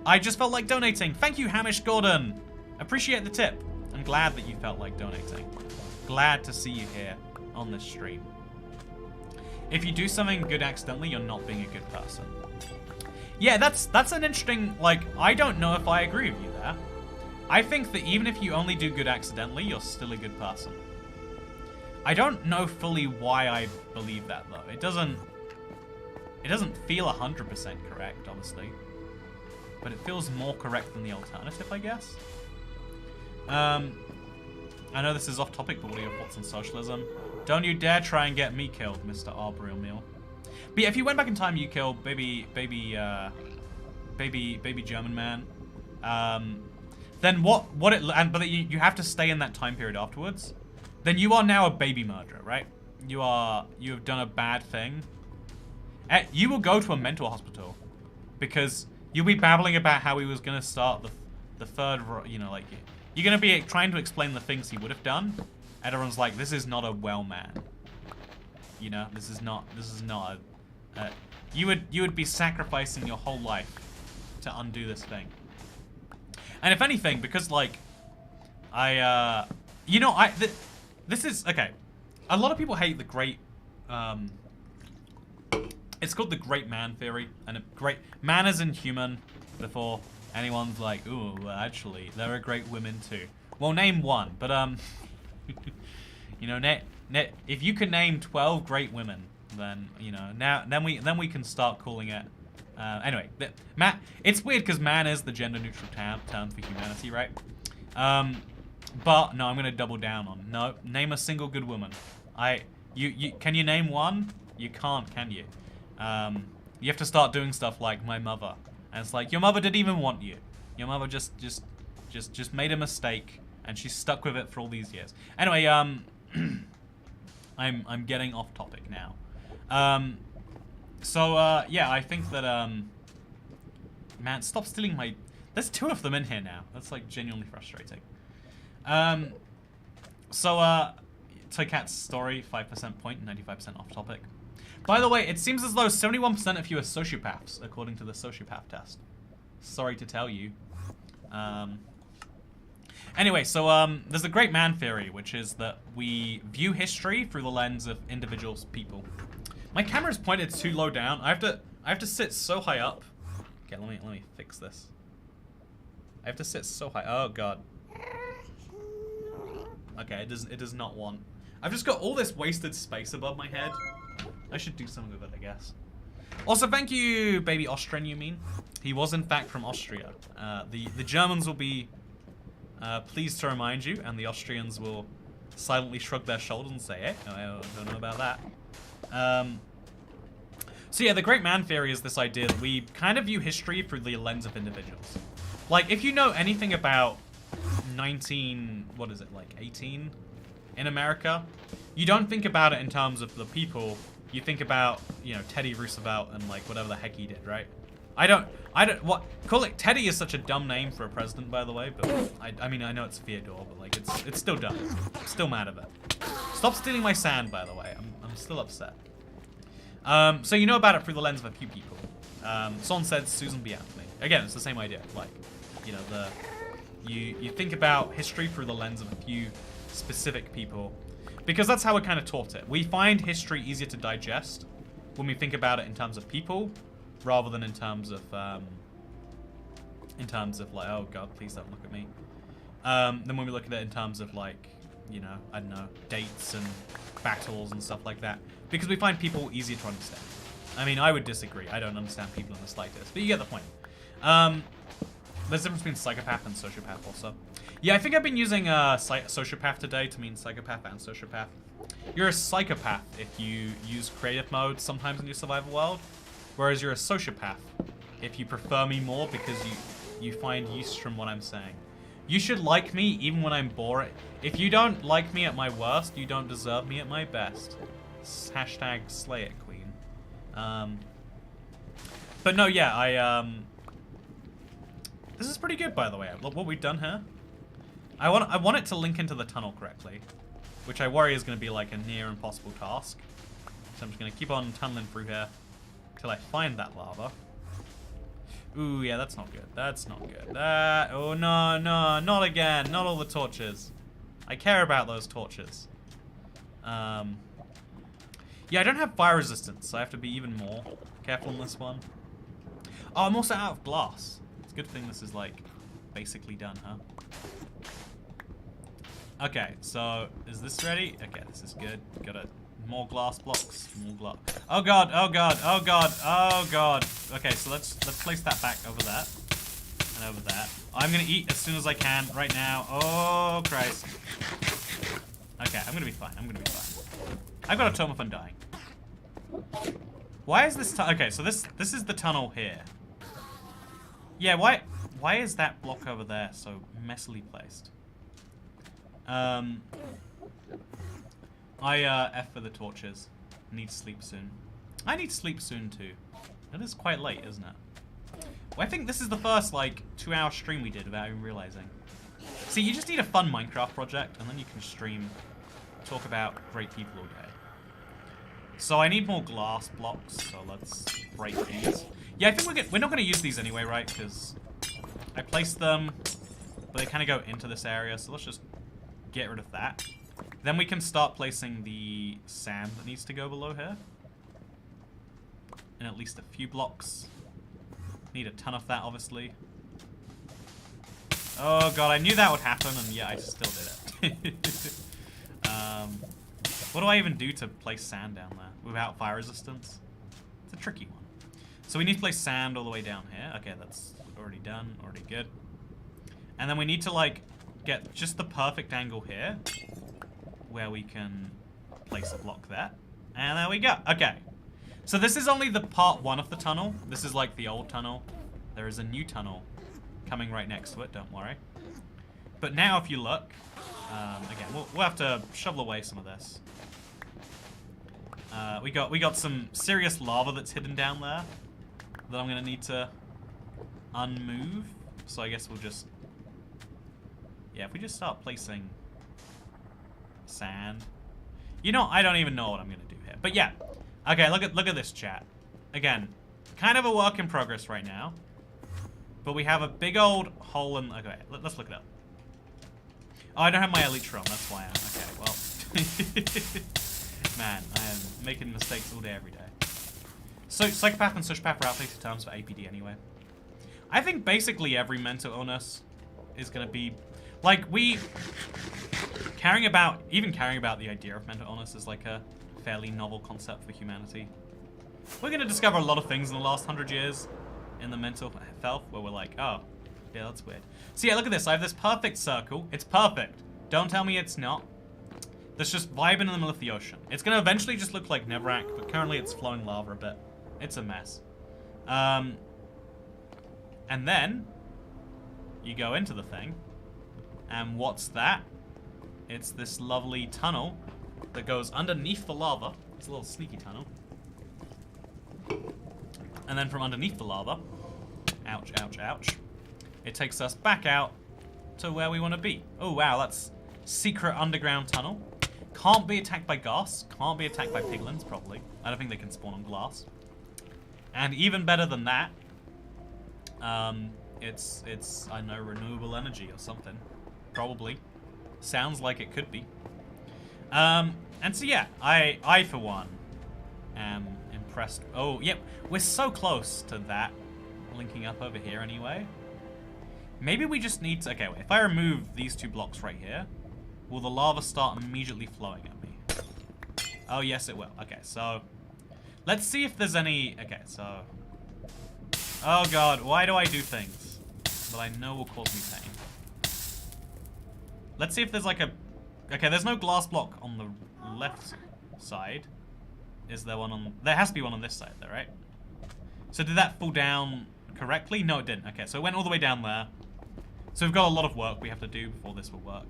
I just felt like donating. Thank you, Hamish Gordon. Appreciate the tip. I'm glad that you felt like donating. Glad to see you here on this stream. If you do something good accidentally, you're not being a good person. Yeah, that's an interesting, like, I don't know if I agree with you there. I think that even if you only do good accidentally, you're still a good person. I don't know fully why I believe that though. It doesn't feel 100% correct, honestly. But it feels more correct than the alternative, I guess. I know this is off topic, but what are your thoughts on socialism? Don't you dare try and get me killed, Mr. Arboreal Meal. But yeah, if you went back in time, you killed baby German man. Then but you have to stay in that time period afterwards. Then you are now a baby murderer, right? You have done a bad thing, You will go to a mental hospital because you'll be babbling about how he was going to start the third, you know, like, you're going to be trying to explain the things he would have done. And everyone's like, this is not a well man. You know, this is not you would be sacrificing your whole life to undo this thing. And if anything, because like, you know, this is, okay. A lot of people hate the great, it's called the great man theory, and a great man is inhuman before anyone's like, ooh, well, actually, there are great women too. Well, name one, but you know, if you can name 12 great women, then you know, then we can start calling it. Anyway, it's weird because man is the gender-neutral term for humanity, right? But no, I'm gonna double down on no. Name a single good woman. Can you name one? You can't, can you? You have to start doing stuff like my mother, and it's like your mother didn't even want you. Your mother just made a mistake, and she's stuck with it for all these years. Anyway, I'm getting off topic now. Yeah, I think that man, stop stealing my. There's 2 of them in here now. That's like genuinely frustrating. Toycat's story, 5% point, 95% off topic. By the way, it seems as though 71% of you are sociopaths, according to the sociopath test. Sorry to tell you. Anyway, there's the great man theory, which is that we view history through the lens of individuals, people. My camera's pointed too low down. I have to sit so high up. Okay, let me fix this. I have to sit so high. Oh god. Okay, it does not want. I've just got all this wasted space above my head. I should do something with it, I guess. Also, thank you, baby Austrian, you mean? He was, in fact, from Austria. The Germans will be pleased to remind you, and the Austrians will silently shrug their shoulders and say, eh, I don't know about that. So yeah, the great man theory is this idea that we kind of view history through the lens of individuals. Like, if you know anything about 18 in America, you don't think about it in terms of the people. You think about, you know, Teddy Roosevelt and like whatever the heck he did, right? Teddy is such a dumb name for a president, by the way, but I mean, I know it's Theodore, but like it's still dumb. I'm still mad at it. Stop stealing my sand, by the way. I'm still upset. So you know about it through the lens of a few people. Someone said Susan B. Anthony. Again, it's the same idea. Like, you know, you think about history through the lens of a few specific people, because that's how we're kind of taught it. We find history easier to digest when we think about it in terms of people, rather than in terms of like, oh god, please don't look at me. Then when we look at it in terms of like, you know, I don't know, dates and battles and stuff like that, because we find people easier to understand. I mean, I would disagree. I don't understand people in the slightest, but you get the point. There's a difference between psychopath and sociopath also. Yeah, I think I've been using sociopath today to mean psychopath and sociopath. You're a psychopath if you use creative mode sometimes in your survival world, whereas you're a sociopath if you prefer me more because you find use from what I'm saying. You should like me even when I'm boring. If you don't like me at my worst, you don't deserve me at my best. Hashtag slay it, queen. But no, yeah, this is pretty good, by the way. Look what we've done here. I want it to link into the tunnel correctly, which I worry is going to be like a near impossible task. So I'm just going to keep on tunneling through here till I find that lava. Ooh, yeah, that's not good. That's not good. Oh, no, no, not again. Not all the torches. I care about those torches. Yeah, I don't have fire resistance, so I have to be even more careful on this one. Oh, I'm also out of glass. It's a good thing this is, like, basically done, huh? Okay, so is this ready? Okay, this is good. Got more glass blocks, more glass. Oh god, oh god, oh god, oh god. Okay, so let's place that back over that and over that. I'm gonna eat as soon as I can right now. Oh Christ. Okay, I'm gonna be fine. I'm gonna be fine. I've got a tome if I'm dying. Why is this? Okay, so this is the tunnel here. Yeah, why is that block over there so messily placed? I F for the torches. Need to sleep soon. I need to sleep soon too. It is quite late, isn't it? Well, I think this is the first, like, 2-hour stream we did without even realizing. See, you just need a fun Minecraft project, and then you can stream, talk about great people all day. So I need more glass blocks, so let's break these. Yeah, I think we're not going to use these anyway, right? Because I placed them, but they kind of go into this area, so let's just get rid of that. Then we can start placing the sand that needs to go below here. In at least a few blocks. Need a ton of that, obviously. Oh god, I knew that would happen, and yeah, I still did it. What do I even do to place sand down there without fire resistance? It's a tricky one. So we need to place sand all the way down here. Okay, that's already done, already good. And then we need to, like, get just the perfect angle here where we can place a block there. And there we go. Okay. So this is only the part 1 of the tunnel. This is like the old tunnel. There is a new tunnel coming right next to it, don't worry. But now if you look, again, we'll have to shovel away some of this. We got some serious lava that's hidden down there that I'm gonna need to unmove. So I guess we'll just, yeah, if we just start placing sand. You know, I don't even know what I'm gonna do here. But yeah, okay, look at this, chat. Again, kind of a work in progress right now. But we have a big old hole in... Okay, let's look it up. Oh, I don't have my elytra on, that's why okay, well. Man, I am making mistakes all day, every day. So, psychopath and sociopath are outdated terms for APD anyway. I think basically every mental illness is going to be... Like, caring about the idea of mental illness is like a fairly novel concept for humanity. We're going to discover a lot of things in the last 100 years in the mental health where we're like, oh, yeah, that's weird. So yeah, look at this. I have this perfect circle. It's perfect. Don't tell me it's not. That's just vibing in the middle of the ocean. It's going to eventually just look like Neverac, but currently it's flowing lava a bit. It's a mess. And then you go into the thing. And what's that? It's this lovely tunnel that goes underneath the lava. It's a little sneaky tunnel. And then from underneath the lava, ouch, ouch, ouch, it takes us back out to where we want to be. Oh, wow, that's secret underground tunnel. Can't be attacked by gas. Can't be attacked by piglins, probably. I don't think they can spawn on glass. And even better than that, it's I don't know, renewable energy or something. Probably. Sounds like it could be. And so yeah, I for one am impressed. Oh, yep, we're so close to that linking up over here anyway. Maybe we just need to, okay, wait, if I remove these 2 blocks right here, will the lava start immediately flowing at me? Oh, yes, it will. Okay, so let's see if there's any, okay, so, oh god, why do I do things that I know will cause me pain? Let's see if there's like a, okay, there's no glass block on the left side. Is there one on... There has to be one on this side, though, right? So did that fall down correctly? No, it didn't. Okay, so it went all the way down there. So we've got a lot of work we have to do before this will work.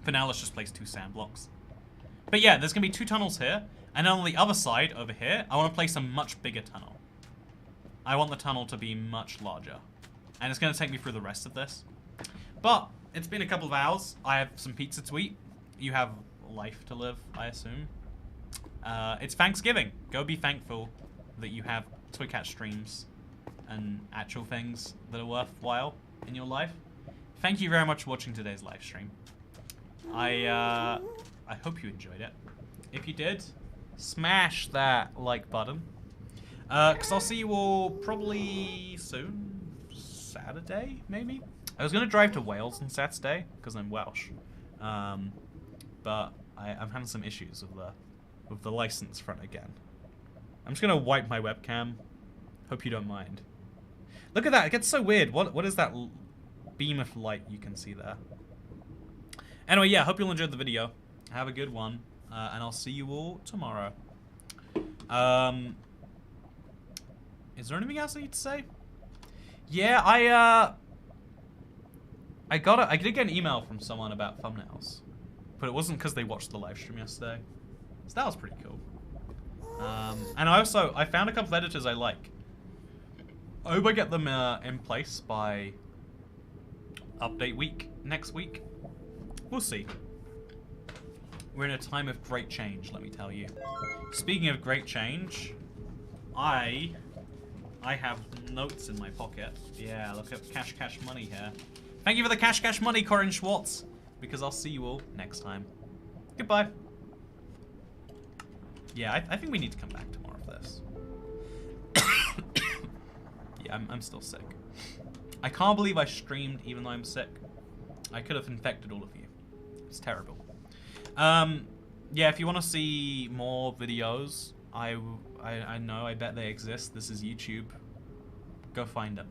For now, let's just place 2 sand blocks. But yeah, there's going to be 2 tunnels here. And then on the other side, over here, I want to place a much bigger tunnel. I want the tunnel to be much larger. And it's going to take me through the rest of this. But it's been a couple of hours. I have some pizza to eat. You have life to live, I assume. It's Thanksgiving. Go be thankful that you have Toycat streams and actual things that are worthwhile in your life. Thank you very much for watching today's live stream. I hope you enjoyed it. If you did, smash that like button. Because I'll see you all probably soon. Saturday, maybe? I was going to drive to Wales on Saturday because I'm Welsh. But I'm having some issues with the license front again. I'm just gonna wipe my webcam. Hope you don't mind. Look at that, it gets so weird. What is that beam of light you can see there? Anyway, yeah, hope you all enjoyed the video. Have a good one, and I'll see you all tomorrow. Is there anything else I need to say? Yeah, I did get an email from someone about thumbnails, but it wasn't because they watched the live stream yesterday. So that was pretty cool. And I found a couple of editors I like. I hope I get them in place by update week next week. We'll see. We're in a time of great change, let me tell you. Speaking of great change, I have notes in my pocket. Yeah, look at cash money here. Thank you for the cash money, Corin Schwartz, because I'll see you all next time. Goodbye. Yeah, I think we need to come back to more of this. Yeah, I'm still sick. I can't believe I streamed even though I'm sick. I could have infected all of you. It's terrible. Yeah, if you want to see more videos, I know, I bet they exist. This is YouTube. Go find them.